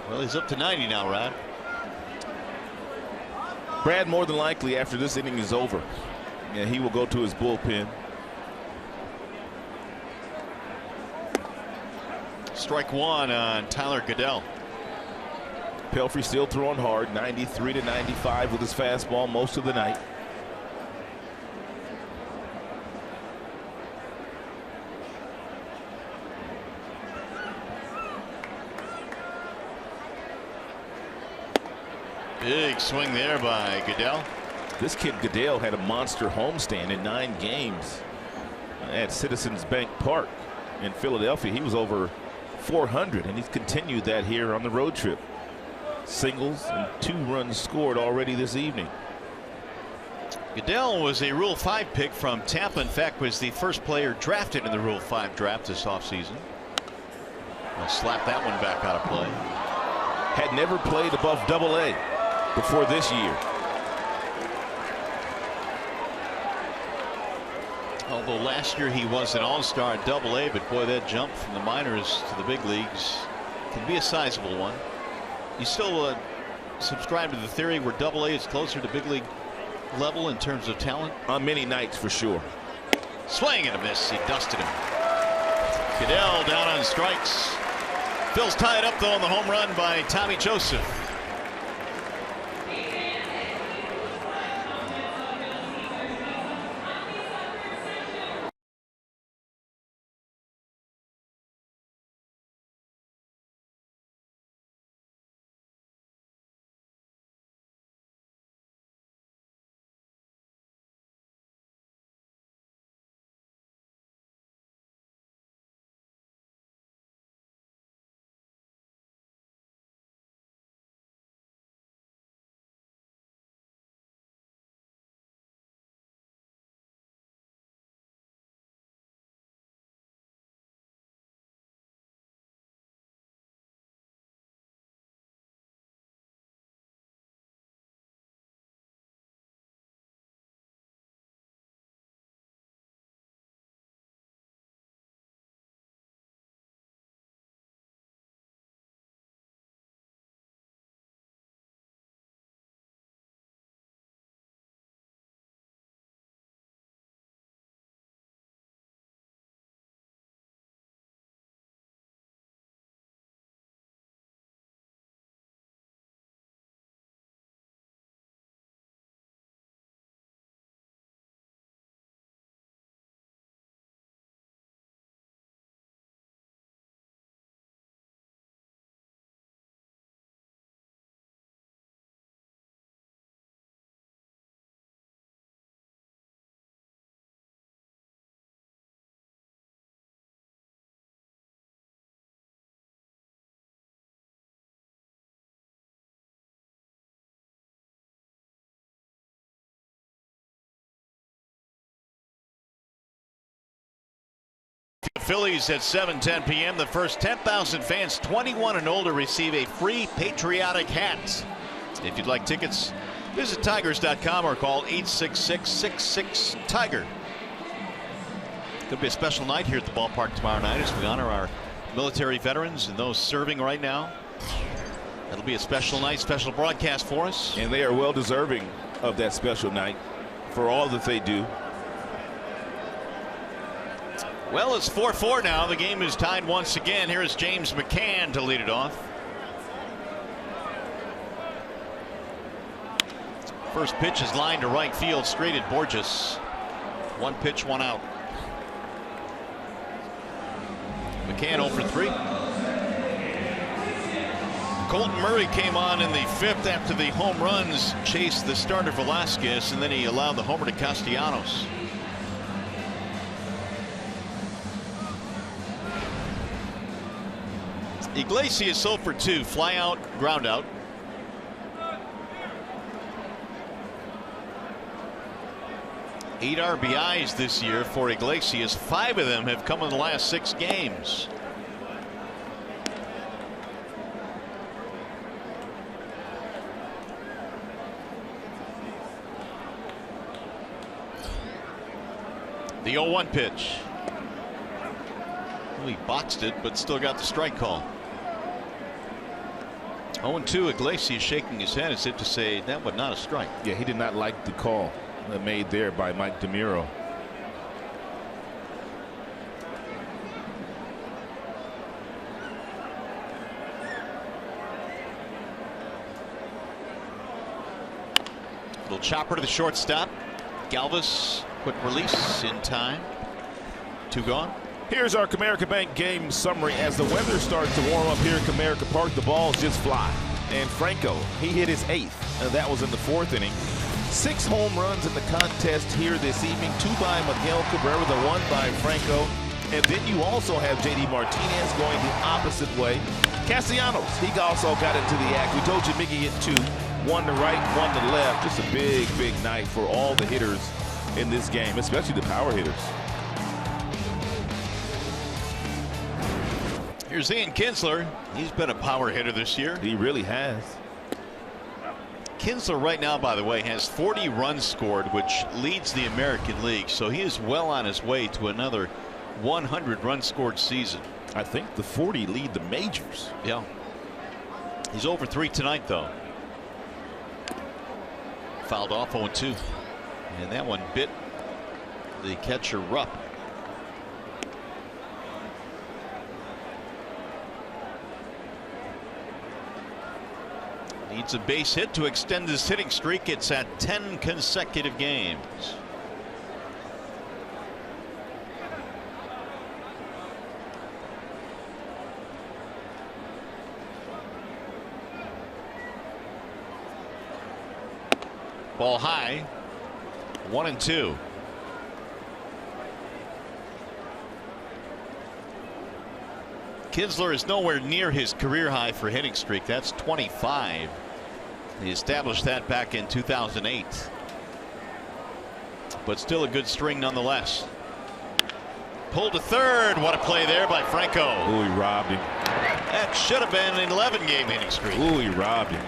Well, he's up to 90 now, Rod. Brad, more than likely after this inning is over, yeah, he will go to his bullpen. Strike 1 on Tyler Goodell. Pelfrey still throwing hard, 93 to 95 with his fastball most of the night. Big swing there by Goodell. This kid Goodell had a monster homestand in 9 games at Citizens Bank Park in Philadelphia. He was over 400, and he's continued that here on the road trip. Singles and 2 runs scored already this evening. Goodell was a Rule 5 pick from Tampa. In fact, was the first player drafted in the Rule 5 draft this offseason. I'll slap that one back out of play. Had never played above AA before this year. Although last year he was an all-star at AA, but boy, that jump from the minors to the big leagues can be a sizable one. You still subscribe to the theory where AA is closer to big league level in terms of talent? On many nights, for sure. Swing and a miss. He dusted him. Goodell down on strikes. Phil's tied up though on the home run by Tommy Joseph. Phillies at 7:10 p.m. The first 10,000 fans 21 and older receive a free patriotic hat. If you'd like tickets, visit Tigers.com or call 866-66-TIGER. Could be a special night here at the ballpark tomorrow night as we honor our military veterans and those serving right now. It'll be a special night, special broadcast for us. And they are well deserving of that special night for all that they do. Well, it's 4-4 now. The game is tied once again. Here is James McCann to lead it off. First pitch is lined to right field, straight at Borges. One pitch, one out. McCann 0 for 3. Colton Murray came on in the 5th after the home runs chased the starter Velasquez, and then he allowed the homer to Castellanos. Iglesias 0 for 2, fly out, ground out. Eight RBIs this year for Iglesias. 5 of them have come in the last 6 games. The 0-1 pitch. Well, he boxed it, but still got the strike call. 0-2. Iglesias shaking his head as if to say that was not a strike. Yeah, he did not like the call made there by Mike DeMuro. Little chopper to the shortstop. Galvis, quick release in time. 2 gone. Here's our Comerica Bank game summary. As the weather starts to warm up here at Comerica Park, the balls just fly. And Franco, he hit his 8th, and that was in the 4th inning. 6 home runs in the contest here this evening. 2 by Miguel Cabrera, the 1 by Franco. And then you also have J.D. Martinez going the opposite way. Castellanos, he also got into the act. We told you Miggy hit 2. 1 to right, 1 to left. Just a big, big night for all the hitters in this game, especially the power hitters. Here's Ian Kinsler. He's been a power hitter this year. He really has. Kinsler right now, by the way, has 40 runs scored, which leads the American League. So he is well on his way to another 100 runs scored season. I think the 40 lead the majors. Yeah. He's over 3 tonight, though. Fouled off 0-2. And that one bit the catcher Rupp. Needs a base hit to extend his hitting streak. It's at 10 consecutive games. Ball high. 1-2. Kinsler is nowhere near his career high for hitting streak. That's 25. He established that back in 2008. But still a good string nonetheless. Pulled to third. What a play there by Franco. Ooh, he robbed him. That should have been an 11-game hitting streak. Ooh, he robbed him.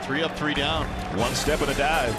3 up, 3 down. 1 step and a dive.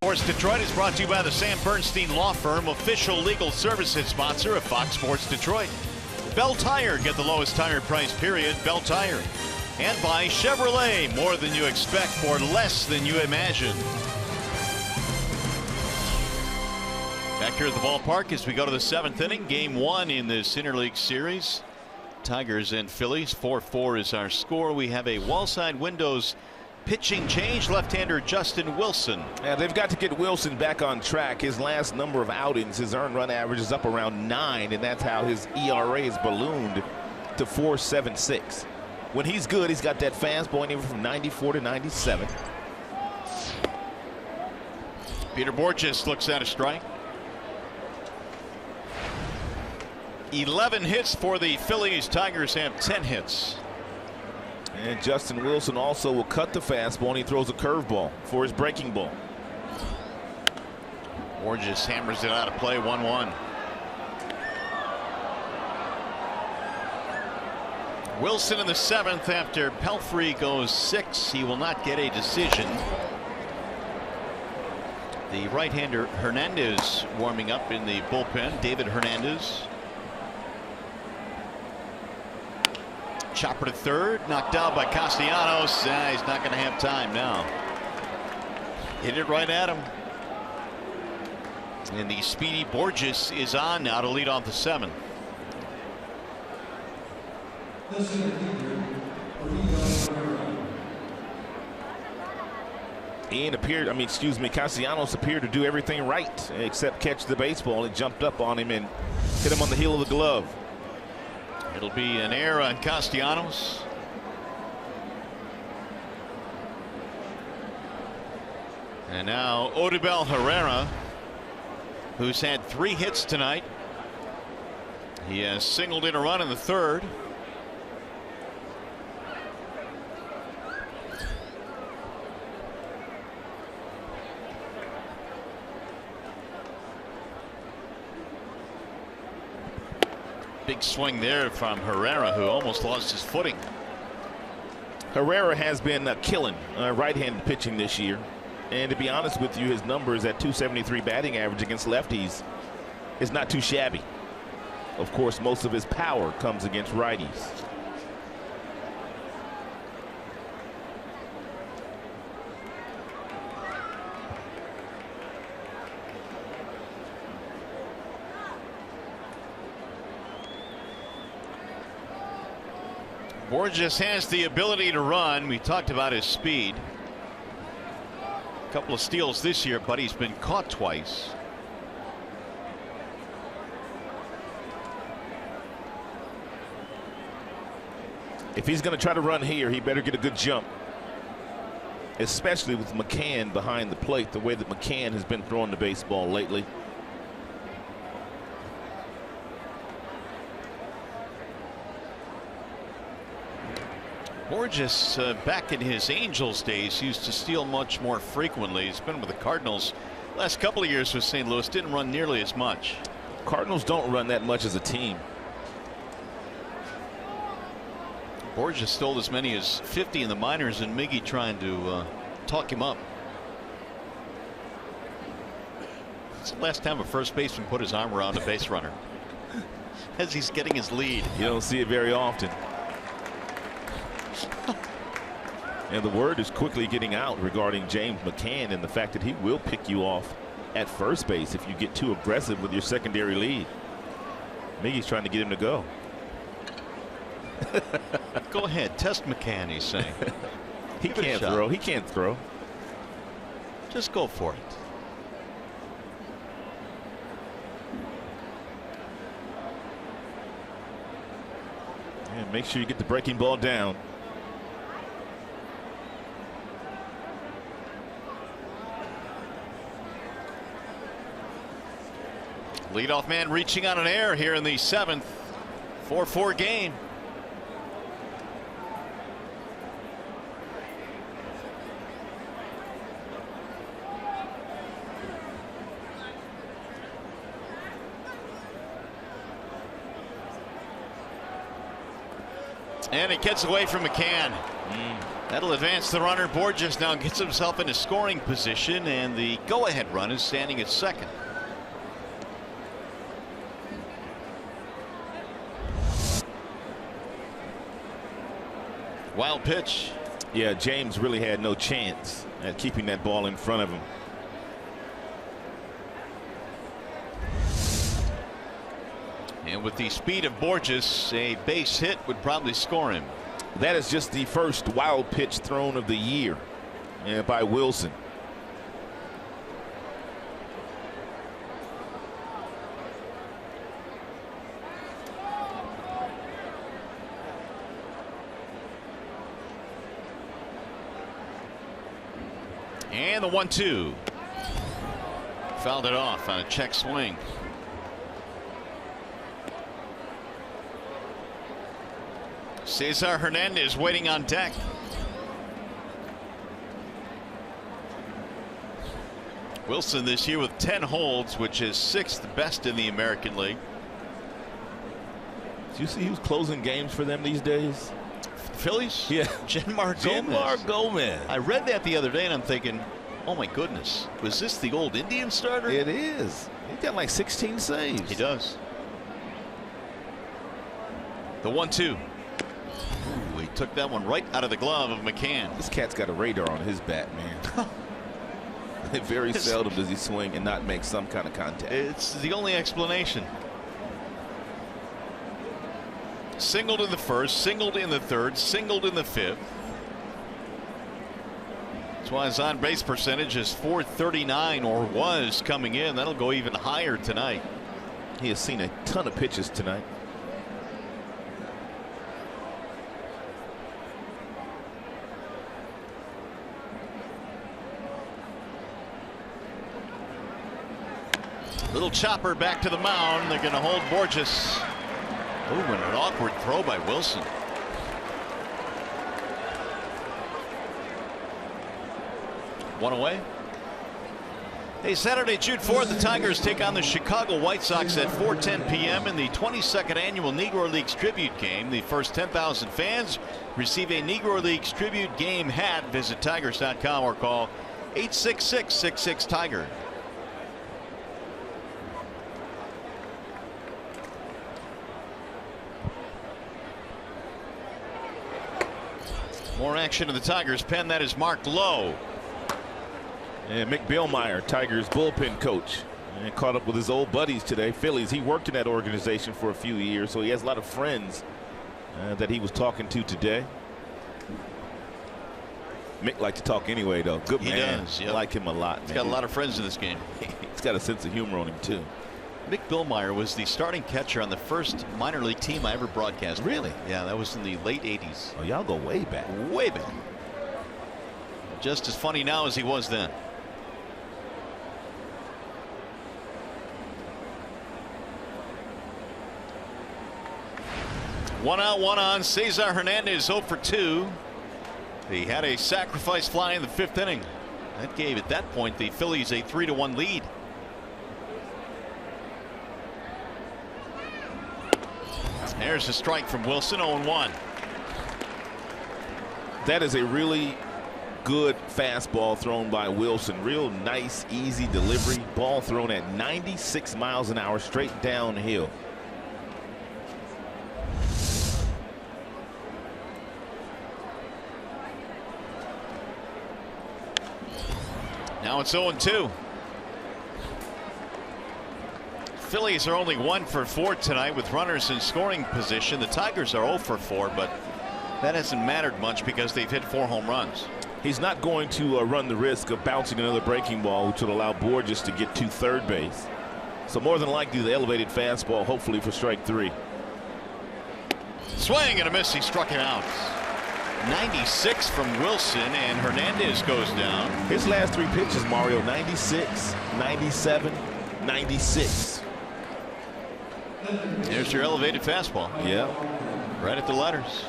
Sports Detroit is brought to you by the Sam Bernstein Law Firm, official legal services sponsor of Fox Sports Detroit. Bell Tire, get the lowest tire price, period. Bell Tire. And by Chevrolet, more than you expect for less than you imagine. Back here at the ballpark as we go to the 7th inning, game 1 in this interleague series. Tigers and Phillies, 4-4 is our score. We have a wall-side windows pitching change. Left-hander Justin Wilson. Yeah, they've got to get Wilson back on track. His last number of outings, his earned run average is up around 9, and that's how his ERA is ballooned to 4.76. When he's good, he's got that fastball anywhere from 94 to 97. Peter Borges looks at a strike. 11 hits for the Phillies. Tigers have 10 hits. And Justin Wilson also will cut the fastball, and he throws a curveball for his breaking ball. Borges hammers it out of play, 1-1. Wilson in the 7th after Pelfrey goes 6. He will not get a decision. The right-hander Hernandez warming up in the bullpen. David Hernandez. Chopper to third, knocked out by Castellanos. He's not going to have time now. Hit it right at him. And the speedy Borges is on now to lead off the 7th. Castellanos appeared to do everything right except catch the baseball. It jumped up on him and hit him on the heel of the glove. It'll be an error on Castellanos. And now Odubel Herrera, who's had 3 hits tonight. He has singled in a run in the 3rd. Big swing there from Herrera, who almost lost his footing. Herrera has been killing right-handed pitching this year, and to be honest with you, his numbers at .273 batting average against lefties is not too shabby. Of course, most of his power comes against righties. Borges has the ability to run. We talked about his speed. A couple of steals this year, but he's been caught twice. If he's going to try to run here, he better get a good jump, especially with McCann behind the plate, the way that McCann has been throwing the baseball lately. Borges, back in his Angels days, used to steal much more frequently. He's been with the Cardinals last couple of years with St. Louis. Didn't run nearly as much. Cardinals don't run that much as a team. Borges stole as many as 50 in the minors, and Miggy trying to talk him up. It's the last time a first baseman put his arm around a base runner as he's getting his lead. You don't see it very often. And the word is quickly getting out regarding James McCann and the fact that he will pick you off at first base if you get too aggressive with your secondary lead. Miggy's trying to get him to go. Go ahead, test McCann, he's saying. He can't throw. He can't throw. Just go for it. And make sure you get the breaking ball down. Leadoff man reaching on an error here in the 7th. 4-4 game. And it gets away from McCann. That'll advance the runner. Borges now gets himself in a scoring position, and the go-ahead run is standing at second. Wild pitch. Yeah, James really had no chance at keeping that ball in front of him. And with the speed of Borges, a base hit would probably score him. That is just the first wild pitch thrown of the year by Wilson. And the 1-2. Fouled it off on a check swing. Cesar Hernandez waiting on deck. Wilson this year with 10 holds, which is 6th best in the American League. Do you see who's closing games for them these days? Phillies? Yeah. Janmar Gomez. I read that the other day and I'm thinking, oh my goodness, was this the old Indian starter? It is. He's got like 16 saves. He does. The 1-2. Ooh, he took that one right out of the glove of McCann. This cat's got a radar on his bat, man. Very seldom does he swing and not make some kind of contact. It's the only explanation. Singled in the first, singled in the third, singled in the fifth. That's why his on base percentage is .439, or was coming in. That'll go even higher tonight. He has seen a ton of pitches tonight. Little chopper back to the mound. They're going to hold Borges. Oh, and an awkward throw by Wilson. One away. Hey, Saturday, June 4th, the Tigers take on the Chicago White Sox at 4:10 p.m. in the 22nd annual Negro Leagues tribute game. The first 10,000 fans receive a Negro Leagues tribute game hat. Visit Tigers.com or call 866-66-TIGER. More action of the Tigers pen. That is marked low. And Mick Billmeyer, Tigers bullpen coach, and caught up with his old buddies today, Phillies. He worked in that organization for a few years, so he has a lot of friends that he was talking to today. Mick liked to talk anyway, though. Good man. He does. Yep. I like him a lot. He's got a lot of friends in this game. He's got a sense of humor on him too. Mick Billmeyer was the starting catcher on the first minor league team I ever broadcast. Really? Yeah, that was in the late 80s. Oh, y'all go way back. Way back. Just as funny now as he was then. One out, one on. Cesar Hernandez 0 for 2. He had a sacrifice fly in the 5th inning. That gave, at that point, the Phillies a 3-1 lead. There's a strike from Wilson. 0-1. That is a really good fastball thrown by Wilson. Real nice, easy delivery. Ball thrown at 96 miles an hour straight downhill. Now it's 0-2. Phillies are only 1 for 4 tonight with runners in scoring position. The Tigers are 0 for 4, but that hasn't mattered much because they've hit 4 home runs. He's not going to run the risk of bouncing another breaking ball, which would allow Borges to get to third base. So more than likely the elevated fastball, hopefully for strike 3. Swing and a miss. He struck him out. 96 from Wilson, and Hernandez goes down. His last 3 pitches, Mario, 96, 97, 96. There's your elevated fastball. Yeah. Right at the letters.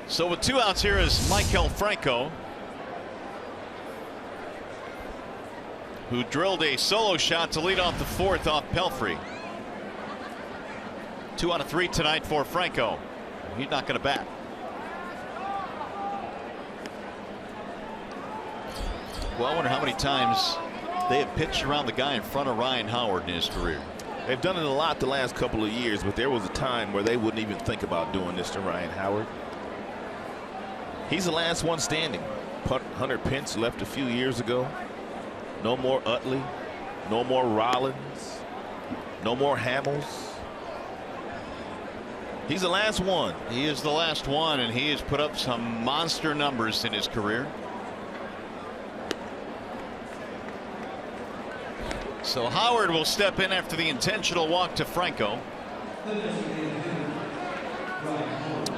So with 2 outs here is Michael Franco, who drilled a solo shot to lead off the 4th off Pelfrey. 2 out of 3 tonight for Franco. He's not going to bat. Well, I wonder how many times they have pitched around the guy in front of Ryan Howard in his career. They've done it a lot the last couple of years, but there was a time where they wouldn't even think about doing this to Ryan Howard. He's the last one standing. Hunter Pence left a few years ago. No more Utley. No more Rollins. No more Hamels. He's the last one. He is the last one, and he has put up some monster numbers in his career. So Howard will step in after the intentional walk to Franco.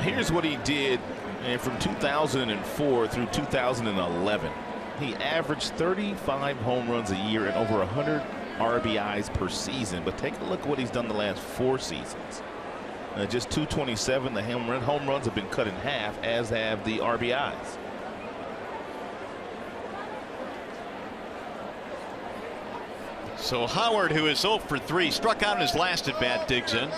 Here's what he did from 2004 through 2011. He averaged 35 home runs a year and over 100 RBIs per season. But take a look at what he's done the last 4 seasons. Just 227. The home runs have been cut in half, as have the RBIs. So Howard, who is 0 for 3, struck out in his last at bat, digs in.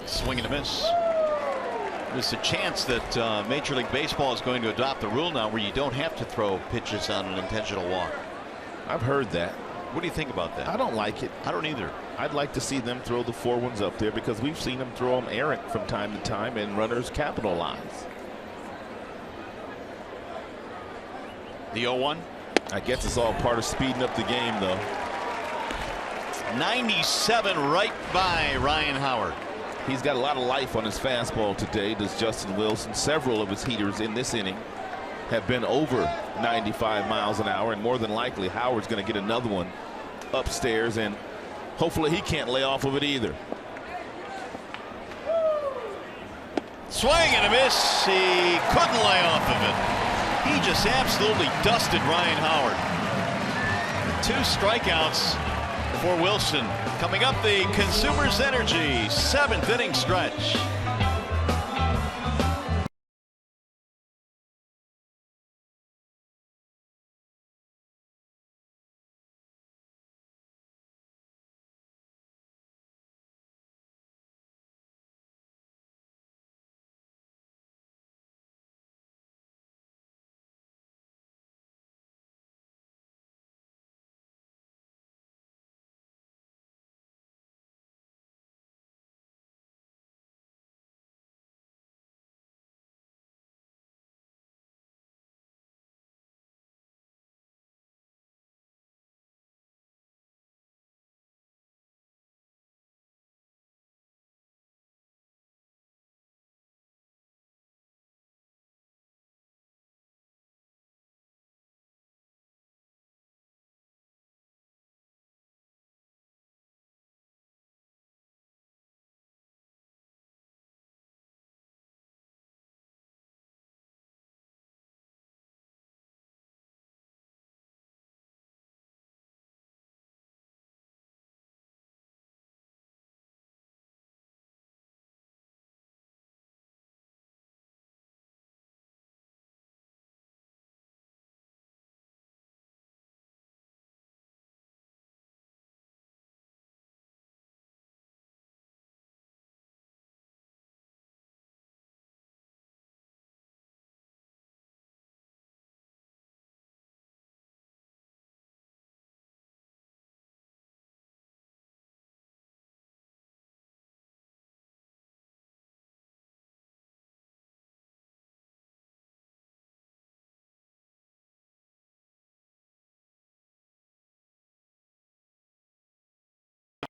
Swing and a miss. There's a chance that Major League Baseball is going to adopt the rule now where you don't have to throw pitches on an intentional walk. I've heard that. What do you think about that? I don't like it. I don't either. I'd like to see them throw the 4 ones up there because we've seen them throw them errant from time to time and runners capitalize. The 0-1. I guess it's all part of speeding up the game, though. 97 right by Ryan Howard. He's got a lot of life on his fastball today, does Justin Wilson. Several of his heaters in this inning have been over 95 miles an hour, and more than likely Howard's going to get another one upstairs, and hopefully he can't lay off of it either. Swing and a miss. He couldn't lay off of it. He just absolutely dusted Ryan Howard. 2 strikeouts for Wilson. Coming up, the Consumers Energy 7th inning stretch.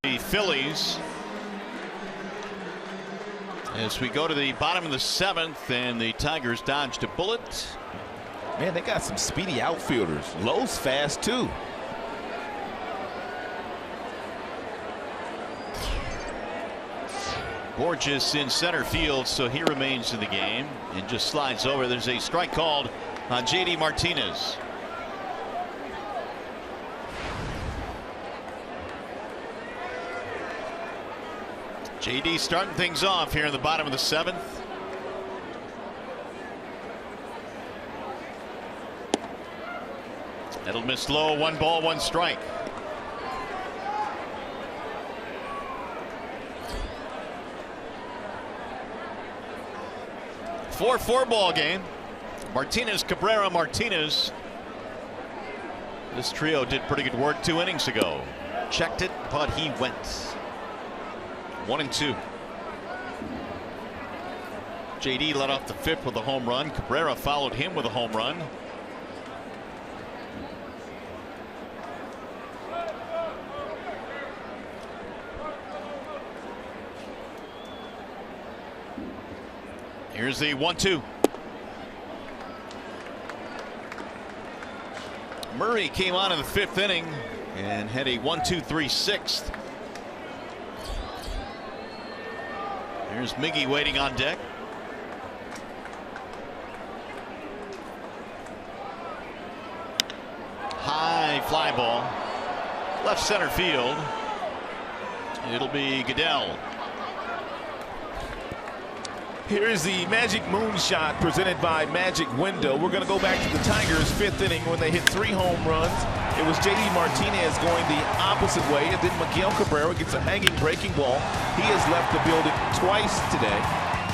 The Phillies, as we go to the bottom of the 7th, and the Tigers dodged a bullet. Man, they got some speedy outfielders. Lowe's fast too. Borges in center field, so he remains in the game and just slides over. There's a strike called on J.D. Martinez. J.D. starting things off here in the bottom of the 7th. That'll miss low. 1 ball, 1 strike. 4-4 ball game. Martinez, Cabrera, Martinez. This trio did pretty good work 2 innings ago. Checked it, but he went. 1-2. JD led off the 5th with a home run. Cabrera followed him with a home run. Here's the 1-2. Murray came on in the 5th inning and had a 1-2-3 6th. Here's Miggy waiting on deck. High fly ball, left center field. It'll be Goodell. Here's the Magic Moonshot presented by Magic Window. We're going to go back to the Tigers' 5th inning when they hit 3 home runs. It was JD Martinez going the opposite way, and then Miguel Cabrera gets a hanging breaking ball. He has left the building twice today.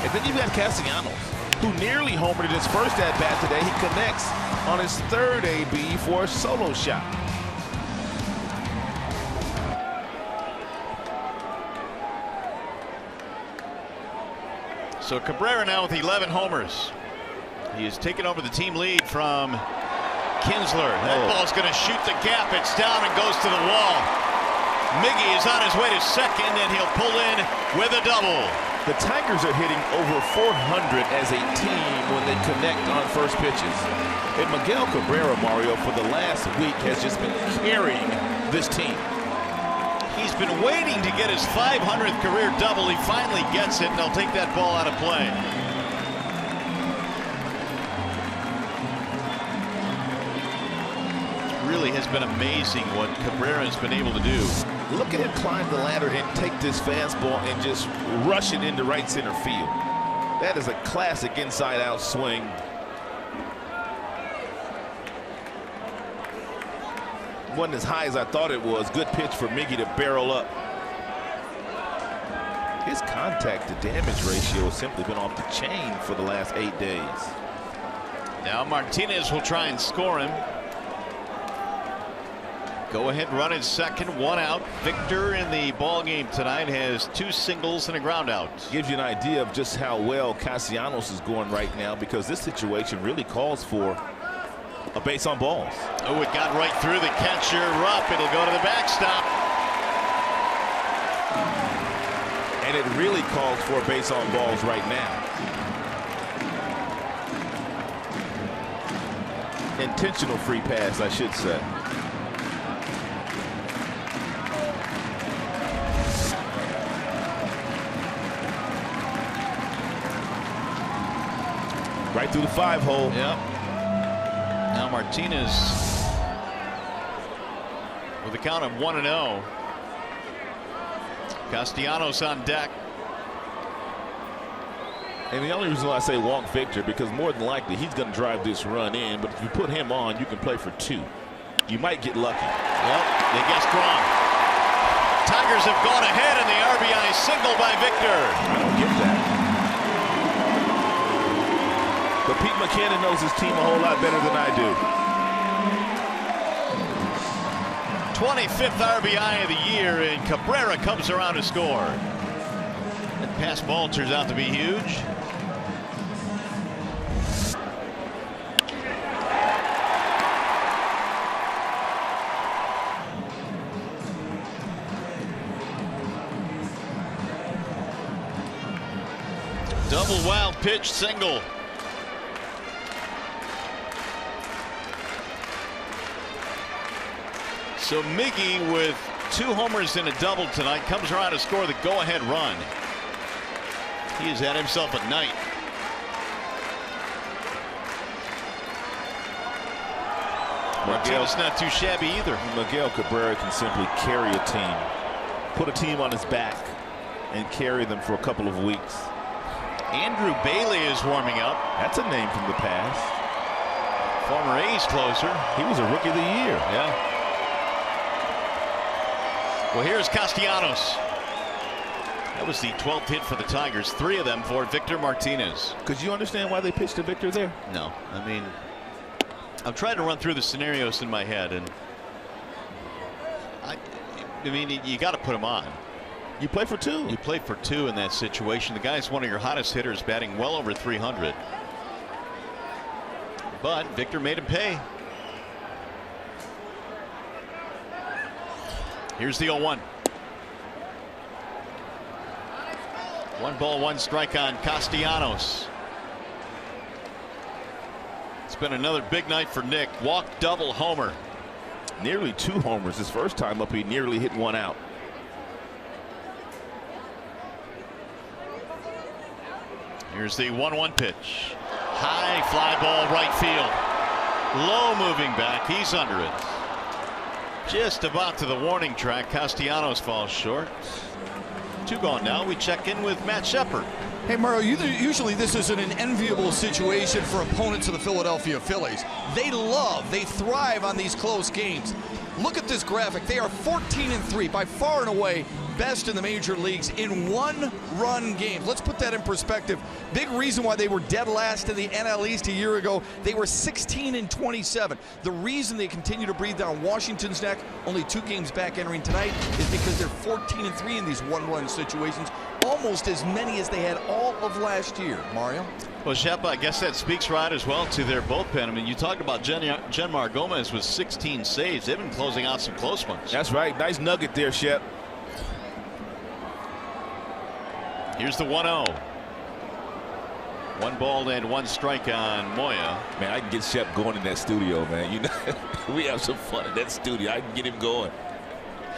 And then you've got Castellanos, who nearly homered in his first at-bat today. He connects on his 3rd AB for a solo shot. So Cabrera now with 11 homers. He has taken over the team lead from Kinsler. That ball's going to shoot the gap. It's down and goes to the wall. Miggy is on his way to second, and he'll pull in with a double. The Tigers are hitting over 400 as a team when they connect on first pitches. And Miguel Cabrera, Mario, for the last week has just been carrying this team. He's been waiting to get his 500th career double. He finally gets it, and they'll take that ball out of play. It really has been amazing what Cabrera has been able to do. Look at him climb the ladder and take this fastball and just rush it into right center field. That is a classic inside-out swing. Wasn't as high as I thought it was. Good pitch for Miggy to barrel up. His contact to damage ratio has simply been off the chain for the last 8 days. Now Martinez will try and score him. Go ahead run at second, 1 out. Victor in the ball game tonight has 2 singles and a ground out. Gives you an idea of just how well Castellanos is going right now, because this situation really calls for a base on balls. Oh, it got right through the catcher. Rupp. It'll go to the backstop. And it really calls for a base on balls right now. Intentional free pass, I should say. Right through the 5-hole. Yep. Now Martinez with a count of 1-0. Castellanos on deck. And the only reason why I say walk Victor, because more than likely he's going to drive this run in, but if you put him on, you can play for 2. You might get lucky. Well, they guessed wrong. Tigers have gone ahead in the RBI single by Victor. I don't get that. But Pete McKinnon knows his team a whole lot better than I do. 25th RBI of the year, and Cabrera comes around to score. That pass ball turns out to be huge. Double wild pitch single. So Miggy with 2 homers and a double tonight comes around to score the go-ahead run. He has had himself a night. Martinez not too shabby either. Miguel Cabrera can simply carry a team, put a team on his back, and carry them for a couple of weeks. Andrew Bailey is warming up. That's a name from the past. Former A's closer. He was a Rookie of the Year. Yeah. Well, here's Castellanos. That was the 12th hit for the Tigers, 3 of them for Victor Martinez. Could you understand why they pitched to Victor there? No, I mean, I'm trying to run through the scenarios in my head, and I mean, you got to put him on. You play for 2. You play for 2 in that situation. The guy's one of your hottest hitters, batting well over 300. But Victor made him pay. Here's the 0-1. 1 ball, 1 strike on Castellanos. It's been another big night for Nick. Walk, double, homer. Nearly 2 homers. His first time up, he nearly hit 1 out. Here's the 1-1 pitch. High fly ball, right field. Low moving back. He's under it. Just about to the warning track. Castellanos falls short. 2 gone now. We check in with Matt Shepard. Hey, Mario, usually this isn't an enviable situation for opponents of the Philadelphia Phillies. They thrive on these close games. Look at this graphic. They are 14-3, by far and away best in the major leagues in 1-run games. Let's put that in perspective. Big reason why they were dead last in the NL East a year ago. They were 16-27. The reason they continue to breathe down Washington's neck, only 2 games back entering tonight, is because they're 14-3 in these 1-run situations, almost as many as they had all of last year. Mario? Well, Shep, I guess that speaks right as well to their bullpen. I mean, you talked about Genmar Gomez with 16 saves. They've been closing out some close ones. That's right. Nice nugget there, Shep. Here's the 1-0. 1 ball and 1 strike on Moya. Man, I can get Shep going in that studio, man. You know, we have some fun in that studio. I can get him going.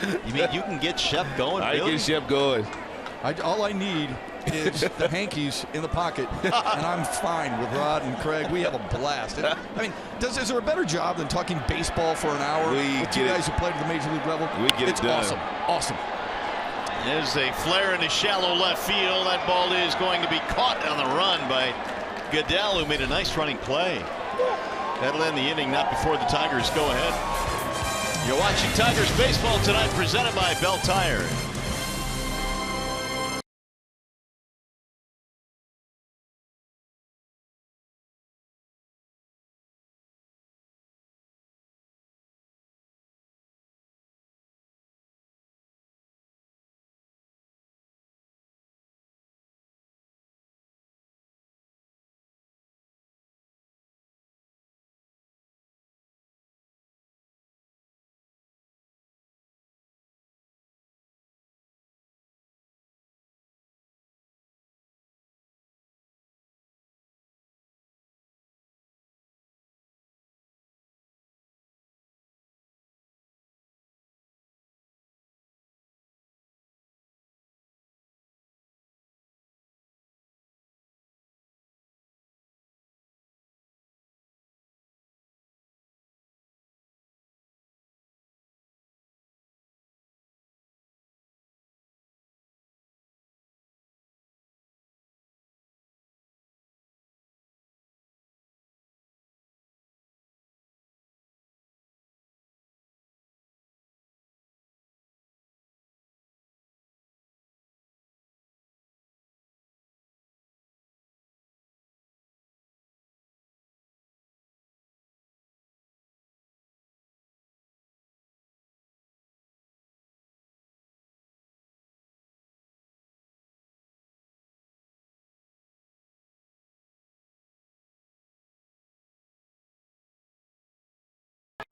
You mean you can get Shep going? I can get Shep going. All I need is the hankies in the pocket, and I'm fine with Rod and Craig. We have a blast. I mean, is there a better job than talking baseball for an hour with 2 guys who played at the major league level? We get it done. It's awesome. There's a flare in the shallow left field. That ball is going to be caught on the run by Goodell, who made a nice running play. That'll end the inning, not before the Tigers go ahead. You're watching Tigers baseball tonight, presented by Bell Tire.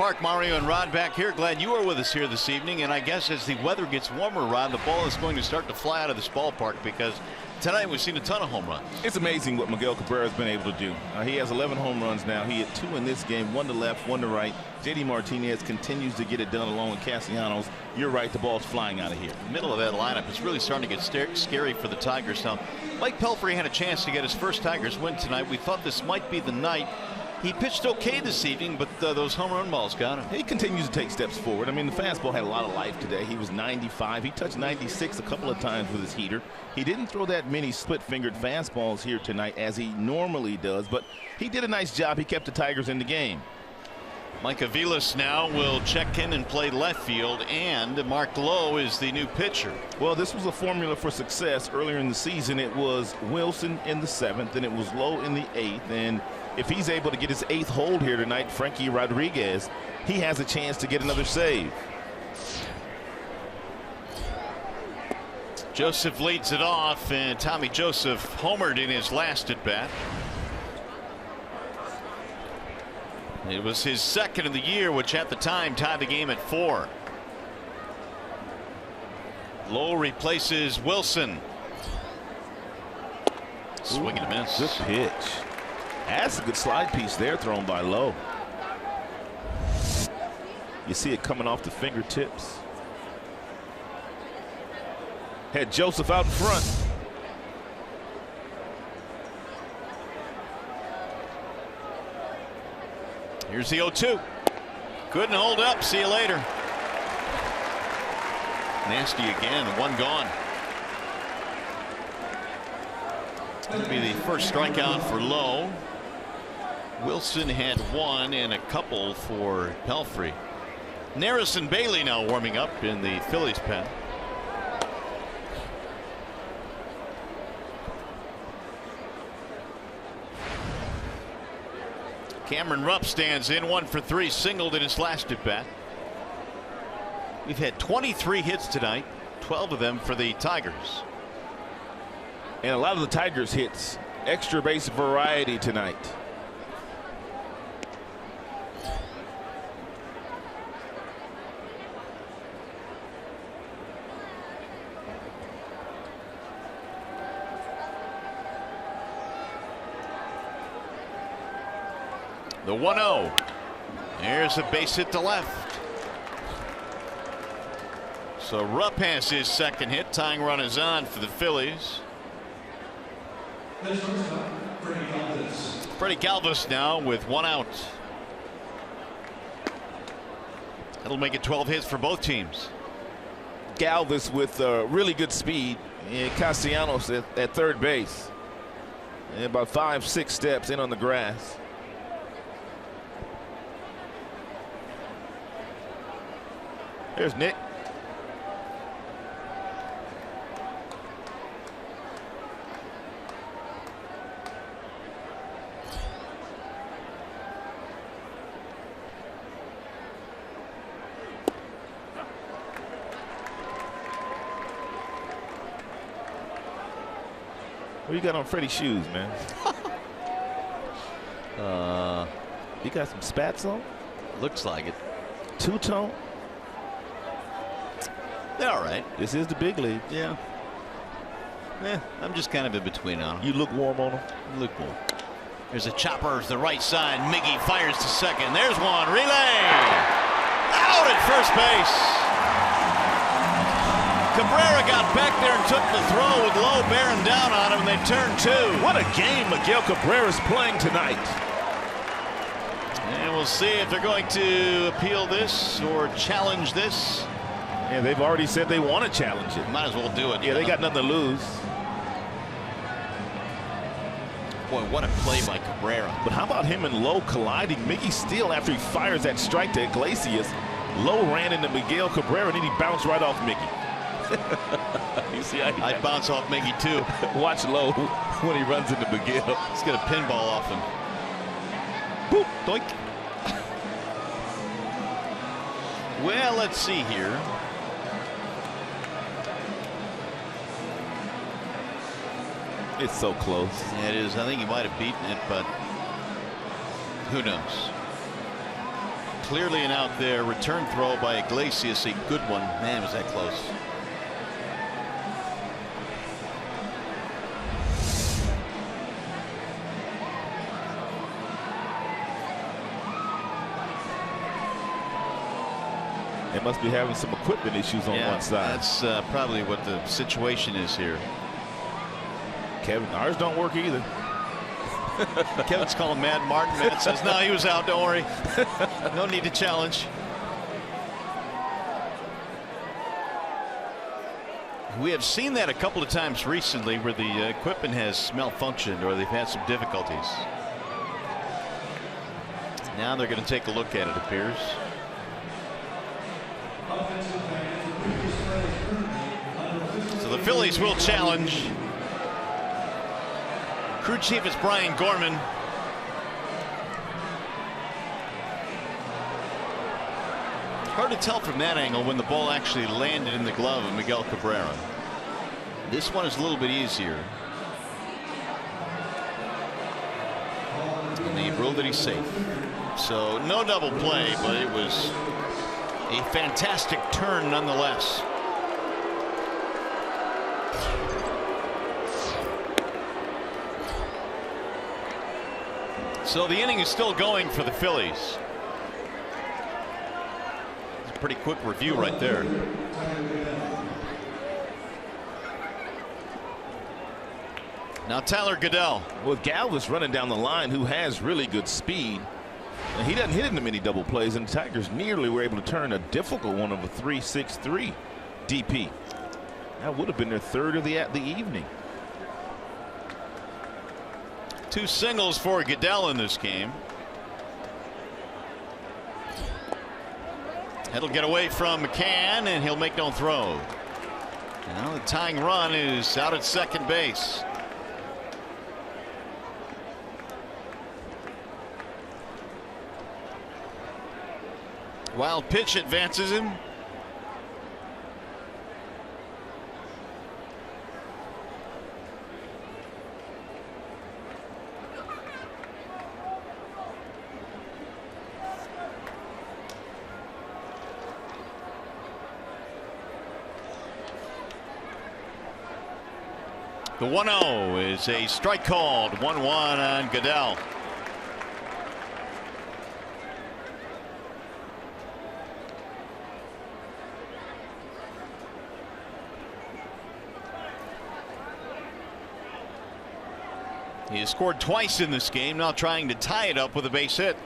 Mark, Mario, and Rod back here. Glad you are with us here this evening. And I guess as the weather gets warmer, Rod, the ball is going to start to fly out of this ballpark, because tonight we've seen a ton of home runs. It's amazing what Miguel Cabrera has been able to do. He has 11 home runs now. He hit 2 in this game, 1 to left, 1 to right. JD Martinez continues to get it done along with Castellanos. You're right, the ball's flying out of here. Middle of that lineup, it's really starting to get scary for the Tigers now. Mike Pelfrey had a chance to get his first Tigers win tonight. We thought this might be the night. He pitched okay this evening, but those home run balls got him. He continues to take steps forward. I mean, the fastball had a lot of life today. He was 95. He touched 96 a couple of times with his heater. He didn't throw that many split-fingered fastballs here tonight as he normally does, but he did a nice job. He kept the Tigers in the game. Mike Aviles now will check in and play left field, and Mark Lowe is the new pitcher. Well, this was a formula for success earlier in the season. It was Wilson in the 7th, and it was Lowe in the 8th. And if he's able to get his 8th hold here tonight, Frankie Rodriguez, he has a chance to get another save. Joseph leads it off, and Tommy Joseph homered in his last at bat. It was his 2nd of the year, which at the time tied the game at 4. Lowe replaces Wilson. Swing and a miss. Good pitch. That's a good slide piece there thrown by Lowe. You see it coming off the fingertips. Had Joseph out in front. Here's the 0-2. Couldn't hold up. See you later. Nasty again. 1 gone. That'll be the first strikeout for Lowe. Wilson had 1 and a couple for Pelfrey. Neris and Bailey now warming up in the Phillies pen. Cameron Rupp stands in, 1 for 3, singled in his last at bat. We've had 23 hits tonight, 12 of them for the Tigers. And a lot of the Tigers hits extra base variety tonight. The 1-0. There's a base hit to left. So Rupp has his 2nd hit. Tying run is on for the Phillies. Freddie Galvis now with 1 out. That'll make it 12 hits for both teams. Galvis with really good speed, and Castellanos at 3rd base. And about 5-6 steps in on the grass. There's Nick. What you got on Freddie's shoes, man? You got some spats on? Looks like it. Two-tone? They're all right. This is the big league. Yeah. I'm just kind of in between on them. You look warm on them? Lukewarm. There's a chopper to the right side. Miggy fires to 2nd. There's one. Relay. Out at first base. Cabrera got back there and took the throw with Lowe bearing down on him, and they turned 2. What a game Miguel Cabrera's playing tonight. And we'll see if they're going to appeal this or challenge this. Yeah, they've already said they want to challenge it. Might as well do it. Yeah, they got nothing to lose. Boy, what a play by Cabrera. But how about him and Lowe colliding? Miggy Steele, after he fires that strike to Iglesias, Lowe ran into Miguel Cabrera, and then he bounced right off Miggy. You see, I'd bounce off Miggy too. Watch Lowe when he runs into Miguel. He's got a pinball off him. Boop, doink. Well, let's see here. It's so close. Yeah, it is. I think he might have beaten it, but who knows? Clearly an out there. Return throw by Iglesias, a good one. Man, was that close. They must be having some equipment issues on one side. That's probably what the situation is here. Kevin, ours don't work either. Kevin's calling Matt Martin. Matt says, no, he was out. Don't worry. No need to challenge. We have seen that a couple of times recently where the equipment has malfunctioned or they've had some difficulties. Now they're going to take a look at it, appears. So the Phillies will challenge. Crew chief is Brian Gorman. Hard to tell from that angle when the ball actually landed in the glove of Miguel Cabrera. This one is a little bit easier. And they ruled that he's safe. So no double play, but it was a fantastic turn nonetheless. So the inning is still going for the Phillies. It's a pretty quick review right there. Now Tyler Goodell. Well, Galvis running down the line, who has really good speed. And he doesn't hit into many double plays, and the Tigers nearly were able to turn a difficult one of a 3-6-3 DP. That would have been their third of the evening. 2 singles for Goodell in this game. It'll get away from McCann, and he'll make no throw. Now the tying run is out at second base. Wild pitch advances him. The 1-0 is a strike called. 1-1 on Goodell. He has scored twice in this game, now trying to tie it up with a base hit.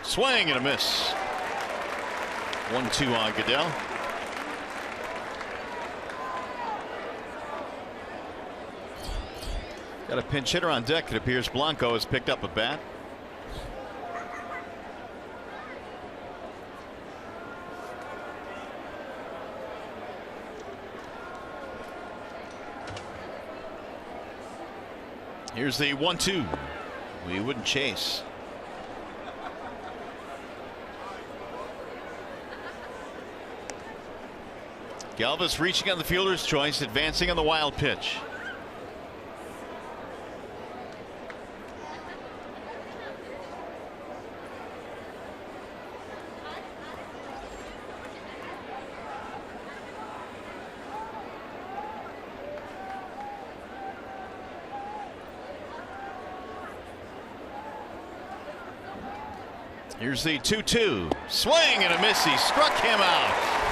Swing and a miss. 1-2 on Goodell. Got a pinch hitter on deck. It appears Blanco has picked up a bat. Here's the 1-2. We wouldn't chase. Galvis reaching on the fielder's choice, advancing on the wild pitch. Here's the 2-2. Swing and a miss. He struck him out.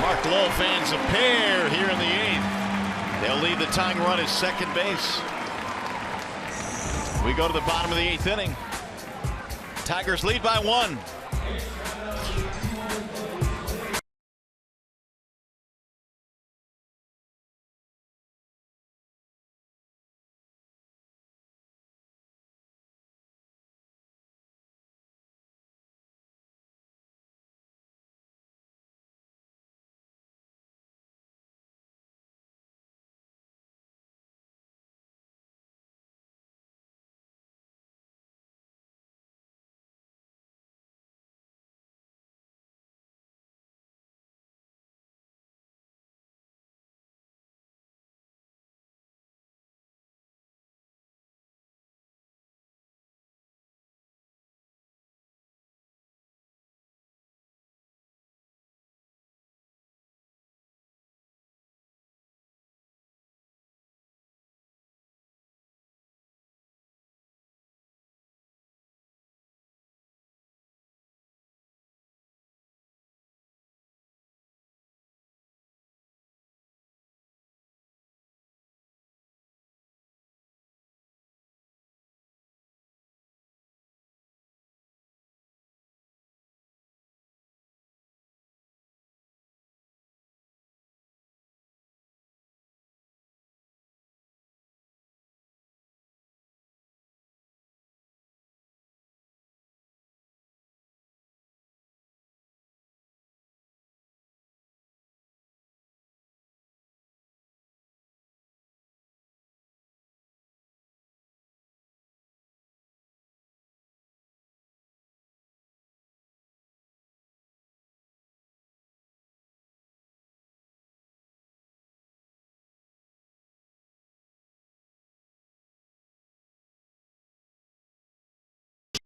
Mark Lowe fans a pair here in the 8th. They'll lead the tying run at second base. We go to the bottom of the 8th inning. Tigers lead by 1.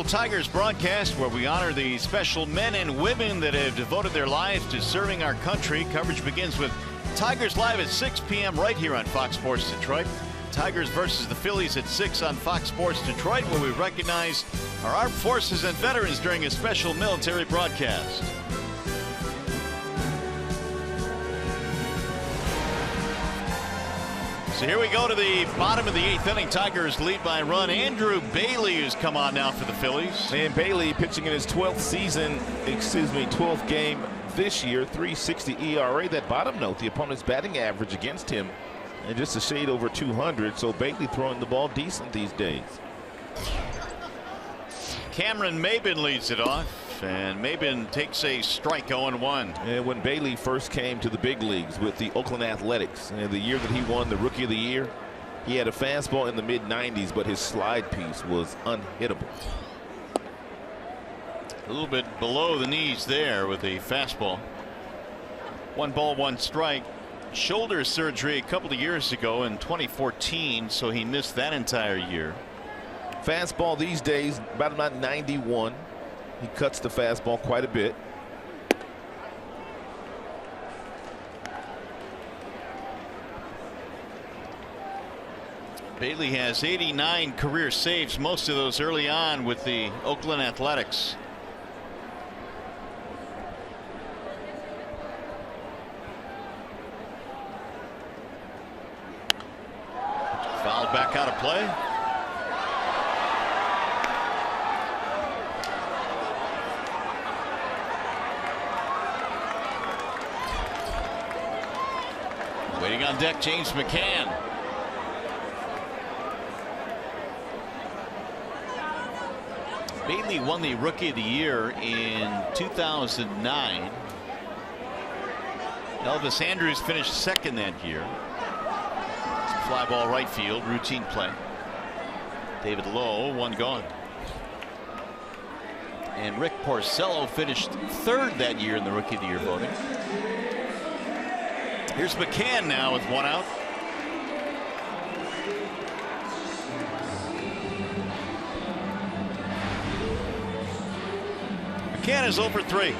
Tigers broadcast, where we honor the special men and women that have devoted their lives to serving our country. Coverage begins with Tigers Live at 6 p.m. right here on Fox Sports Detroit. Tigers versus the Phillies at 6 on Fox Sports Detroit, where we recognize our armed forces and veterans during a special military broadcast. So here we go to the bottom of the 8th inning. Tigers lead by a run. Andrew Bailey has come on now for the Phillies. And Bailey pitching in his 12th game this year, 3.60 ERA. That bottom note, the opponent's batting average against him, and just a shade over 200. So Bailey throwing the ball decent these days. Cameron Maybin leads it off, and Maybin takes a strike, 0-1. And when Bailey first came to the big leagues with the Oakland Athletics, and the year that he won the Rookie of the Year, he had a fastball in the mid-90s, but his slide piece was unhittable. A little bit below the knees there with the fastball. 1 ball, 1 strike. Shoulder surgery a couple of years ago in 2014, so he missed that entire year. Fastball these days about 91. He cuts the fastball quite a bit. Bailey has 89 career saves, most of those early on with the Oakland Athletics. Fouled back out of play. Waiting on deck, James McCann. Bailey won the Rookie of the Year in 2009. Elvis Andrus finished second that year. Fly ball right field, routine play. David Lowe, 1 gone. And Rick Porcello finished third that year in the Rookie of the Year voting. Here's McCann now with 1 out. McCann is over 3.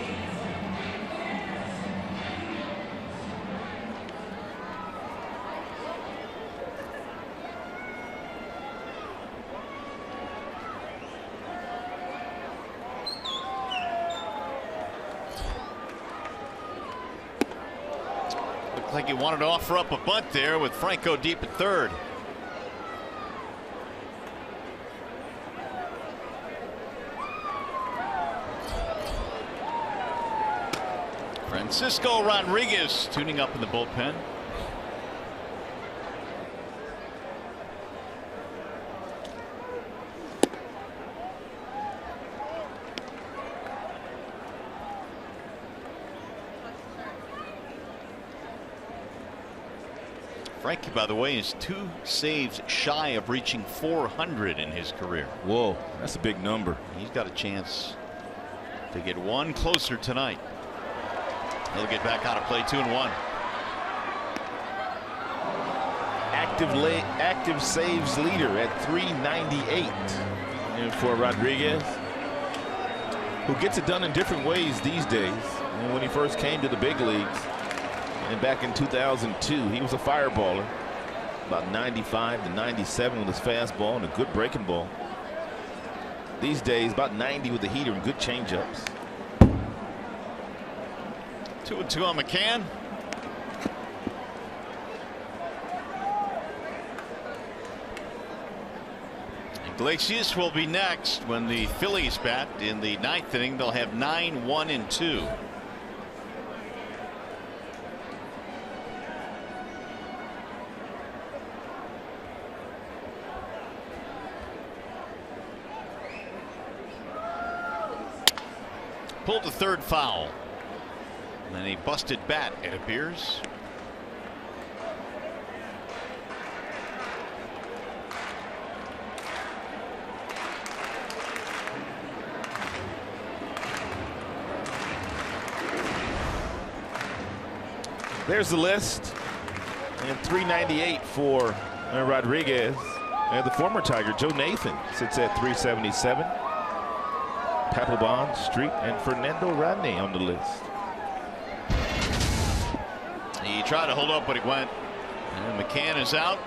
Like he wanted to offer up a bunt there with Franco deep at third. Francisco Rodriguez tuning up in the bullpen. Frankie, by the way, is 2 saves shy of reaching 400 in his career. Whoa, that's a big number. He's got a chance to get 1 closer tonight. He'll get back out of play, 2-1. Active saves leader at 398. And for Rodriguez, who gets it done in different ways these days. And when he first came to the big leagues, and back in 2002, he was a fireballer, about 95 to 97 with his fastball and a good breaking ball. These days, about 90 with the heater and good changeups. 2-2 on McCann. Iglesias will be next when the Phillies bat in the 9th inning. They'll have 9, 1, and 2. Pulled the third foul. And then a busted bat, it appears. There's the list. And 398 for Rodriguez. And the former Tiger, Joe Nathan, sits at 377. Papelbon, Street, and Fernando Rodney on the list. He tried to hold up, but he went. And McCann is out.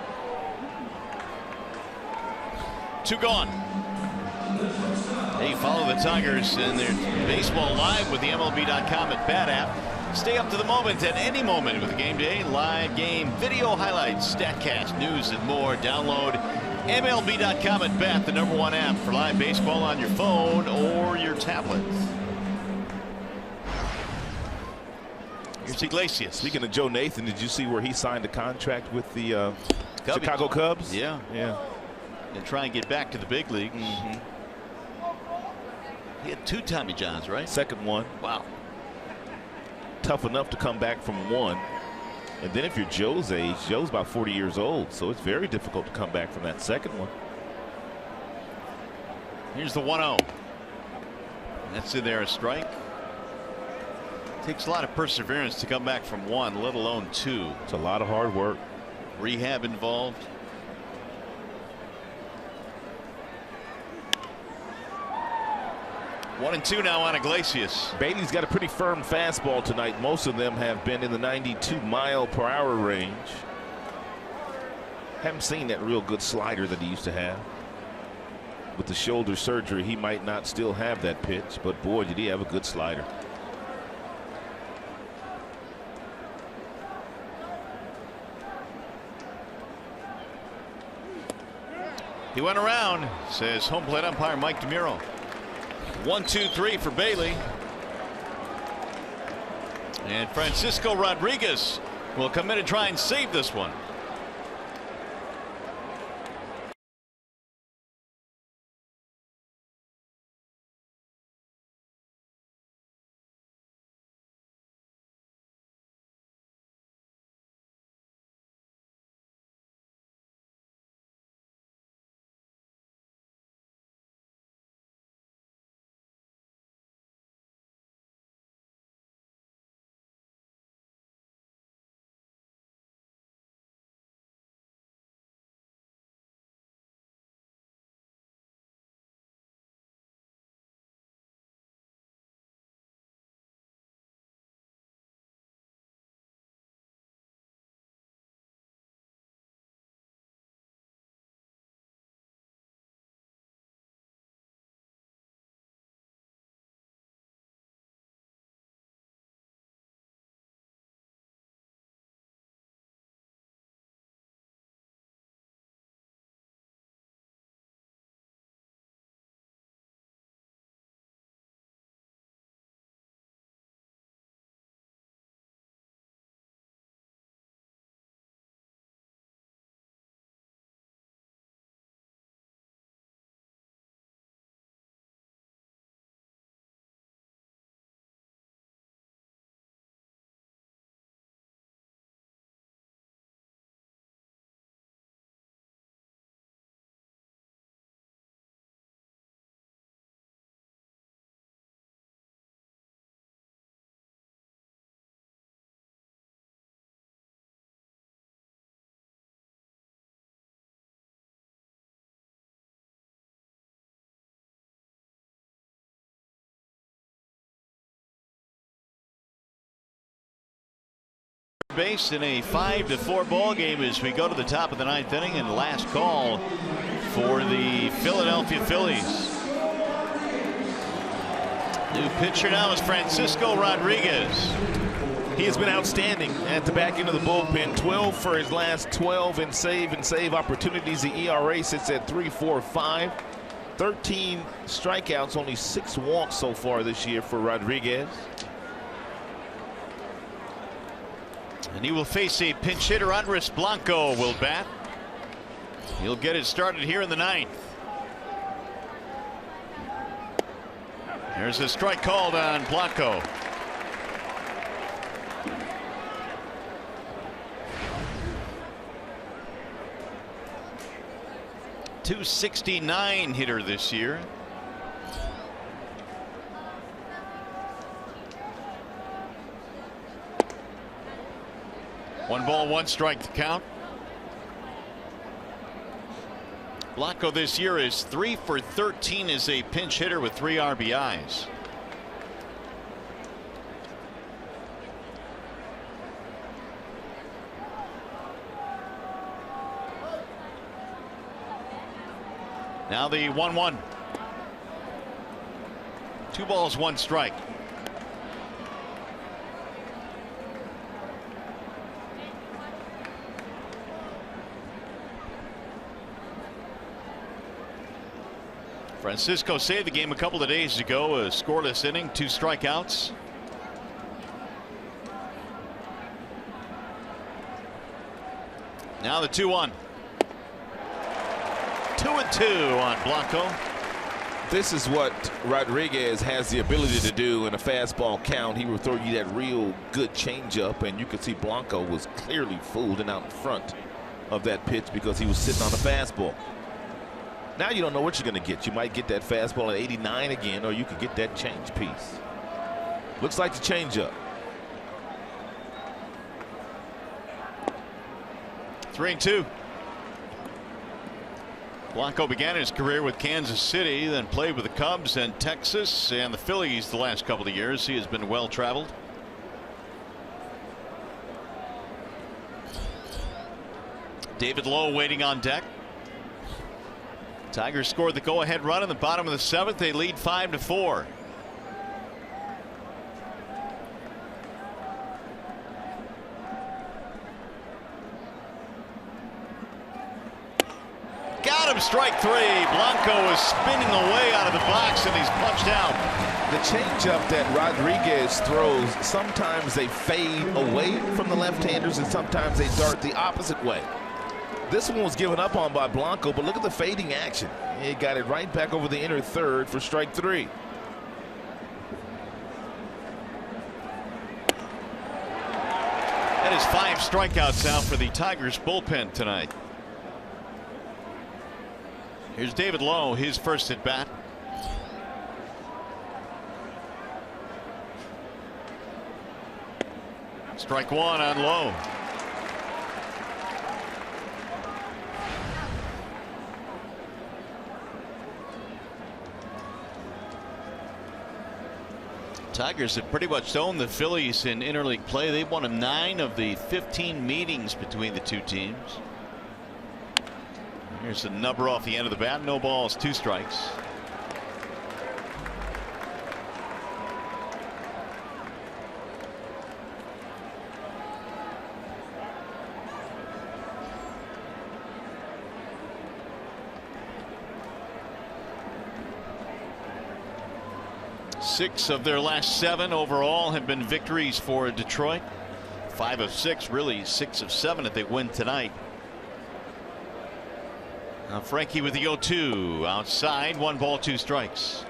2 gone. Hey, follow the Tigers and their baseball live with the MLB.com at Bat app. Stay up to the moment at any moment with the game day, live game, video highlights, StatCast, news, and more. Download MLB.com at Bat, the #1 app for live baseball on your phone or your tablet. Here's Iglesias. Speaking of Joe Nathan, did you see where he signed a contract with the Chicago Cubs? Yeah. And try and get back to the big leagues. He had 2 Tommy Johns, right? Second one. Wow. Tough enough to come back from one. And then if you're Joe's age, Joe's about 40 years old, so it's very difficult to come back from that second one. Here's the 1-0. That's in there, a strike. Takes a lot of perseverance to come back from 1, let alone 2. It's a lot of hard work. Rehab involved. One and 2 now on Iglesias. Bailey's got a pretty firm fastball tonight. Most of them have been in the 92-mile-per-hour range. Haven't seen that real good slider that he used to have. With the shoulder surgery, he might not still have that pitch, but boy, did he have a good slider. He went around, says home plate umpire Mike DeMuro. 1-2-3 for Bailey. And Francisco Rodriguez will come in and try and save this one. Base in a 5-4 ball game as we go to the top of the 9th inning and last call for the Philadelphia Phillies. New pitcher now is Francisco Rodriguez. He has been outstanding at the back end of the bullpen. 12 for his last 12 in save opportunities. The ERA sits at 3.45. 13 strikeouts, only 6 walks so far this year for Rodriguez. And he will face a pinch hitter. Andres Blanco will bat. He'll get it started here in the 9th. There's a strike called on Blanco. .269 hitter this year. One ball, one strike to count. Blanco this year is 3 for 13 as a pinch hitter with 3 RBIs. Now the 1-1. 2 balls, 1 strike. Francisco saved the game a couple of days ago. A scoreless inning, 2 strikeouts. Now the 2-1. 2-2 on Blanco. This is what Rodriguez has the ability to do in a fastball count. He will throw you that real good changeup, and you could see Blanco was clearly fooled and out in front of that pitch because he was sitting on the fastball. Now you don't know what you're going to get. You might get that fastball at 89 again, or you could get that change piece. Looks like the changeup. 3-2. Blanco began his career with Kansas City, then played with the Cubs and Texas and the Phillies the last couple of years. He has been well traveled. David Lowe waiting on deck. Tigers scored the go-ahead run in the bottom of the 7th. They lead 5-4. Got him, strike 3. Blanco is spinning away out of the box, and he's punched out. The changeup that Rodriguez throws, sometimes they fade away from the left-handers, and sometimes they dart the opposite way. This one was given up on by Blanco, but look at the fading action. He got it right back over the inner third for strike 3. That is 5 strikeouts out for the Tigers bullpen tonight. Here's David Lowe, his first at bat. Strike 1 on Lowe. Tigers have pretty much owned the Phillies in interleague play. They've won 9 of the 15 meetings between the two teams. Here's a number off the end of the bat. No balls, 2 strikes. Six of their last 7 overall have been victories for Detroit. 5 of 6, really 6 of 7 if they win tonight. Now Frankie with the 0-2 outside, 1 ball, 2 strikes.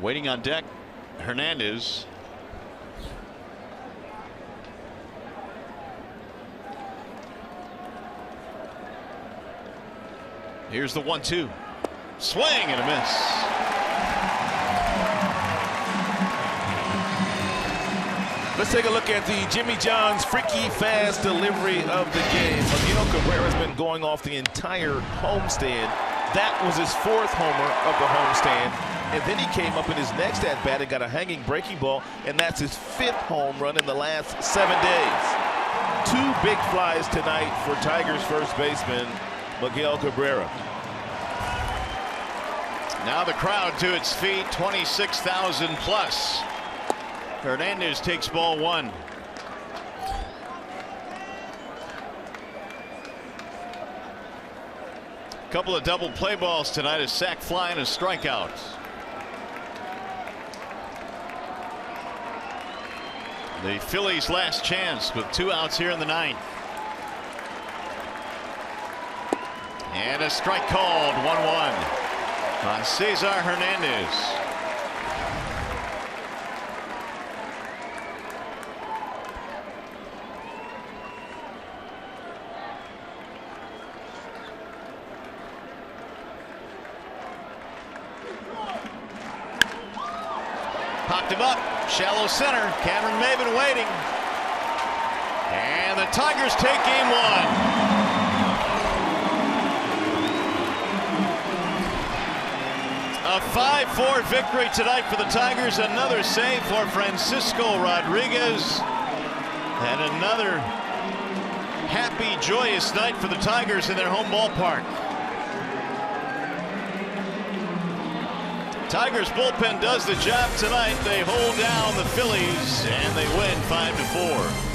Waiting on deck, Hernandez. Here's the 1-2. Swing and a miss. Let's take a look at the Jimmy John's freaky fast delivery of the game. Miguel Cabrera's been going off the entire homestand. That was his 4th homer of the homestand. And then he came up in his next at-bat and got a hanging breaking ball, and that's his 5th home run in the last 7 days. 2 big flies tonight for Tigers first baseman Miguel Cabrera. Now the crowd to its feet, 26,000 plus. Hernandez takes ball 1. Couple of double play balls tonight, a sac fly and a strikeout. The Phillies' last chance with 2 outs here in the 9th. And a strike called, 1-1 on Cesar Hernandez. Popped him up. Shallow center. Cameron Maven waiting. And the Tigers take game 1. A 5-4 victory tonight for the Tigers. Another save for Francisco Rodriguez. And another happy, joyous night for the Tigers in their home ballpark. Tigers bullpen does the job tonight. They hold down the Phillies and they win 5-4.